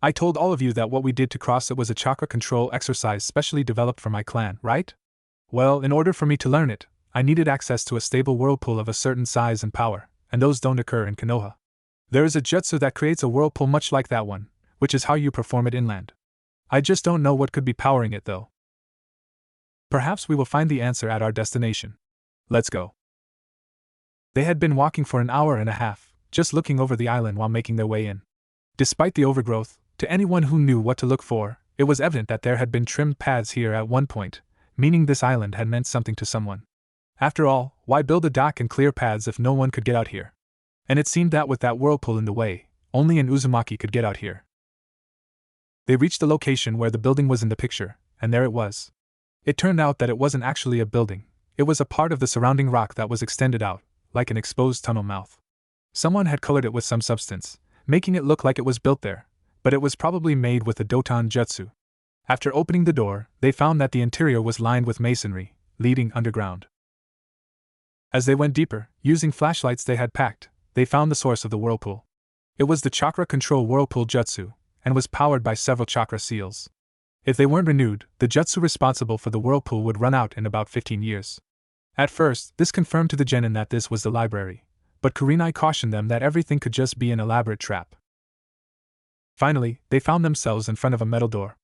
I told all of you that what we did to cross it was a chakra control exercise specially developed for my clan, right? Well, in order for me to learn it, I needed access to a stable whirlpool of a certain size and power, and those don't occur in Konoha. There is a jutsu that creates a whirlpool much like that one, which is how you perform it inland. I just don't know what could be powering it though. Perhaps we will find the answer at our destination. Let's go. They had been walking for an hour and a half, just looking over the island while making their way in. Despite the overgrowth, to anyone who knew what to look for, it was evident that there had been trimmed paths here at one point, meaning this island had meant something to someone. After all, why build a dock and clear paths if no one could get out here? And it seemed that with that whirlpool in the way, only an Uzumaki could get out here. They reached the location where the building was in the picture, and there it was. It turned out that it wasn't actually a building, it was a part of the surrounding rock that was extended out, like an exposed tunnel mouth. Someone had colored it with some substance, making it look like it was built there, but it was probably made with a Doton Jutsu. After opening the door, they found that the interior was lined with masonry, leading underground. As they went deeper, using flashlights they had packed, they found the source of the whirlpool. It was the Chakra Control Whirlpool Jutsu, and was powered by several chakra seals. If they weren't renewed, the jutsu responsible for the whirlpool would run out in about 15 years. At first, this confirmed to the genin that this was the library, but Kurenai cautioned them that everything could just be an elaborate trap. Finally, they found themselves in front of a metal door.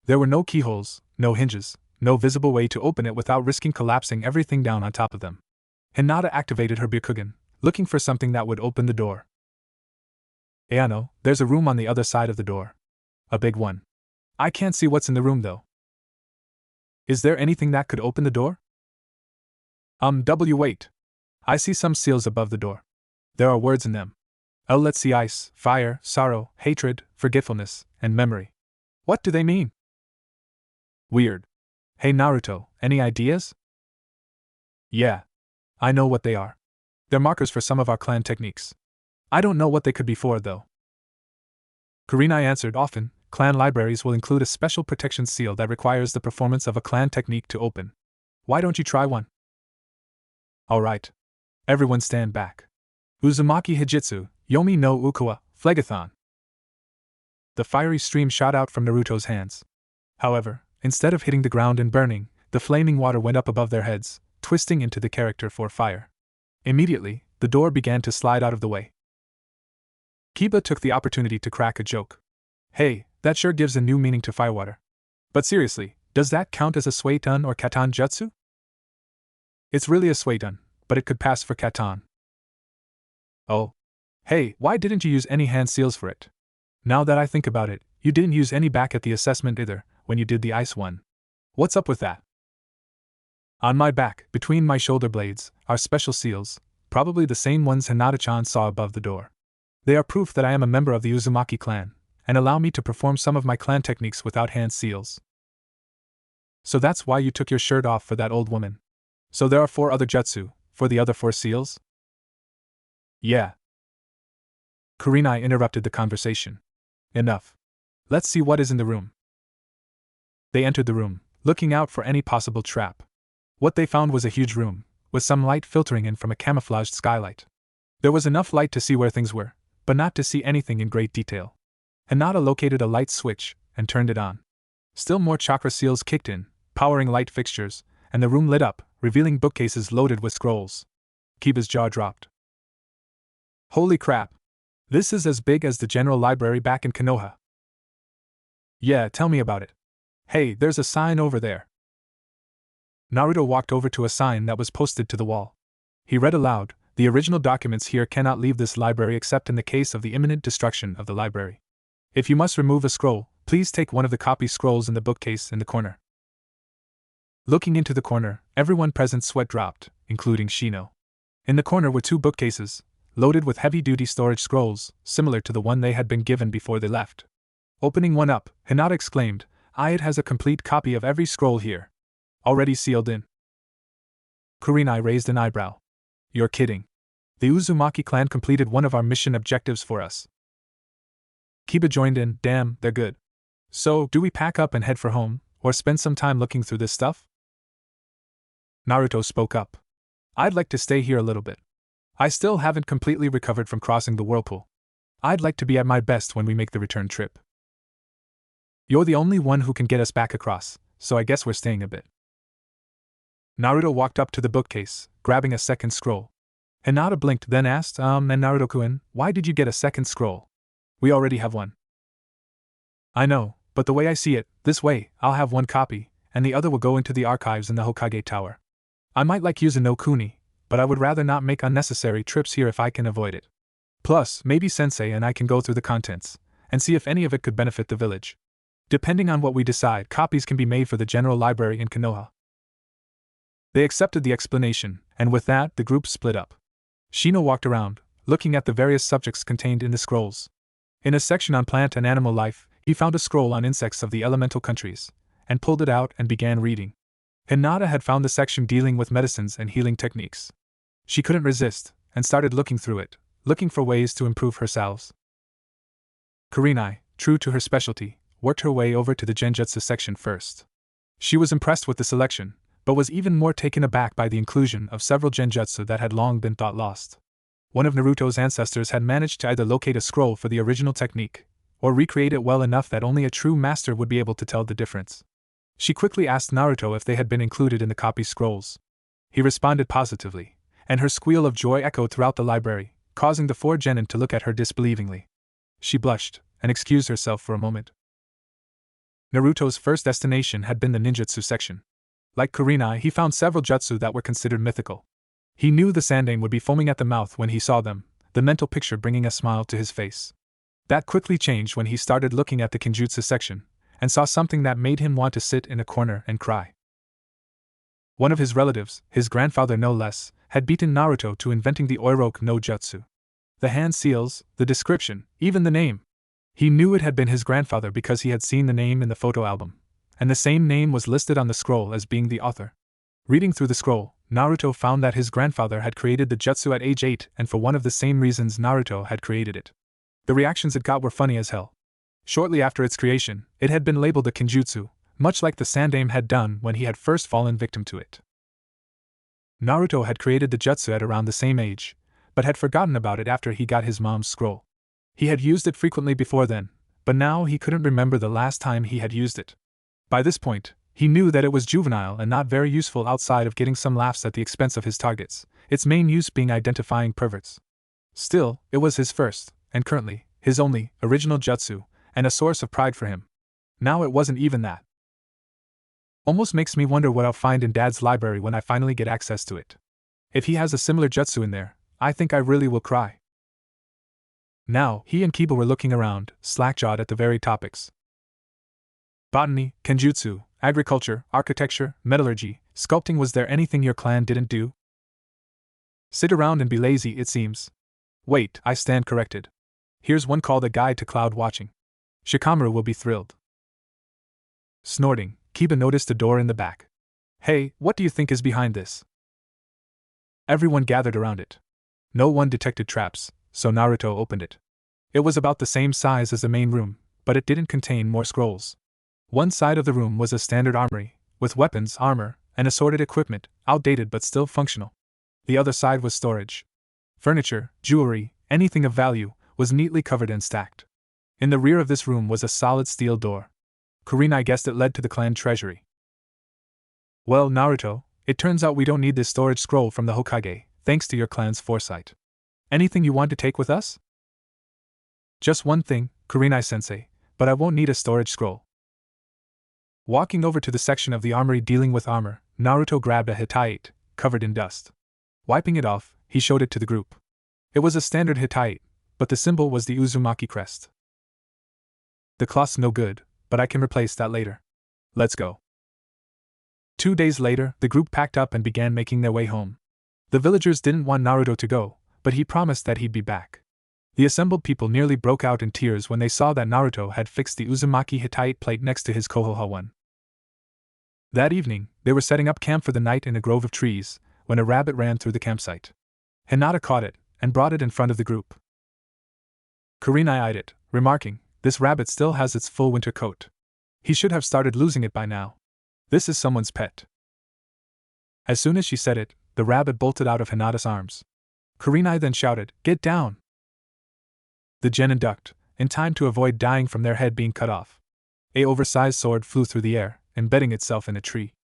There were no keyholes, no hinges, no visible way to open it without risking collapsing everything down on top of them. Hinata activated her Byakugan, looking for something that would open the door. Ayano, there's a room on the other side of the door. A big one. I can't see what's in the room though. Is there anything that could open the door? Wait. I see some seals above the door. There are words in them. Let's see: ice, fire, sorrow, hatred, forgetfulness, and memory. What do they mean? Weird. Hey Naruto, any ideas? Yeah. I know what they are. They're markers for some of our clan techniques. I don't know what they could be for though. Kurenai answered. Often, clan libraries will include a special protection seal that requires the performance of a clan technique to open. Why don't you try one? Alright. Everyone stand back. Uzumaki Hijitsu, Yomi no Ukuwa, Phlegathon. The fiery stream shot out from Naruto's hands. However, instead of hitting the ground and burning, the flaming water went up above their heads, twisting into the character for fire. Immediately, the door began to slide out of the way. Kiba took the opportunity to crack a joke. Hey, that sure gives a new meaning to firewater. But seriously, does that count as a Suiton or Katan Jutsu? It's really a Suiton, but it could pass for Katan. Oh. Hey, why didn't you use any hand seals for it? Now that I think about it, you didn't use any back at the assessment either, when you did the ice one. What's up with that? On my back, between my shoulder blades, are special seals, probably the same ones Hinata-chan saw above the door. They are proof that I am a member of the Uzumaki clan, and allow me to perform some of my clan techniques without hand seals. So that's why you took your shirt off for that old woman. So there are 4 other jutsu, for the other 4 seals? Yeah. Kurenai interrupted the conversation. Enough. Let's see what is in the room. They entered the room, looking out for any possible trap. What they found was a huge room, with some light filtering in from a camouflaged skylight. There was enough light to see where things were, but not to see anything in great detail. Hinata located a light switch and turned it on. Still more chakra seals kicked in, powering light fixtures, and the room lit up, revealing bookcases loaded with scrolls. Kiba's jaw dropped. Holy crap! This is as big as the general library back in Konoha. Yeah, tell me about it. Hey, there's a sign over there. Naruto walked over to a sign that was posted to the wall. He read aloud, "The original documents here cannot leave this library except in the case of the imminent destruction of the library. If you must remove a scroll, please take one of the copy scrolls in the bookcase in the corner." Looking into the corner, everyone present's sweat dropped, including Shino. In the corner were 2 bookcases, loaded with heavy-duty storage scrolls, similar to the one they had been given before they left. Opening one up, Hinata exclaimed, "It has a complete copy of every scroll here. Already sealed in." Kurenai raised an eyebrow. You're kidding. The Uzumaki clan completed one of our mission objectives for us. Kiba joined in, damn, they're good. So, do we pack up and head for home, or spend some time looking through this stuff? Naruto spoke up. I'd like to stay here a little bit. I still haven't completely recovered from crossing the whirlpool. I'd like to be at my best when we make the return trip. You're the only one who can get us back across, so I guess we're staying a bit. Naruto walked up to the bookcase, grabbing a second scroll. Hinata blinked, then asked, and Naruto-kun, why did you get a second scroll? We already have one. I know, but the way I see it, this way, I'll have one copy, and the other will go into the archives in the Hokage Tower. I might like using no Kuni, but I would rather not make unnecessary trips here if I can avoid it. Plus, maybe Sensei and I can go through the contents, and see if any of it could benefit the village. Depending on what we decide, copies can be made for the general library in Konoha. They accepted the explanation, and with that, the group split up. Shino walked around, looking at the various subjects contained in the scrolls. In a section on plant and animal life, he found a scroll on insects of the elemental countries, and pulled it out and began reading. Hinata had found the section dealing with medicines and healing techniques. She couldn't resist, and started looking through it, looking for ways to improve her salves. Kurenai, true to her specialty, worked her way over to the genjutsu section first. She was impressed with the selection, but was even more taken aback by the inclusion of several genjutsu that had long been thought lost. One of Naruto's ancestors had managed to either locate a scroll for the original technique, or recreate it well enough that only a true master would be able to tell the difference. She quickly asked Naruto if they had been included in the copy scrolls. He responded positively, and her squeal of joy echoed throughout the library, causing the 4 genin to look at her disbelievingly. She blushed, and excused herself for a moment. Naruto's first destination had been the ninjutsu section. Like Kurenai, he found several jutsu that were considered mythical. He knew the Sandaime would be foaming at the mouth when he saw them, the mental picture bringing a smile to his face. That quickly changed when he started looking at the Kinjutsu section, and saw something that made him want to sit in a corner and cry. One of his relatives, his grandfather no less, had beaten Naruto to inventing the Oiroku no Jutsu. The hand seals, the description, even the name. He knew it had been his grandfather because he had seen the name in the photo album, and the same name was listed on the scroll as being the author. Reading through the scroll, Naruto found that his grandfather had created the jutsu at age 8 and for one of the same reasons Naruto had created it. The reactions it got were funny as hell. Shortly after its creation, it had been labeled a Kinjutsu, much like the Sandaime had done when he had first fallen victim to it. Naruto had created the jutsu at around the same age, but had forgotten about it after he got his mom's scroll. He had used it frequently before then, but now he couldn't remember the last time he had used it. By this point, he knew that it was juvenile and not very useful outside of getting some laughs at the expense of his targets, its main use being identifying perverts. Still, it was his first, and currently, his only, original jutsu, and a source of pride for him. Now it wasn't even that. Almost makes me wonder what I'll find in Dad's library when I finally get access to it. If he has a similar jutsu in there, I think I really will cry. Now, he and Kiba were looking around, slack-jawed at the very topics. Botany, kenjutsu, agriculture, architecture, metallurgy, sculpting. Was there anything your clan didn't do? Sit around and be lazy, it seems. Wait, I stand corrected. Here's one called A Guide to Cloud Watching. Shikamaru will be thrilled. Snorting, Kiba noticed a door in the back. Hey, what do you think is behind this? Everyone gathered around it. No one detected traps, so Naruto opened it. It was about the same size as the main room, but it didn't contain more scrolls. One side of the room was a standard armory, with weapons, armor, and assorted equipment, outdated but still functional. The other side was storage. Furniture, jewelry, anything of value, was neatly covered and stacked. In the rear of this room was a solid steel door. Kurenai guessed it led to the clan treasury. Well, Naruto, it turns out we don't need this storage scroll from the Hokage, thanks to your clan's foresight. Anything you want to take with us? Just one thing, Kurenai-sensei, but I won't need a storage scroll. Walking over to the section of the armory dealing with armor, Naruto grabbed a Hittite, covered in dust. Wiping it off, he showed it to the group. It was a standard Hittite, but the symbol was the Uzumaki crest. The cloth's no good, but I can replace that later. Let's go. 2 days later, the group packed up and began making their way home. The villagers didn't want Naruto to go, but he promised that he'd be back. The assembled people nearly broke out in tears when they saw that Naruto had fixed the Uzumaki Hittite plate next to his Kohoha one. That evening, they were setting up camp for the night in a grove of trees, when a rabbit ran through the campsite. Hinata caught it, and brought it in front of the group. Kurenai eyed it, remarking, "This rabbit still has its full winter coat. He should have started losing it by now. This is someone's pet." As soon as she said it, the rabbit bolted out of Hinata's arms. Kurenai then shouted, "Get down!" The genin ducked, in time to avoid dying from their head being cut off. A oversized sword flew through the air, embedding itself in a tree.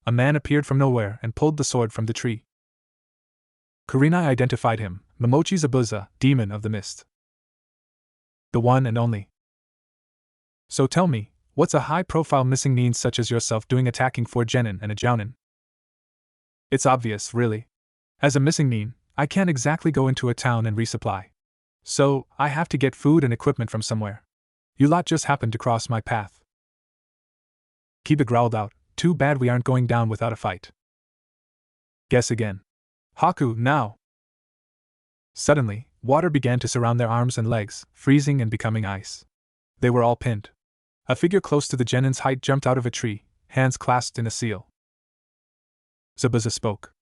A man appeared from nowhere and pulled the sword from the tree. Kurenai identified him, Momochi Zabuza, demon of the mist. The one and only. So tell me, what's a high-profile missing nin such as yourself doing attacking 4 genin and a jounin? It's obvious, really. As a missing nin, I can't exactly go into a town and resupply. So, I have to get food and equipment from somewhere. You lot just happened to cross my path. Kiba growled out, "Too bad we aren't going down without a fight." Guess again. Haku, now! Suddenly, water began to surround their arms and legs, freezing and becoming ice. They were all pinned. A figure close to the genin's height jumped out of a tree, hands clasped in a seal. Zabuza spoke.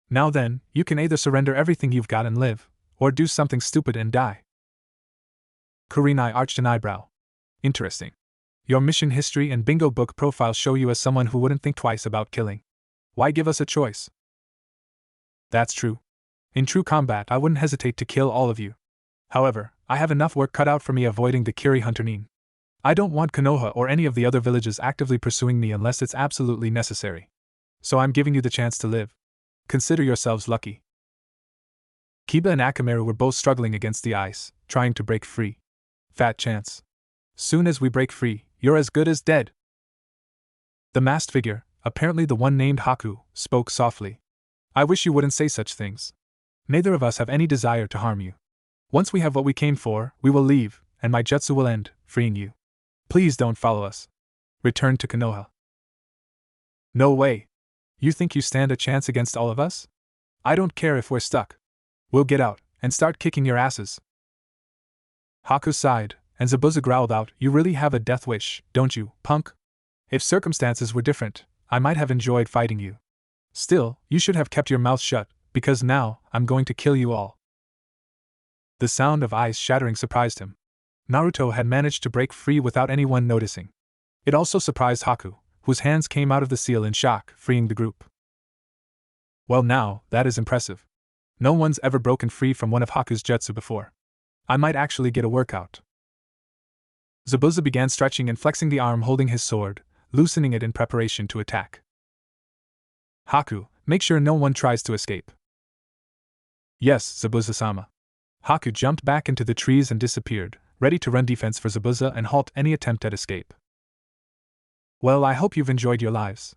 "Now then, you can either surrender everything you've got and live, or do something stupid and die." Kurenai arched an eyebrow. Interesting. Your mission history and bingo book profile show you as someone who wouldn't think twice about killing. Why give us a choice? That's true. In true combat, I wouldn't hesitate to kill all of you. However, I have enough work cut out for me avoiding the Kiri Hunter nin. I don't want Konoha or any of the other villages actively pursuing me unless it's absolutely necessary. So I'm giving you the chance to live. Consider yourselves lucky. Kiba and Akamaru were both struggling against the ice, trying to break free. Fat chance. Soon as we break free, you're as good as dead. The masked figure, apparently the one named Haku, spoke softly. I wish you wouldn't say such things. Neither of us have any desire to harm you. Once we have what we came for, we will leave, and my jutsu will end, freeing you. Please don't follow us. Return to Konoha. No way. You think you stand a chance against all of us? I don't care if we're stuck. We'll get out, and start kicking your asses. Haku sighed, and Zabuza growled out, You really have a death wish, don't you, punk? If circumstances were different, I might have enjoyed fighting you. Still, you should have kept your mouth shut, because now, I'm going to kill you all. The sound of ice shattering surprised him. Naruto had managed to break free without anyone noticing. It also surprised Haku, whose hands came out of the seal in shock, freeing the group. Well now, that is impressive. No one's ever broken free from one of Haku's jutsu before. I might actually get a workout. Zabuza began stretching and flexing the arm holding his sword, loosening it in preparation to attack. Haku, make sure no one tries to escape. Yes, Zabuza-sama. Haku jumped back into the trees and disappeared, ready to run defense for Zabuza and halt any attempt at escape. Well, I hope you've enjoyed your lives.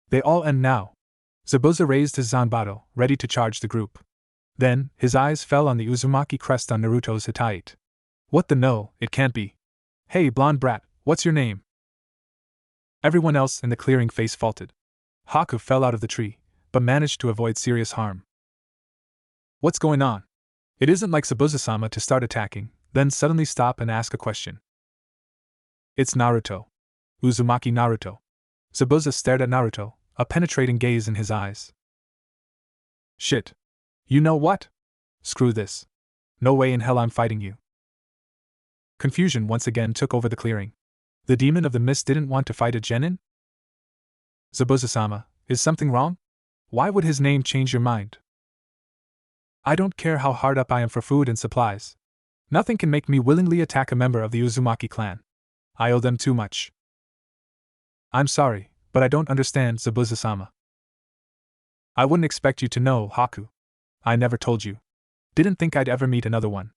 They all end now. Zabuza raised his Zanbato, ready to charge the group. Then, his eyes fell on the Uzumaki crest on Naruto's Hittite. What the no, it can't be. Hey, blonde brat, what's your name? Everyone else in the clearing face faulted. Haku fell out of the tree, but managed to avoid serious harm. What's going on? It isn't like Sabuza-sama to start attacking, then suddenly stop and ask a question. It's Naruto. Uzumaki Naruto. Sabuza stared at Naruto, a penetrating gaze in his eyes. Shit. You know what? Screw this. No way in hell I'm fighting you. Confusion once again took over the clearing. The demon of the mist didn't want to fight a genin? Zabuza-sama, is something wrong? Why would his name change your mind? I don't care how hard up I am for food and supplies. Nothing can make me willingly attack a member of the Uzumaki clan. I owe them too much. I'm sorry, but I don't understand, Zabuza-sama. I wouldn't expect you to know, Haku. I never told you. Didn't think I'd ever meet another one.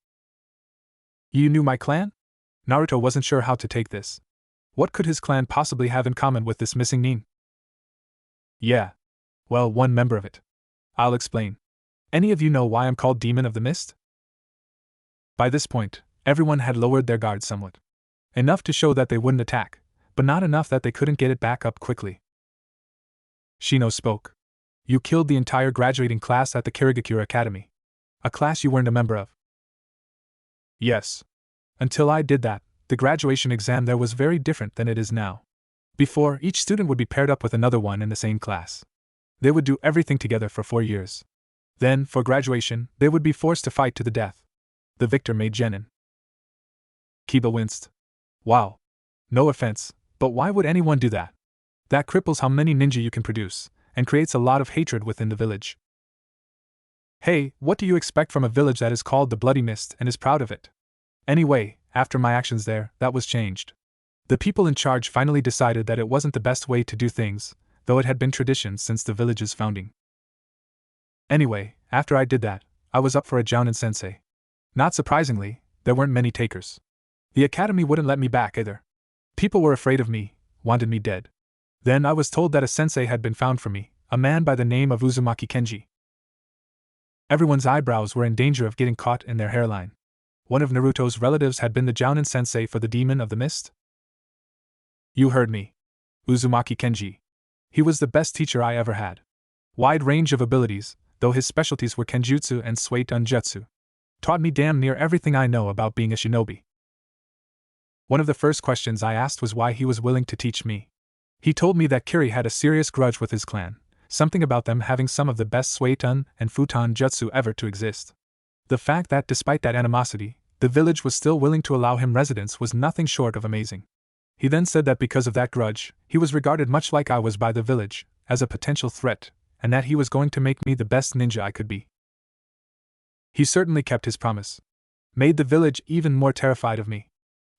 You knew my clan? Naruto wasn't sure how to take this. What could his clan possibly have in common with this missing nin? Yeah. Well, one member of it. I'll explain. Any of you know why I'm called Demon of the Mist? By this point, everyone had lowered their guard somewhat. Enough to show that they wouldn't attack, but not enough that they couldn't get it back up quickly. Shino spoke. You killed the entire graduating class at the Kirigakura Academy. A class you weren't a member of. Yes. Until I did that, the graduation exam there was very different than it is now. Before, each student would be paired up with another one in the same class. They would do everything together for 4 years. Then, for graduation, they would be forced to fight to the death. The victor made genin. Kiba winced. Wow. No offense, but why would anyone do that? That cripples how many ninja you can produce, and creates a lot of hatred within the village. Hey, what do you expect from a village that is called the Bloody Mist and is proud of it? Anyway, after my actions there, that was changed. The people in charge finally decided that it wasn't the best way to do things, though it had been tradition since the village's founding. Anyway, after I did that, I was up for a Jounin sensei. Not surprisingly, there weren't many takers. The academy wouldn't let me back either. People were afraid of me, wanted me dead. Then I was told that a sensei had been found for me, a man by the name of Uzumaki Kenji. Everyone's eyebrows were in danger of getting caught in their hairline. One of Naruto's relatives had been the Jounin sensei for the Demon of the Mist? You heard me. Uzumaki Kenji. He was the best teacher I ever had. Wide range of abilities, though his specialties were Kenjutsu and Suiton Jutsu. Taught me damn near everything I know about being a shinobi. One of the first questions I asked was why he was willing to teach me. He told me that Kiri had a serious grudge with his clan, something about them having some of the best Suiton and Futon Jutsu ever to exist. The fact that despite that animosity, the village was still willing to allow him residence was nothing short of amazing. He then said that because of that grudge, he was regarded much like I was by the village, as a potential threat, and that he was going to make me the best ninja I could be. He certainly kept his promise. Made the village even more terrified of me.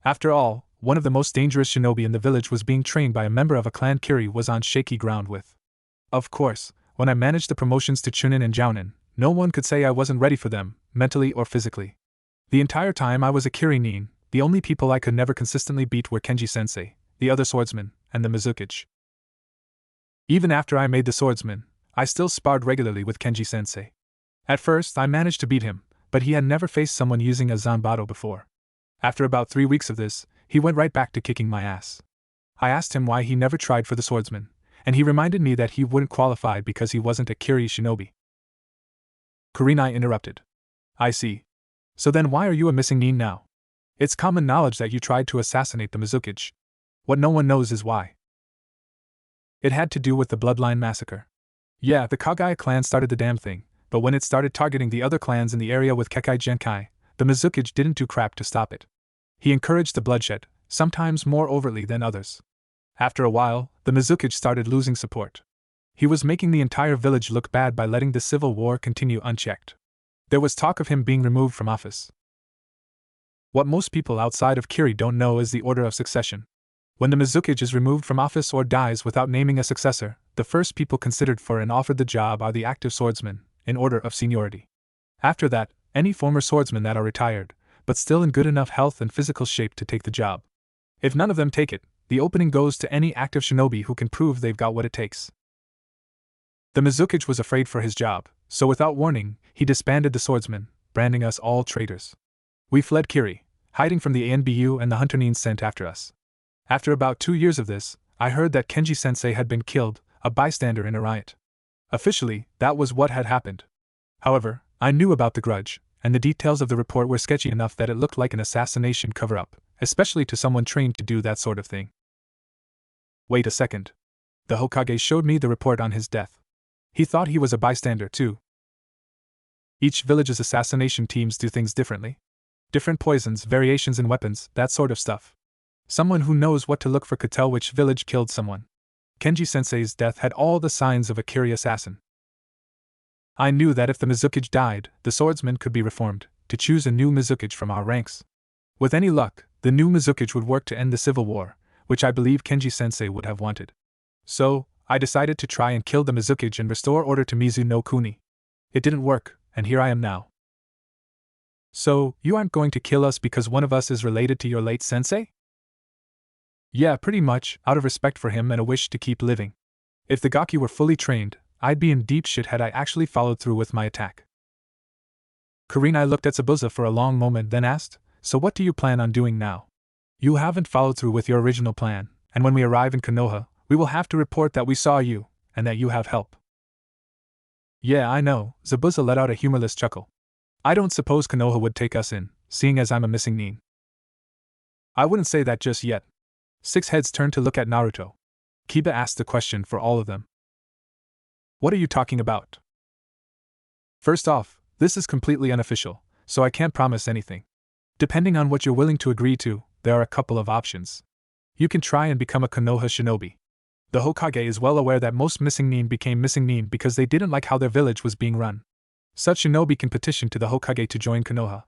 After all, one of the most dangerous shinobi in the village was being trained by a member of a clan Kiri was on shaky ground with. Of course, when I managed the promotions to Chunin and Jounin, no one could say I wasn't ready for them, mentally or physically. The entire time I was a Kiri nin, the only people I could never consistently beat were Kenji-sensei, the other swordsman, and the Mizukage. Even after I made the swordsman, I still sparred regularly with Kenji-sensei. At first, I managed to beat him, but he had never faced someone using a Zanbato before. After about 3 weeks of this, he went right back to kicking my ass. I asked him why he never tried for the swordsman, and he reminded me that he wouldn't qualify because he wasn't a Kiri shinobi. Kurenai interrupted. I see. So then why are you a missing nin now? It's common knowledge that you tried to assassinate the Mizukage. What no one knows is why. It had to do with the Bloodline Massacre. Yeah, the Kagaya clan started the damn thing, but when it started targeting the other clans in the area with Kekai Genkai, the Mizukage didn't do crap to stop it. He encouraged the bloodshed, sometimes more overtly than others. After a while, the Mizukage started losing support. He was making the entire village look bad by letting the civil war continue unchecked. There was talk of him being removed from office. What most people outside of Kiri don't know is the order of succession. When the Mizukage is removed from office or dies without naming a successor, the first people considered for and offered the job are the active swordsmen, in order of seniority. After that, any former swordsmen that are retired, but still in good enough health and physical shape to take the job. If none of them take it, the opening goes to any active shinobi who can prove they've got what it takes. The Mizukage was afraid for his job, so without warning, he disbanded the swordsmen, branding us all traitors. We fled Kiri, hiding from the ANBU and the Hunter sent after us. After about 2 years of this, I heard that Kenji-sensei had been killed, a bystander in a riot. Officially, that was what had happened. However, I knew about the grudge, and the details of the report were sketchy enough that it looked like an assassination cover-up, especially to someone trained to do that sort of thing. Wait a second. The Hokage showed me the report on his death. He thought he was a bystander too. Each village's assassination teams do things differently. Different poisons, variations in weapons, that sort of stuff. Someone who knows what to look for could tell which village killed someone. Kenji-sensei's death had all the signs of a Kiri assassin. I knew that if the Mizukage died, the swordsman could be reformed, to choose a new Mizukage from our ranks. With any luck, the new Mizukage would work to end the civil war, which I believe Kenji-sensei would have wanted. So, I decided to try and kill the Mizukage and restore order to Mizu no Kuni. It didn't work, and here I am now. So, you aren't going to kill us because one of us is related to your late sensei? Yeah, pretty much, out of respect for him and a wish to keep living. If the Gaki were fully trained, I'd be in deep shit had I actually followed through with my attack. Kurenai looked at Zabuza for a long moment, then asked, "So what do you plan on doing now? You haven't followed through with your original plan, and when we arrive in Konoha, we will have to report that we saw you, and that you have help." Yeah, I know, Zabuza let out a humorless chuckle. I don't suppose Konoha would take us in, seeing as I'm a missing nin. I wouldn't say that just yet. Six heads turned to look at Naruto. Kiba asked the question for all of them. What are you talking about? First off, this is completely unofficial, so I can't promise anything. Depending on what you're willing to agree to, there are a couple of options. You can try and become a Konoha shinobi. The Hokage is well aware that most missing nin became missing nin because they didn't like how their village was being run. Such shinobi can petition to the Hokage to join Konoha.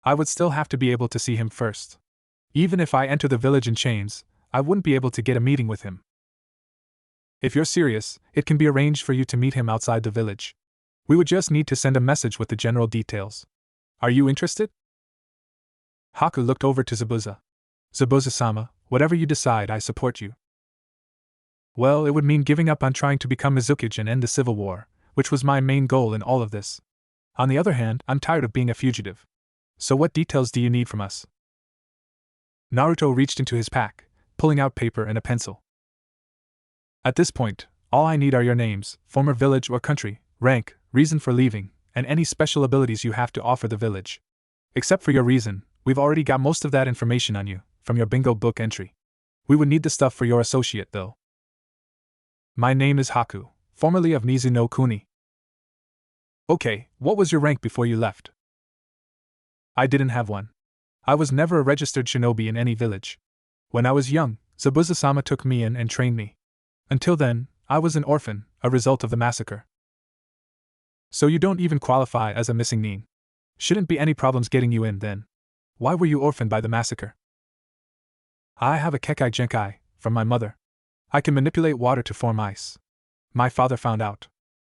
I would still have to be able to see him first. Even if I enter the village in chains, I wouldn't be able to get a meeting with him. If you're serious, it can be arranged for you to meet him outside the village. We would just need to send a message with the general details. Are you interested? Haku looked over to Zabuza. Zabuza-sama, whatever you decide, I support you. Well, it would mean giving up on trying to become Mizukage and end the civil war, which was my main goal in all of this. On the other hand, I'm tired of being a fugitive. So what details do you need from us? Naruto reached into his pack, pulling out paper and a pencil. At this point, all I need are your names, former village or country, rank, reason for leaving, and any special abilities you have to offer the village. Except for your reason, we've already got most of that information on you, from your bingo book entry. We would need the stuff for your associate, though. My name is Haku, formerly of Mizu no Kuni. Okay, what was your rank before you left? I didn't have one. I was never a registered shinobi in any village. When I was young, Zabuza-sama took me in and trained me. Until then, I was an orphan, a result of the massacre. So you don't even qualify as a missing nin. Shouldn't be any problems getting you in then. Why were you orphaned by the massacre? I have a Kekai Genkai, from my mother. I can manipulate water to form ice. My father found out.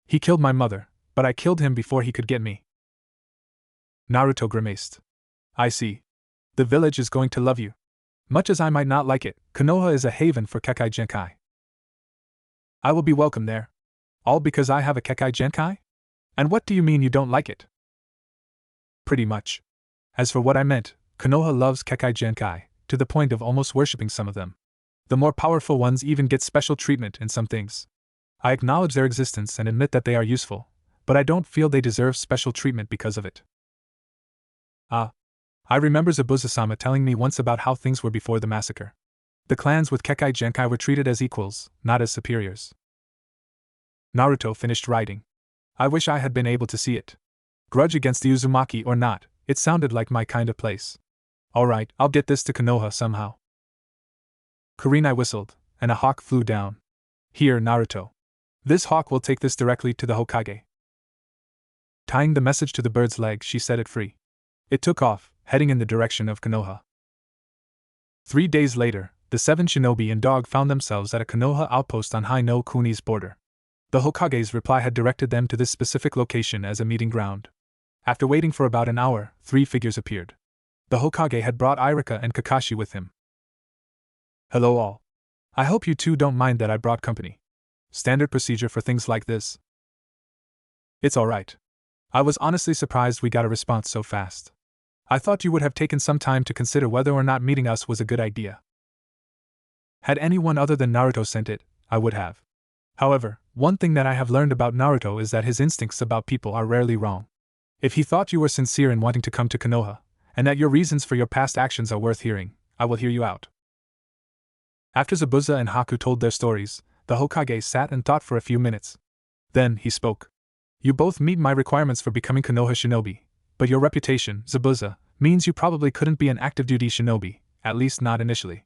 He killed my mother, but I killed him before he could get me. Naruto grimaced. I see. The village is going to love you. Much as I might not like it, Konoha is a haven for Kekai Genkai. I will be welcome there. All because I have a Kekai Genkai? And what do you mean you don't like it? Pretty much. As for what I meant, Konoha loves Kekai Genkai, to the point of almost worshipping some of them. The more powerful ones even get special treatment in some things. I acknowledge their existence and admit that they are useful, but I don't feel they deserve special treatment because of it. I remember Zabuza-sama telling me once about how things were before the massacre. The clans with Kekai Genkai were treated as equals, not as superiors. Naruto finished writing. I wish I had been able to see it. Grudge against the Uzumaki or not, it sounded like my kind of place. Alright, I'll get this to Konoha somehow. Kurenai whistled, and a hawk flew down. Here, Naruto. This hawk will take this directly to the Hokage. Tying the message to the bird's leg, she set it free. It took off, heading in the direction of Konoha. 3 days later, the 7 shinobi and dog found themselves at a Konoha outpost on Hai no Kuni's border. The Hokage's reply had directed them to this specific location as a meeting ground. After waiting for about an hour, 3 figures appeared. The Hokage had brought Irika and Kakashi with him. Hello all. I hope you two don't mind that I brought company. Standard procedure for things like this. It's alright. I was honestly surprised we got a response so fast. I thought you would have taken some time to consider whether or not meeting us was a good idea. Had anyone other than Naruto sent it, I would have. However, one thing that I have learned about Naruto is that his instincts about people are rarely wrong. If he thought you were sincere in wanting to come to Konoha, and that your reasons for your past actions are worth hearing, I will hear you out. After Zabuza and Haku told their stories, the Hokage sat and thought for a few minutes. Then he spoke. You both meet my requirements for becoming Konoha shinobi, but your reputation, Zabuza, means you probably couldn't be an active duty shinobi, at least not initially.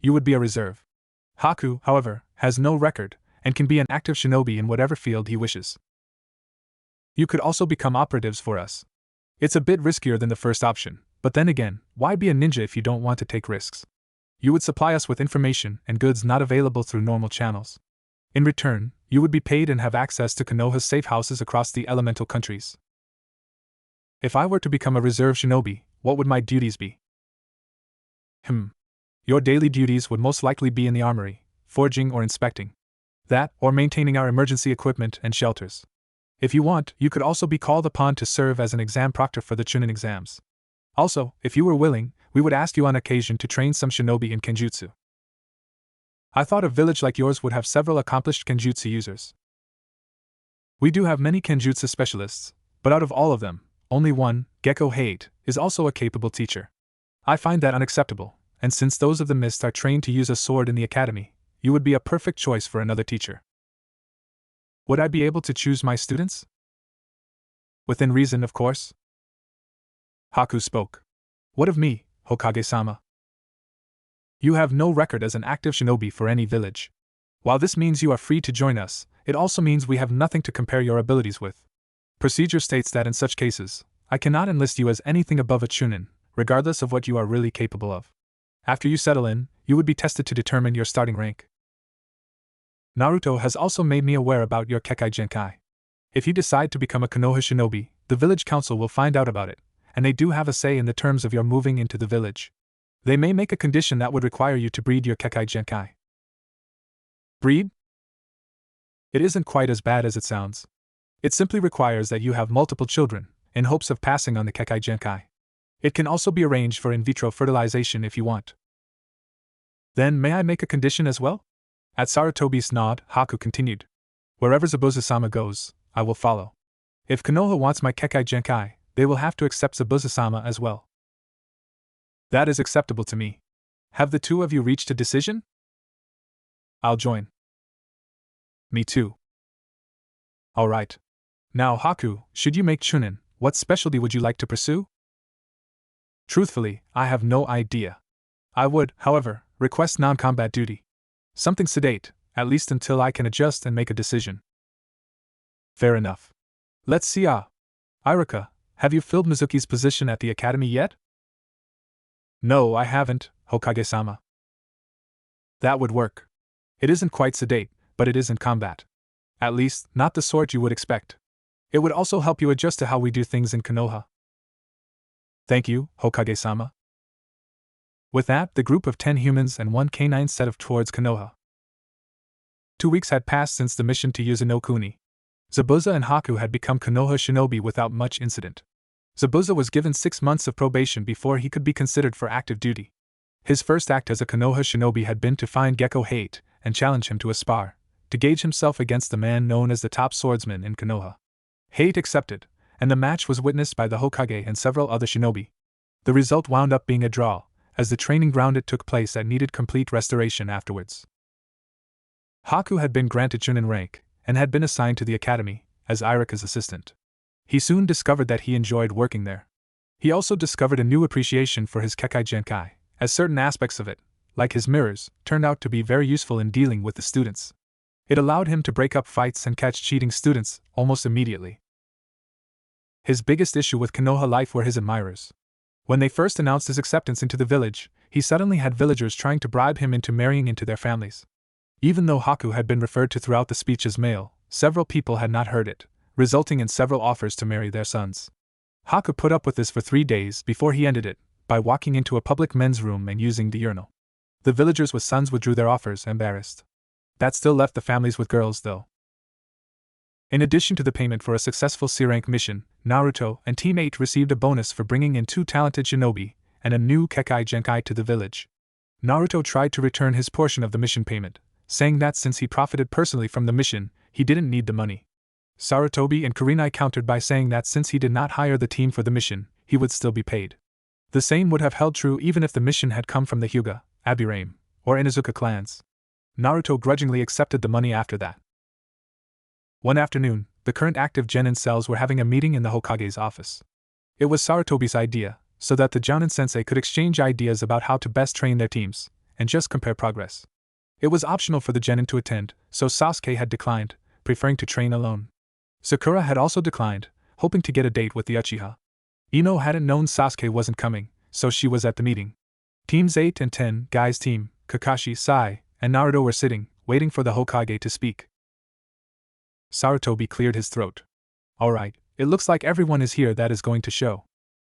You would be a reserve. Haku, however, has no record, and can be an active shinobi in whatever field he wishes. You could also become operatives for us. It's a bit riskier than the first option, but then again, why be a ninja if you don't want to take risks? You would supply us with information and goods not available through normal channels. In return, you would be paid and have access to Konoha's safe houses across the elemental countries. If I were to become a reserve shinobi, what would my duties be? Your daily duties would most likely be in the armory, forging or inspecting. That, or maintaining our emergency equipment and shelters. If you want, you could also be called upon to serve as an exam proctor for the Chunin exams. Also, if you were willing, we would ask you on occasion to train some shinobi in kenjutsu. I thought a village like yours would have several accomplished kenjutsu users. We do have many kenjutsu specialists, but out of all of them, only one, Gecko Hate, is also a capable teacher. I find that unacceptable, and since those of the Mist are trained to use a sword in the academy, you would be a perfect choice for another teacher. Would I be able to choose my students? Within reason, of course. Haku spoke. What of me, Hokage-sama? You have no record as an active shinobi for any village. While this means you are free to join us, it also means we have nothing to compare your abilities with. Procedure states that in such cases, I cannot enlist you as anything above a Chunin, regardless of what you are really capable of. After you settle in, you would be tested to determine your starting rank. Naruto has also made me aware about your Kekai Genkai. If you decide to become a Konoha shinobi, the village council will find out about it, and they do have a say in the terms of your moving into the village. They may make a condition that would require you to breed your Kekai Genkai. Breed? It isn't quite as bad as it sounds. It simply requires that you have multiple children, in hopes of passing on the Kekai Genkai. It can also be arranged for in vitro fertilization if you want. Then may I make a condition as well? At Sarutobi's nod, Haku continued. Wherever Zabuza-sama goes, I will follow. If Konoha wants my Kekai Genkai, they will have to accept Zabuza-sama as well. That is acceptable to me. Have the two of you reached a decision? I'll join. Me too. Alright. Now Haku, should you make Chunin, what specialty would you like to pursue? Truthfully, I have no idea. I would, however, request non-combat duty. Something sedate, at least until I can adjust and make a decision. Fair enough. Let's see. Iruka, have you filled Mizuki's position at the academy yet? No, I haven't, Hokage-sama. That would work. It isn't quite sedate, but it isn't combat. At least, not the sort you would expect. It would also help you adjust to how we do things in Konoha. Thank you, Hokage-sama. With that, the group of 10 humans and 1 canine set off towards Konoha. 2 weeks had passed since the mission to Yuzunokuni. Zabuza and Haku had become Konoha shinobi without much incident. Zabuza was given 6 months of probation before he could be considered for active duty. His first act as a Konoha shinobi had been to find Gecko Hate and challenge him to a spar, to gauge himself against the man known as the top swordsman in Konoha. Hate accepted, and the match was witnessed by the Hokage and several other shinobi. The result wound up being a draw, as the training ground it took place at needed complete restoration afterwards. Haku had been granted Chunin rank, and had been assigned to the academy, as Iruka's assistant. He soon discovered that he enjoyed working there. He also discovered a new appreciation for his Kekai Genkai, as certain aspects of it, like his mirrors, turned out to be very useful in dealing with the students. It allowed him to break up fights and catch cheating students almost immediately. His biggest issue with Konoha life were his admirers. When they first announced his acceptance into the village, he suddenly had villagers trying to bribe him into marrying into their families. Even though Haku had been referred to throughout the speech as male, several people had not heard it, resulting in several offers to marry their sons. Haku put up with this for 3 days before he ended it, by walking into a public men's room and using the urinal. The villagers with sons withdrew their offers, embarrassed. That still left the families with girls, though. In addition to the payment for a successful C-rank mission, Naruto and Team 8 received a bonus for bringing in 2 talented shinobi and a new Kekai Genkai to the village. Naruto tried to return his portion of the mission payment, saying that since he profited personally from the mission, he didn't need the money. Sarutobi and Kurenai countered by saying that since he did not hire the team for the mission, he would still be paid. The same would have held true even if the mission had come from the Hyuga, Aburame, or Inuzuka clans. Naruto grudgingly accepted the money after that. One afternoon, the current active Genin cells were having a meeting in the Hokage's office. It was Sarutobi's idea, so that the Jounin sensei could exchange ideas about how to best train their teams, and just compare progress. It was optional for the Genin to attend, so Sasuke had declined, preferring to train alone. Sakura had also declined, hoping to get a date with the Uchiha. Ino hadn't known Sasuke wasn't coming, so she was at the meeting. Teams 8 and 10, Guy's team, Kakashi, Sai, and Naruto were sitting, waiting for the Hokage to speak. Sarutobi cleared his throat. Alright, it looks like everyone is here that is going to show.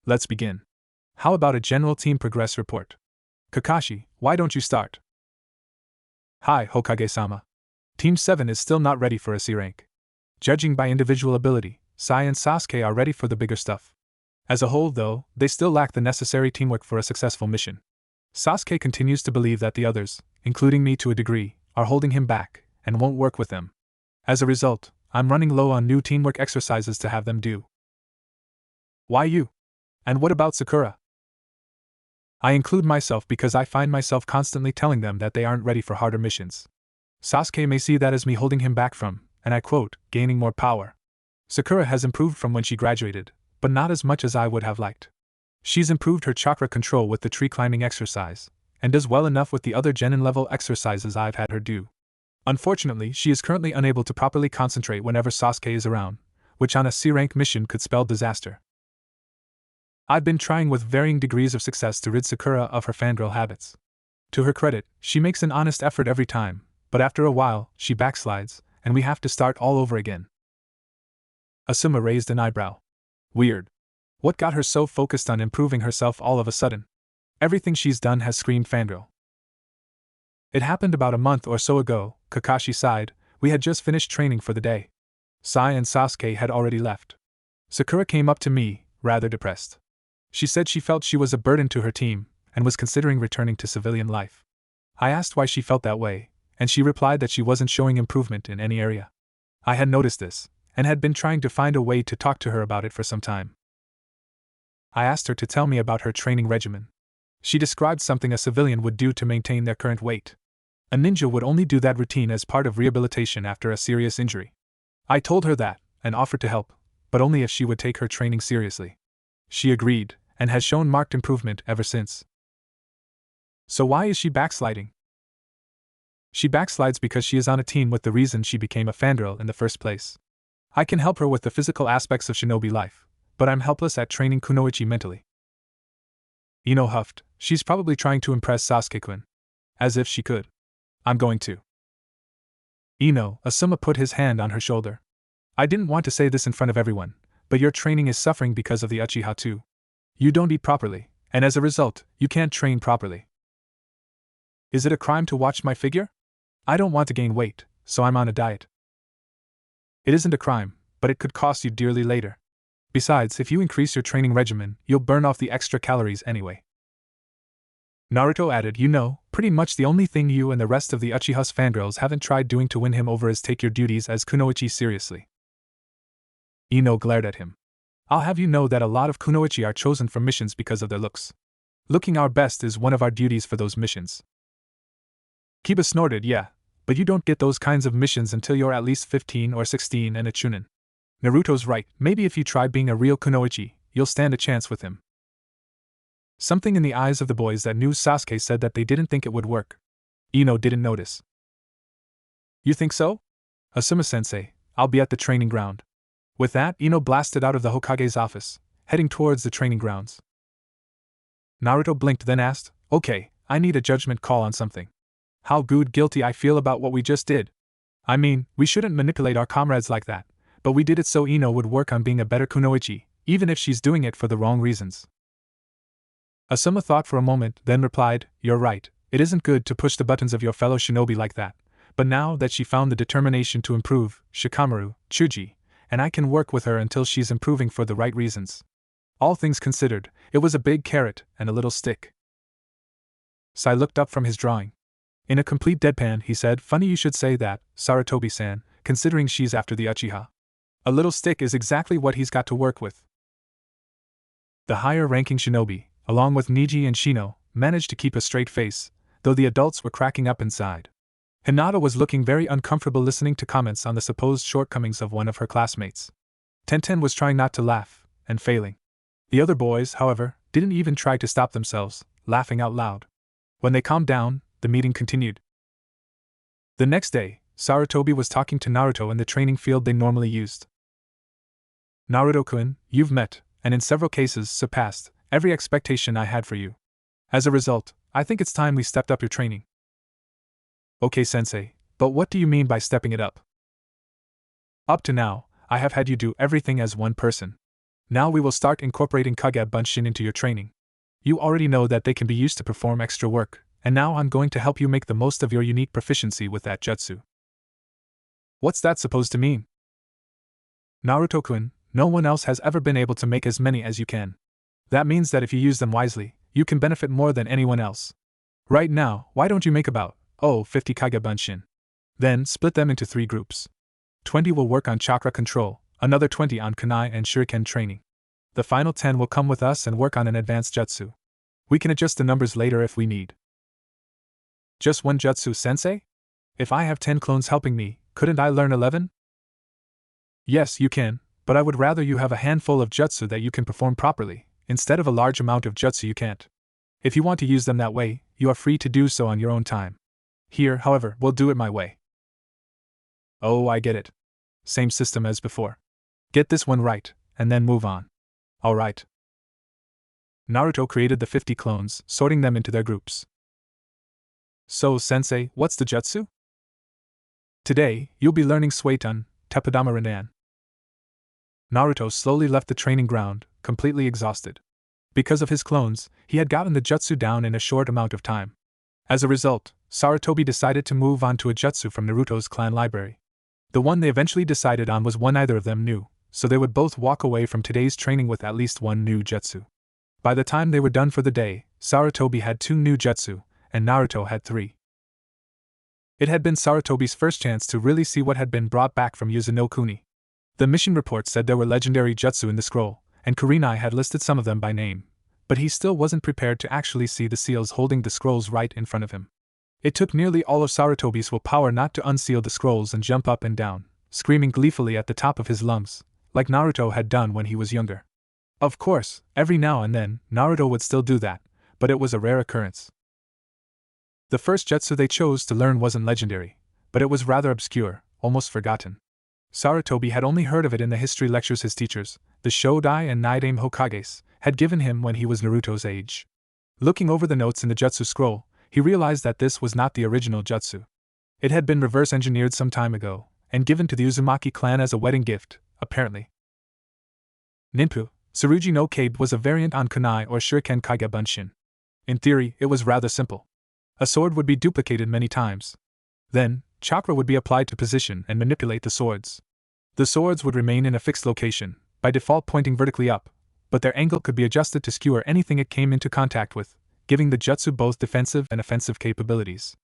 Let's begin. How about a general team progress report? Kakashi, why don't you start? Hi, Hokage-sama. Team 7 is still not ready for a C rank. Judging by individual ability, Sai and Sasuke are ready for the bigger stuff. As a whole, though, they still lack the necessary teamwork for a successful mission. Sasuke continues to believe that the others, including me to a degree, are holding him back, and won't work with them. As a result, I'm running low on new teamwork exercises to have them do. Why you? And what about Sakura? I include myself because I find myself constantly telling them that they aren't ready for harder missions. Sasuke may see that as me holding him back from, and I quote, gaining more power. Sakura has improved from when she graduated, but not as much as I would have liked. She's improved her chakra control with the tree climbing exercise, and does well enough with the other genin level exercises I've had her do. Unfortunately, she is currently unable to properly concentrate whenever Sasuke is around, which on a C-rank mission could spell disaster. I've been trying with varying degrees of success to rid Sakura of her fangirl habits. To her credit, she makes an honest effort every time, but after a while, she backslides, and we have to start all over again. Asuma raised an eyebrow. Weird. What got her so focused on improving herself all of a sudden? Everything she's done has screamed fangirl. It happened about a month or so ago, Kakashi sighed. We had just finished training for the day. Sai and Sasuke had already left. Sakura came up to me, rather depressed. She said she felt she was a burden to her team, and was considering returning to civilian life. I asked why she felt that way, and she replied that she wasn't showing improvement in any area. I had noticed this, and had been trying to find a way to talk to her about it for some time. I asked her to tell me about her training regimen. She described something a civilian would do to maintain their current weight. A ninja would only do that routine as part of rehabilitation after a serious injury. I told her that, and offered to help, but only if she would take her training seriously. She agreed, and has shown marked improvement ever since. So why is she backsliding? She backslides because she is on a team with the reason she became a fangirl in the first place. I can help her with the physical aspects of shinobi life, but I'm helpless at training kunoichi mentally. Ino huffed. She's probably trying to impress Sasuke-kun. As if she could. I'm going to. Ino, Asuma put his hand on her shoulder. I didn't want to say this in front of everyone, but your training is suffering because of the Uchiha too. You don't eat properly, and as a result, you can't train properly. Is it a crime to watch my figure? I don't want to gain weight, so I'm on a diet. It isn't a crime, but it could cost you dearly later. Besides, if you increase your training regimen, you'll burn off the extra calories anyway. Naruto added, pretty much the only thing you and the rest of the Uchiha's fangirls haven't tried doing to win him over is take your duties as kunoichi seriously. Ino glared at him. I'll have you know that a lot of kunoichi are chosen for missions because of their looks. Looking our best is one of our duties for those missions. Kiba snorted, yeah, but you don't get those kinds of missions until you're at least 15 or 16 and a chunin. Naruto's right, maybe if you try being a real kunoichi, you'll stand a chance with him. Something in the eyes of the boys that knew Sasuke said that they didn't think it would work. Ino didn't notice. You think so? Asuma-sensei, I'll be at the training ground. With that, Ino blasted out of the Hokage's office, heading towards the training grounds. Naruto blinked then asked, okay, I need a judgment call on something. How guilty I feel about what we just did. I mean, we shouldn't manipulate our comrades like that, but we did it so Ino would work on being a better kunoichi, even if she's doing it for the wrong reasons. Asuma thought for a moment, then replied, you're right, it isn't good to push the buttons of your fellow shinobi like that, but now that she found the determination to improve, Shikamaru, Chuji, and I can work with her until she's improving for the right reasons. All things considered, it was a big carrot and a little stick. Sai looked up from his drawing. In a complete deadpan, he said, "Funny you should say that, Sarutobi-san, considering she's after the Uchiha. A little stick is exactly what he's got to work with." The higher-ranking shinobi, along with Niji and Shino, managed to keep a straight face, though the adults were cracking up inside. Hinata was looking very uncomfortable listening to comments on the supposed shortcomings of one of her classmates. Tenten was trying not to laugh, and failing. The other boys, however, didn't even try to stop themselves, laughing out loud. When they calmed down, the meeting continued. The next day, Sarutobi was talking to Naruto in the training field they normally used. "Naruto-kun, you've met, and in several cases surpassed, every expectation I had for you. As a result, I think it's time we stepped up your training." "Okay, sensei, but what do you mean by stepping it up?" "Up to now, I have had you do everything as one person. Now we will start incorporating Kage Bunshin into your training. You already know that they can be used to perform extra work, and now I'm going to help you make the most of your unique proficiency with that jutsu." "What's that supposed to mean?" "Naruto-kun, no one else has ever been able to make as many as you can. That means that if you use them wisely, you can benefit more than anyone else. Right now, why don't you make about 50 Kage Bunshin? Then split them into 3 groups. 20 will work on chakra control, another 20 on kunai and shuriken training. The final 10 will come with us and work on an advanced jutsu. We can adjust the numbers later if we need." "Just one jutsu, sensei? If I have 10 clones helping me, couldn't I learn 11? "Yes, you can, but I would rather you have a handful of jutsu that you can perform properly, instead of a large amount of jutsu you can't. If you want to use them that way, you are free to do so on your own time. Here, however, we'll do it my way." "Oh, I get it. Same system as before. Get this one right, and then move on." "All right." Naruto created the 50 clones, sorting them into their groups. "So, sensei, what's the jutsu?" "Today, you'll be learning Suiton, Teppadama Rindan." Naruto slowly left the training ground, completely exhausted. Because of his clones, he had gotten the jutsu down in a short amount of time. As a result, Sarutobi decided to move on to a jutsu from Naruto's clan library. The one they eventually decided on was one neither of them knew, so they would both walk away from today's training with at least one new jutsu. By the time they were done for the day, Sarutobi had 2 new jutsu, and Naruto had 3. It had been Sarutobi's first chance to really see what had been brought back from Yuzano-kuni. The mission report said there were legendary jutsu in the scroll, and Kurenai had listed some of them by name, but he still wasn't prepared to actually see the seals holding the scrolls right in front of him. It took nearly all of Sarutobi's willpower not to unseal the scrolls and jump up and down, screaming gleefully at the top of his lungs, like Naruto had done when he was younger. Of course, every now and then, Naruto would still do that, but it was a rare occurrence. The first jutsu they chose to learn wasn't legendary, but it was rather obscure, almost forgotten. Sarutobi had only heard of it in the history lectures his teachers, the Shodai and Naidame Hokages, had given him when he was Naruto's age. Looking over the notes in the jutsu scroll, he realized that this was not the original jutsu. It had been reverse-engineered some time ago, and given to the Uzumaki clan as a wedding gift, apparently. Ninpu, Tsurugi no Kabe was a variant on kunai or shuriken Kage Bunshin. In theory, it was rather simple. A sword would be duplicated many times. Then, chakra would be applied to position and manipulate the swords. The swords would remain in a fixed location, by default pointing vertically up, but their angle could be adjusted to skewer anything it came into contact with, giving the jutsu both defensive and offensive capabilities.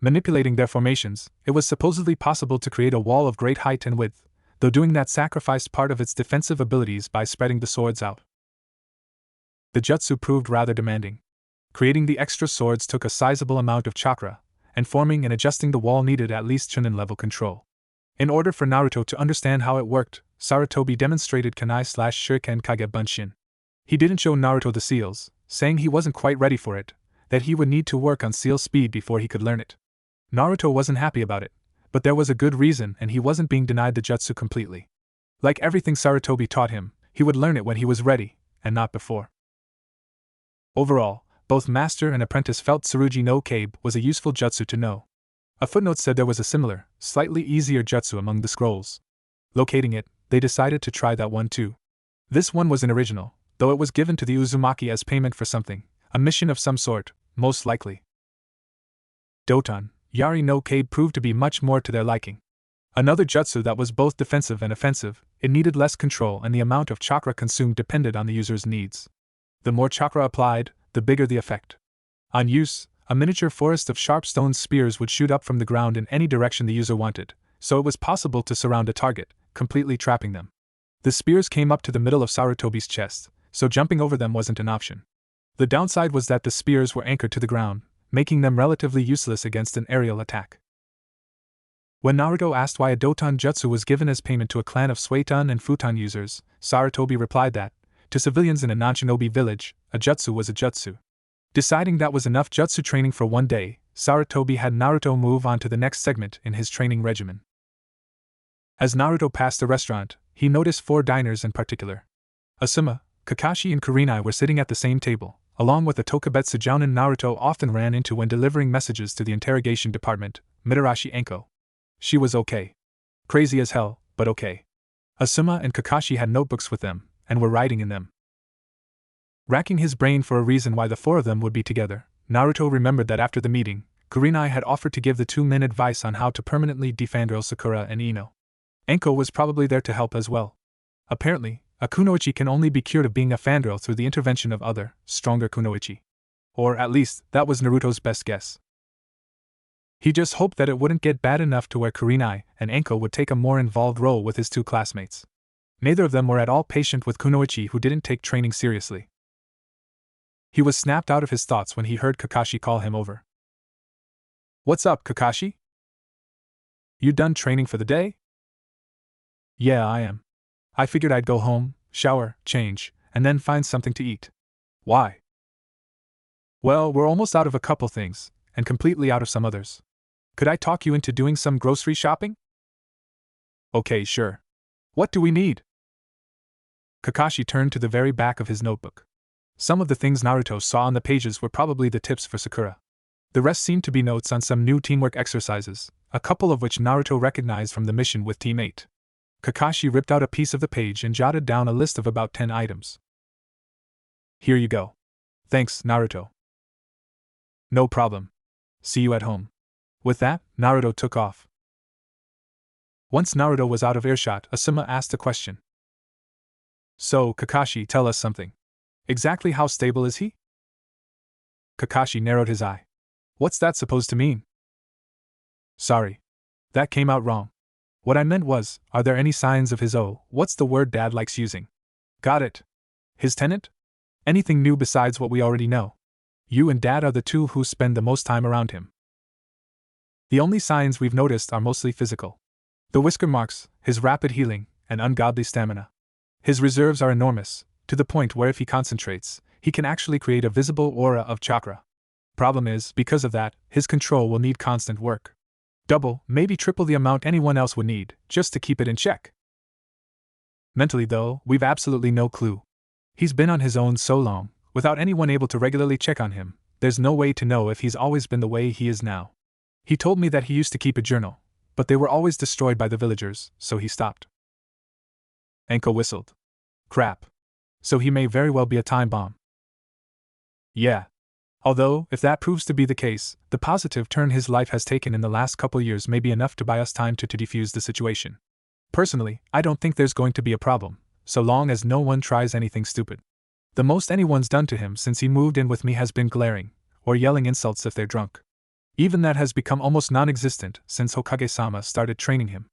Manipulating their formations, it was supposedly possible to create a wall of great height and width, though doing that sacrificed part of its defensive abilities by spreading the swords out. The jutsu proved rather demanding. Creating the extra swords took a sizable amount of chakra, and forming and adjusting the wall needed at least Chunin-level control. In order for Naruto to understand how it worked, Sarutobi demonstrated kunai/shuriken Kage Bunshin. He didn't show Naruto the seals, saying he wasn't quite ready for it, that he would need to work on seal speed before he could learn it. Naruto wasn't happy about it, but there was a good reason and he wasn't being denied the jutsu completely. Like everything Sarutobi taught him, he would learn it when he was ready, and not before. Overall, both master and apprentice felt Tsurugi no Kabe was a useful jutsu to know. A footnote said there was a similar, slightly easier jutsu among the scrolls. Locating it, they decided to try that one too. This one was an original, though it was given to the Uzumaki as payment for something, a mission of some sort, most likely. Doton, Yari no Kabe proved to be much more to their liking. Another jutsu that was both defensive and offensive, It needed less control, and the amount of chakra consumed depended on the user's needs. The more chakra applied, the bigger the effect. On use, a miniature forest of sharp stone spears would shoot up from the ground in any direction the user wanted, so it was possible to surround a target, completely trapping them. The spears came up to the middle of Sarutobi's chest, so jumping over them wasn't an option. The downside was that the spears were anchored to the ground, making them relatively useless against an aerial attack. When Naruto asked why a Doton Jutsu was given as payment to a clan of Suiton and Futon users, Sarutobi replied that, to civilians in a non-shinobi village, a jutsu was a jutsu. Deciding that was enough jutsu training for one day, Sarutobi had Naruto move on to the next segment in his training regimen. As Naruto passed the restaurant, he noticed 4 diners in particular. Asuma, Kakashi and Kurenai were sitting at the same table, along with a Tokubetsu jounin Naruto often ran into when delivering messages to the interrogation department, Mitarashi Anko. She was okay. Crazy as hell, but okay. Asuma and Kakashi had notebooks with them, and were writing in them. Racking his brain for a reason why the 4 of them would be together, Naruto remembered that after the meeting, Kurenai had offered to give the 2 men advice on how to permanently defangirl Sakura and Ino. Anko was probably there to help as well. Apparently, a kunoichi can only be cured of being a fangirl through the intervention of other, stronger kunoichi. Or at least, that was Naruto's best guess. He just hoped that it wouldn't get bad enough to where Kurenai and Anko would take a more involved role with his 2 classmates. Neither of them were at all patient with kunoichi who didn't take training seriously. He was snapped out of his thoughts when he heard Kakashi call him over. "What's up, Kakashi? You done training for the day?" "Yeah, I am. I figured I'd go home, shower, change, and then find something to eat." "Why?" "Well, we're almost out of a couple things, and completely out of some others. Could I talk you into doing some grocery shopping?" "Okay, sure. What do we need?" Kakashi turned to the very back of his notebook. Some of the things Naruto saw on the pages were probably the tips for Sakura. The rest seemed to be notes on some new teamwork exercises, a couple of which Naruto recognized from the mission with Team 8. Kakashi ripped out a piece of the page and jotted down a list of about 10 items. "Here you go. Thanks, Naruto." "No problem. See you at home." With that, Naruto took off. Once Naruto was out of earshot, Asuma asked a question. "So, Kakashi, tell us something. Exactly how stable is he?" Kakashi narrowed his eye. "What's that supposed to mean?" "Sorry. That came out wrong. What I meant was, are there any signs of his what's the word Dad likes using?" "Got it. His tenant? Anything new besides what we already know? You and Dad are the 2 who spend the most time around him." "The only signs we've noticed are mostly physical. The whisker marks, his rapid healing, and ungodly stamina. His reserves are enormous, to the point where if he concentrates, he can actually create a visible aura of chakra. Problem is, because of that, his control will need constant work. Double, maybe triple the amount anyone else would need, just to keep it in check. Mentally though, we've absolutely no clue. He's been on his own so long, without anyone able to regularly check on him, there's no way to know if he's always been the way he is now. He told me that he used to keep a journal, but they were always destroyed by the villagers, so he stopped." Anko whistled. "Crap. So he may very well be a time bomb." "Yeah. Although, if that proves to be the case, the positive turn his life has taken in the last couple years may be enough to buy us time to defuse the situation. Personally, I don't think there's going to be a problem, so long as no one tries anything stupid. The most anyone's done to him since he moved in with me has been glaring, or yelling insults if they're drunk. Even that has become almost non-existent since Hokage-sama started training him."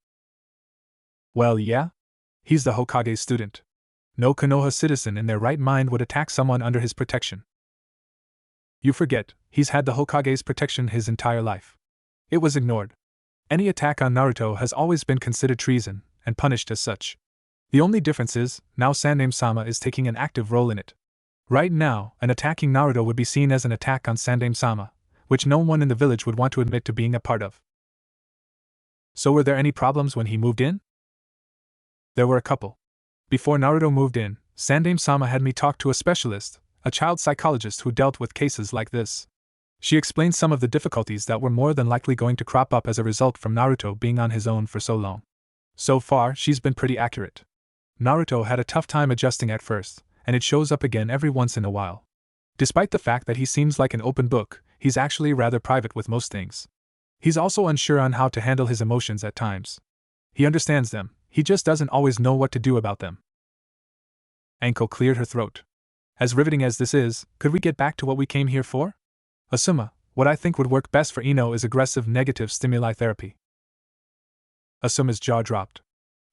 "Well, yeah? He's the Hokage's student. No Konoha citizen in their right mind would attack someone under his protection." "You forget, he's had the Hokage's protection his entire life. It was ignored. Any attack on Naruto has always been considered treason, and punished as such. The only difference is, now Sandaime-sama is taking an active role in it. Right now, an attacking Naruto would be seen as an attack on Sandaime-sama, which no one in the village would want to admit to being a part of." "So were there any problems when he moved in?" "There were a couple. Before Naruto moved in, Sandaime-sama had me talk to a specialist, a child psychologist who dealt with cases like this. She explained some of the difficulties that were more than likely going to crop up as a result from Naruto being on his own for so long. So far, she's been pretty accurate. Naruto had a tough time adjusting at first, and it shows up again every once in a while. Despite the fact that he seems like an open book, he's actually rather private with most things. He's also unsure on how to handle his emotions at times. He understands them, He just doesn't always know what to do about them. Anko cleared her throat. As riveting as this is, could we get back to what we came here for? Asuma, what I think would work best for Ino is aggressive negative stimuli therapy. Asuma's jaw dropped.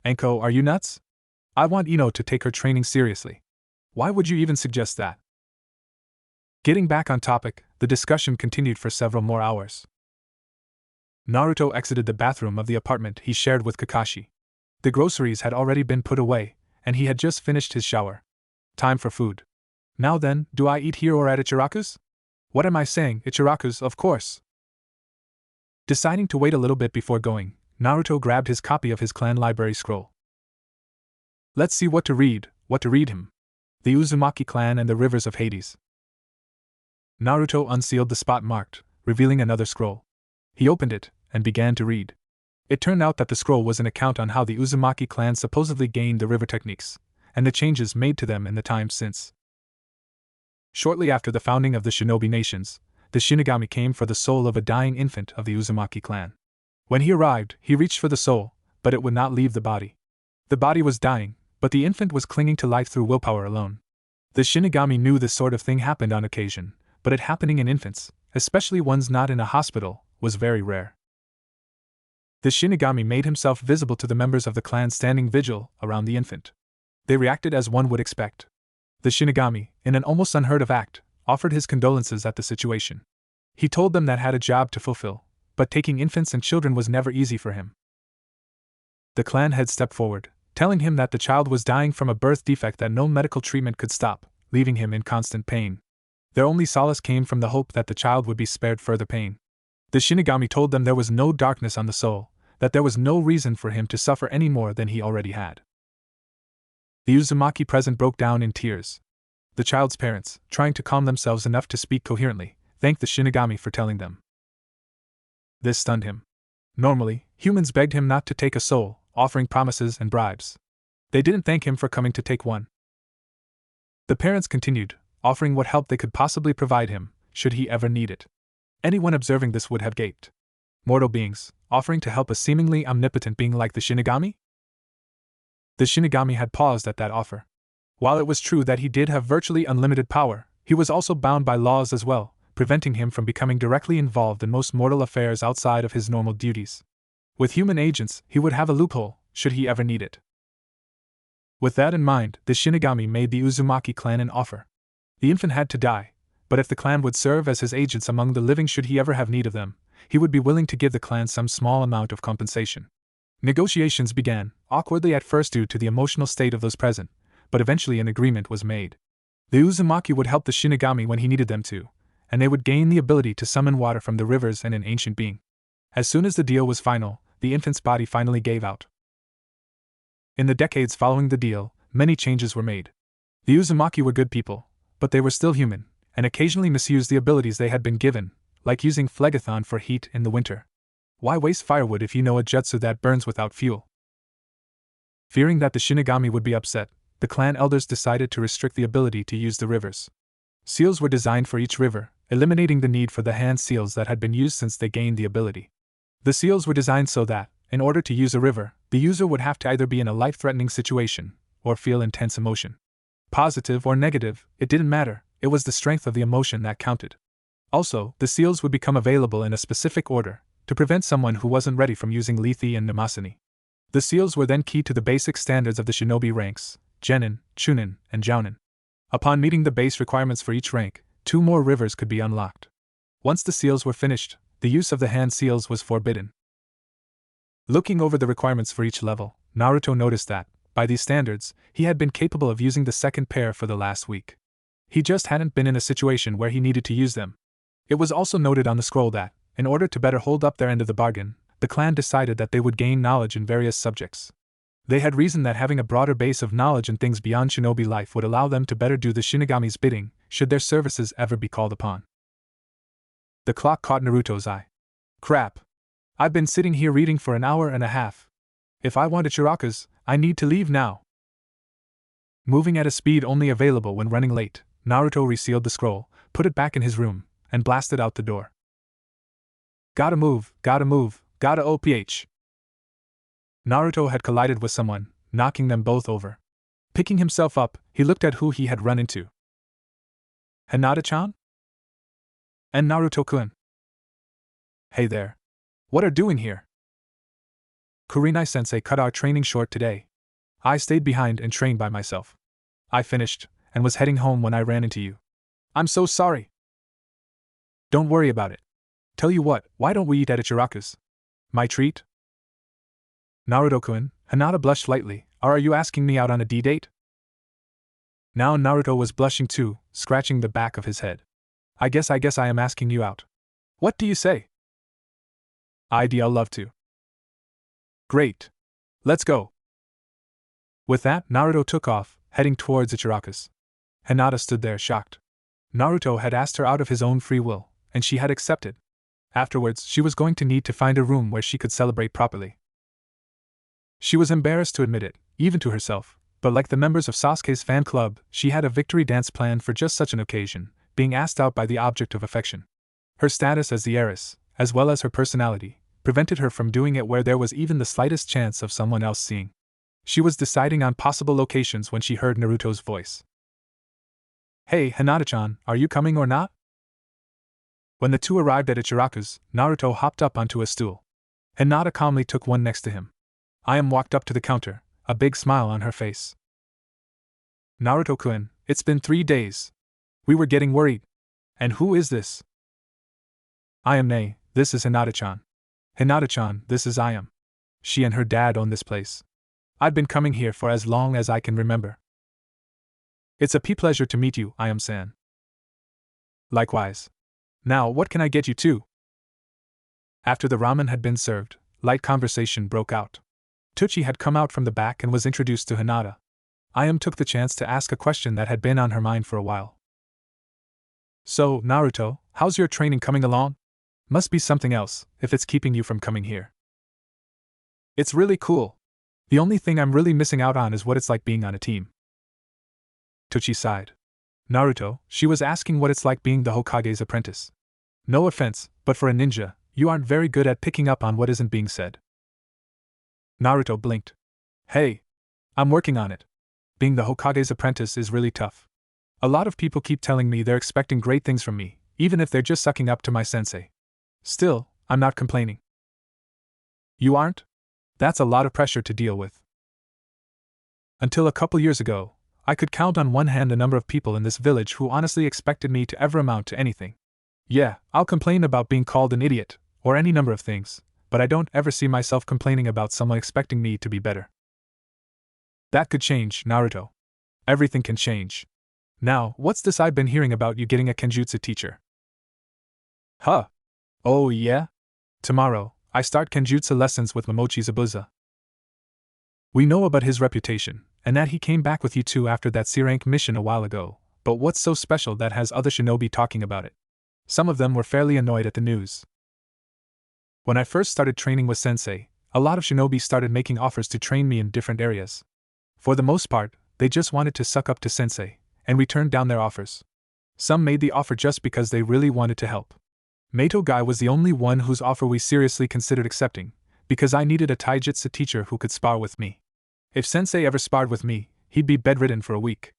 Anko, are you nuts? I want Ino to take her training seriously. Why would you even suggest that? Getting back on topic, the discussion continued for several more hours. Naruto exited the bathroom of the apartment he shared with Kakashi. The groceries had already been put away, and he had just finished his shower. Time for food. Now then, do I eat here or at Ichiraku's? What am I saying, Ichiraku's, of course. Deciding to wait a little bit before going, Naruto grabbed his copy of his clan library scroll. Let's see what to read him. The Uzumaki clan and the rivers of Hades. Naruto unsealed the spot marked, revealing another scroll. He opened it, and began to read. It turned out that the scroll was an account on how the Uzumaki clan supposedly gained the river techniques, and the changes made to them in the time since. Shortly after the founding of the shinobi nations, the Shinigami came for the soul of a dying infant of the Uzumaki clan. When he arrived, he reached for the soul, but it would not leave the body. The body was dying, but the infant was clinging to life through willpower alone. The Shinigami knew this sort of thing happened on occasion, but it happening in infants, especially ones not in a hospital, was very rare. The Shinigami made himself visible to the members of the clan standing vigil around the infant. They reacted as one would expect. The Shinigami, in an almost unheard of act, offered his condolences at the situation. He told them that had a job to fulfill, but taking infants and children was never easy for him. The clan head stepped forward, telling him that the child was dying from a birth defect that no medical treatment could stop, leaving him in constant pain. Their only solace came from the hope that the child would be spared further pain. The Shinigami told them there was no darkness on the soul, that there was no reason for him to suffer any more than he already had. The Uzumaki present broke down in tears. The child's parents, trying to calm themselves enough to speak coherently, thanked the Shinigami for telling them. This stunned him. Normally, humans begged him not to take a soul, offering promises and bribes. They didn't thank him for coming to take one. The parents continued, offering what help they could possibly provide him, should he ever need it. Anyone observing this would have gaped. Mortal beings, offering to help a seemingly omnipotent being like the Shinigami? The Shinigami had paused at that offer. While it was true that he did have virtually unlimited power, he was also bound by laws as well, preventing him from becoming directly involved in most mortal affairs outside of his normal duties. With human agents, he would have a loophole, should he ever need it. With that in mind, the Shinigami made the Uzumaki clan an offer. The infant had to die, but if the clan would serve as his agents among the living should he ever have need of them, he would be willing to give the clan some small amount of compensation. Negotiations began, awkwardly at first due to the emotional state of those present, but eventually an agreement was made. The Uzumaki would help the Shinigami when he needed them to, and they would gain the ability to summon water from the rivers and an ancient being. As soon as the deal was final, the infant's body finally gave out. In the decades following the deal, many changes were made. The Uzumaki were good people, but they were still human, and occasionally misused the abilities they had been given, like using phlegathon for heat in the winter. Why waste firewood if you know a jutsu that burns without fuel? Fearing that the Shinigami would be upset, the clan elders decided to restrict the ability to use the rivers. Seals were designed for each river, eliminating the need for the hand seals that had been used since they gained the ability. The seals were designed so that, in order to use a river, the user would have to either be in a life-threatening situation, or feel intense emotion. Positive or negative, it didn't matter, it was the strength of the emotion that counted. Also, the seals would become available in a specific order, to prevent someone who wasn't ready from using Lethe and Mnemosyne. The seals were then key to the basic standards of the shinobi ranks, Genin, Chunin, and Jounin. Upon meeting the base requirements for each rank, 2 more rivers could be unlocked. Once the seals were finished, the use of the hand seals was forbidden. Looking over the requirements for each level, Naruto noticed that, by these standards, he had been capable of using the second pair for the last week. He just hadn't been in a situation where he needed to use them. It was also noted on the scroll that, in order to better hold up their end of the bargain, the clan decided that they would gain knowledge in various subjects. They had reasoned that having a broader base of knowledge in things beyond shinobi life would allow them to better do the Shinigami's bidding, should their services ever be called upon. The clock caught Naruto's eye. Crap. I've been sitting here reading for an hour and a half. If I want Ichiraku's, I need to leave now. Moving at a speed only available when running late, Naruto resealed the scroll, put it back in his room, and blasted out the door. Gotta move, gotta OPH. Naruto had collided with someone, knocking them both over. Picking himself up, he looked at who he had run into. Hinata-chan? And Naruto-kun. Hey there. What are doing here? Kurenai-sensei cut our training short today. I stayed behind and trained by myself. I finished, and was heading home when I ran into you. I'm so sorry. Don't worry about it. Tell you what, why don't we eat at Ichiraku's? My treat? Naruto-kun, Hinata blushed lightly. Are you asking me out on a D-date? Now Naruto was blushing too, scratching the back of his head. I guess I am asking you out. What do you say? I'd love to. Great. Let's go. With that, Naruto took off, heading towards Ichiraku's. Hinata stood there shocked. Naruto had asked her out of his own free will, and she had accepted. Afterwards, she was going to need to find a room where she could celebrate properly. She was embarrassed to admit it, even to herself, but like the members of Sasuke's fan club, she had a victory dance planned for just such an occasion, being asked out by the object of affection. Her status as the heiress, as well as her personality, prevented her from doing it where there was even the slightest chance of someone else seeing. She was deciding on possible locations when she heard Naruto's voice. Hey, Hinata-chan, are you coming or not? When the two arrived at Ichiraku's, Naruto hopped up onto a stool. Hinata calmly took one next to him. Ayam walked up to the counter, a big smile on her face. Naruto-kun, it's been 3 days. We were getting worried. And who is this? Ayam nay, this is Hinata-chan. Hinata-chan, this is Ayam. She and her dad own this place. I've been coming here for as long as I can remember. It's a pleasure to meet you, Ayam-san. Likewise. Now, what can I get you too? After the ramen had been served, light conversation broke out. Tucci had come out from the back and was introduced to Hinata. Ayam took the chance to ask a question that had been on her mind for a while. So, Naruto, how's your training coming along? Must be something else, if it's keeping you from coming here. It's really cool. The only thing I'm really missing out on is what it's like being on a team. Tucci sighed. Naruto, she was asking what it's like being the Hokage's apprentice. No offense, but for a ninja, you aren't very good at picking up on what isn't being said. Naruto blinked. Hey, I'm working on it. Being the Hokage's apprentice is really tough. A lot of people keep telling me they're expecting great things from me, even if they're just sucking up to my sensei. Still, I'm not complaining. You aren't? That's a lot of pressure to deal with. Until a couple years ago, I could count on one hand the number of people in this village who honestly expected me to ever amount to anything. Yeah, I'll complain about being called an idiot, or any number of things, but I don't ever see myself complaining about someone expecting me to be better. That could change, Naruto. Everything can change. Now, what's this I've been hearing about you getting a Kenjutsu teacher? Huh? Oh yeah? Tomorrow, I start Kenjutsu lessons with Momochi Zabuza. We know about his reputation, and that he came back with you two after that C-rank mission a while ago, but what's so special that has other shinobi talking about it? Some of them were fairly annoyed at the news. When I first started training with sensei, a lot of shinobi started making offers to train me in different areas. For the most part, they just wanted to suck up to sensei, and we turned down their offers. Some made the offer just because they really wanted to help. Meito Guy was the only one whose offer we seriously considered accepting, because I needed a taijutsu teacher who could spar with me. If sensei ever sparred with me, he'd be bedridden for a week.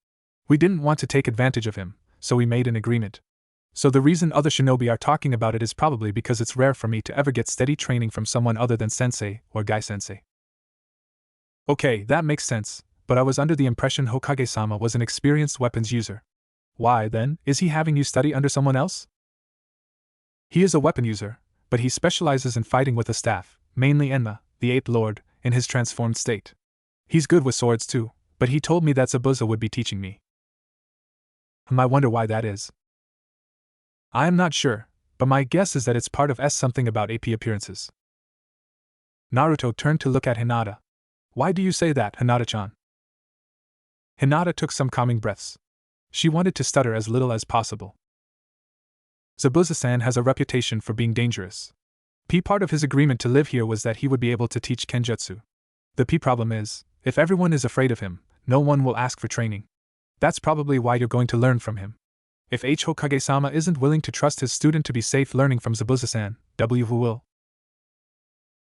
We didn't want to take advantage of him, so we made an agreement. So the reason other shinobi are talking about it is probably because it's rare for me to ever get steady training from someone other than sensei or Guy-sensei. Okay, that makes sense, but I was under the impression Hokage-sama was an experienced weapons user. Why, then, is he having you study under someone else? He is a weapon user, but he specializes in fighting with a staff, mainly Enma, the Eighth Lord, in his transformed state. He's good with swords too, but he told me that Zabuza would be teaching me. I wonder why that is. I am not sure, but my guess is that it's part of something about AP appearances. Naruto turned to look at Hinata. Why do you say that, Hinata-chan? Hinata took some calming breaths. She wanted to stutter as little as possible. Zabuza-san has a reputation for being dangerous. Part of his agreement to live here was that he would be able to teach Kenjutsu. The problem is, if everyone is afraid of him, no one will ask for training. That's probably why you're going to learn from him. If Hokage-sama isn't willing to trust his student to be safe learning from Zabuza-san, who will?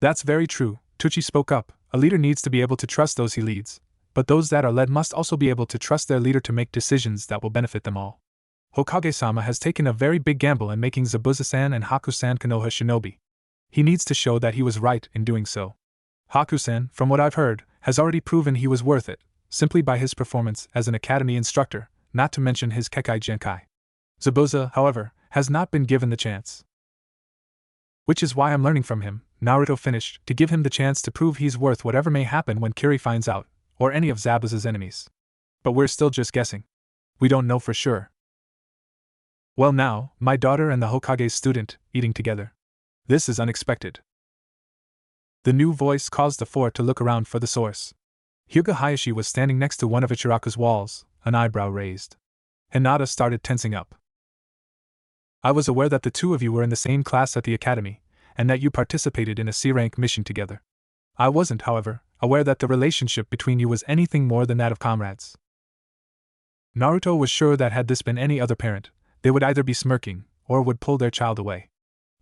That's very true, Tucci spoke up. A leader needs to be able to trust those he leads, but those that are led must also be able to trust their leader to make decisions that will benefit them all. Hokage-sama has taken a very big gamble in making Zabuza-san and Haku-san Konoha shinobi. He needs to show that he was right in doing so. Haku-san, from what I've heard, has already proven he was worth it, simply by his performance as an academy instructor, not to mention his Kekai Genkai. Zabuza, however, has not been given the chance. Which is why I'm learning from him, Naruto finished, to give him the chance to prove he's worth whatever may happen when Kiri finds out, or any of Zabuza's enemies. But we're still just guessing. We don't know for sure. Well now, my daughter and the Hokage's student, eating together. This is unexpected. The new voice caused the four to look around for the source. Hyuga Hayashi was standing next to one of Ichiraku's walls, an eyebrow raised. Hinata started tensing up. I was aware that the two of you were in the same class at the academy, and that you participated in a C-rank mission together. I wasn't, however, aware that the relationship between you was anything more than that of comrades. Naruto was sure that had this been any other parent, they would either be smirking, or would pull their child away.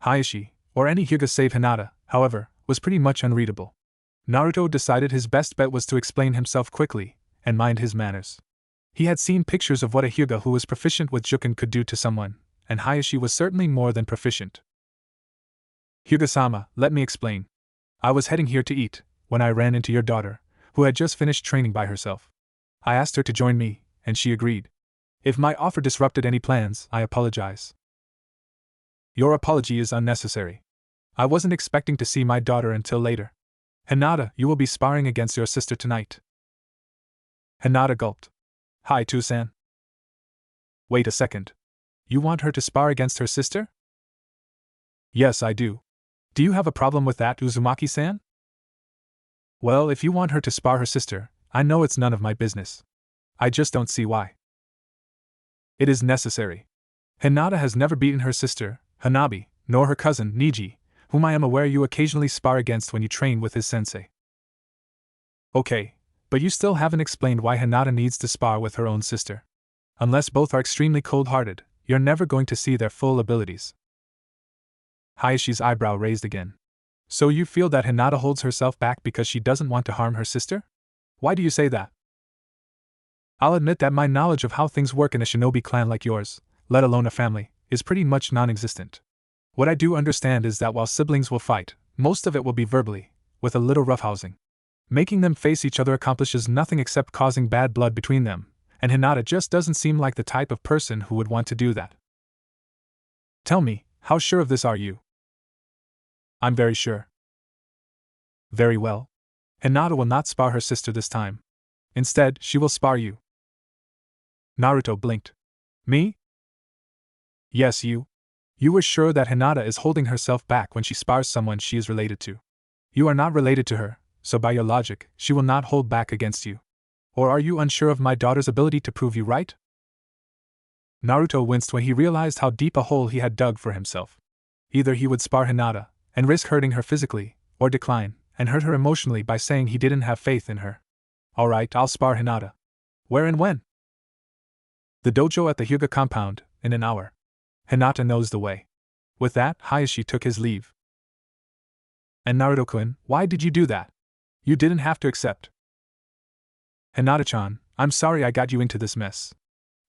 Hayashi, or any Hyuga save Hinata, however, was pretty much unreadable. Naruto decided his best bet was to explain himself quickly, and mind his manners. He had seen pictures of what a Hyuga who was proficient with Juken could do to someone, and Hayashi was certainly more than proficient. Hyuga-sama, let me explain. I was heading here to eat, when I ran into your daughter, who had just finished training by herself. I asked her to join me, and she agreed. If my offer disrupted any plans, I apologize. Your apology is unnecessary. I wasn't expecting to see my daughter until later. Hinata, you will be sparring against your sister tonight. Hinata gulped. Hi, Two-san. Wait a second. You want her to spar against her sister? Yes, I do. Do you have a problem with that, Uzumaki-san? Well, if you want her to spar her sister, I know it's none of my business. I just don't see why. It is necessary. Hinata has never beaten her sister, Hanabi, nor her cousin, Niji, whom I am aware you occasionally spar against when you train with his sensei. Okay, but you still haven't explained why Hinata needs to spar with her own sister. Unless both are extremely cold-hearted, you're never going to see their full abilities. Hayashi's eyebrow raised again. So you feel that Hinata holds herself back because she doesn't want to harm her sister? Why do you say that? I'll admit that my knowledge of how things work in a shinobi clan like yours, let alone a family, is pretty much non-existent. What I do understand is that while siblings will fight, most of it will be verbally, with a little roughhousing. Making them face each other accomplishes nothing except causing bad blood between them, and Hinata just doesn't seem like the type of person who would want to do that. Tell me, how sure of this are you? I'm very sure. Very well. Hinata will not spar her sister this time. Instead, she will spar you. Naruto blinked. Me? Yes, you. You were sure that Hinata is holding herself back when she spars someone she is related to. You are not related to her, so by your logic, she will not hold back against you. Or are you unsure of my daughter's ability to prove you right? Naruto winced when he realized how deep a hole he had dug for himself. Either he would spar Hinata, and risk hurting her physically, or decline, and hurt her emotionally by saying he didn't have faith in her. Alright, I'll spar Hinata. Where and when? The dojo at the Hyuga compound, in an hour. Hinata knows the way. With that, Hayashi took his leave. And Naruto-kun, why did you do that? You didn't have to accept. Hinata-chan, I'm sorry I got you into this mess.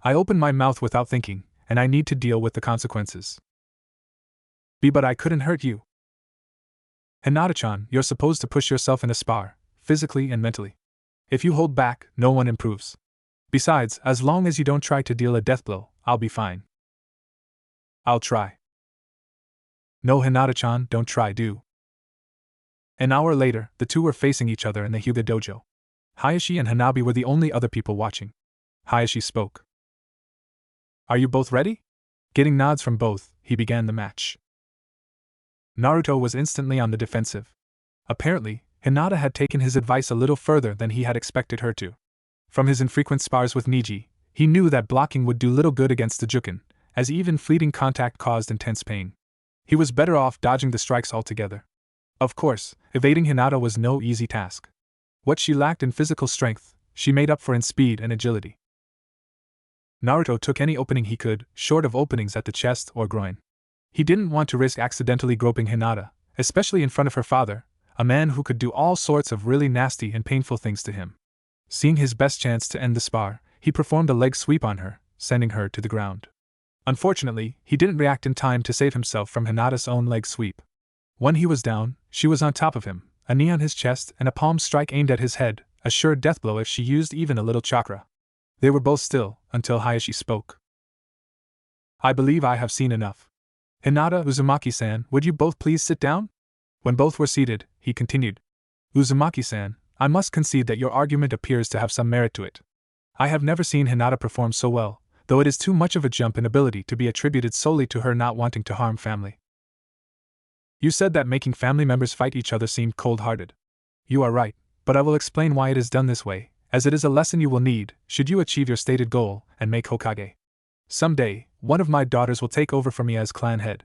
I opened my mouth without thinking, and I need to deal with the consequences. But I couldn't hurt you. Hinata-chan, you're supposed to push yourself in a spar, physically and mentally. If you hold back, no one improves. Besides, as long as you don't try to deal a death blow, I'll be fine. I'll try. No, Hinata-chan, don't try, do. An hour later, the two were facing each other in the Hyuga dojo. Hayashi and Hanabi were the only other people watching. Hayashi spoke. Are you both ready? Getting nods from both, he began the match. Naruto was instantly on the defensive. Apparently, Hinata had taken his advice a little further than he had expected her to. From his infrequent spars with Niji, he knew that blocking would do little good against the Juken, as even fleeting contact caused intense pain. He was better off dodging the strikes altogether. Of course, evading Hinata was no easy task. What she lacked in physical strength, she made up for in speed and agility. Naruto took any opening he could, short of openings at the chest or groin. He didn't want to risk accidentally groping Hinata, especially in front of her father, a man who could do all sorts of really nasty and painful things to him. Seeing his best chance to end the spar, he performed a leg sweep on her, sending her to the ground. Unfortunately, he didn't react in time to save himself from Hinata's own leg sweep. When he was down, she was on top of him, a knee on his chest and a palm strike aimed at his head, a sure death blow if she used even a little chakra. They were both still, until Hayashi spoke. I believe I have seen enough. Hinata, Uzumaki-san, would you both please sit down? When both were seated, he continued. Uzumaki-san, I must concede that your argument appears to have some merit to it. I have never seen Hinata perform so well, though it is too much of a jump in ability to be attributed solely to her not wanting to harm family. You said that making family members fight each other seemed cold-hearted. You are right, but I will explain why it is done this way, as it is a lesson you will need, should you achieve your stated goal, and make Hokage. Someday, one of my daughters will take over for me as clan head.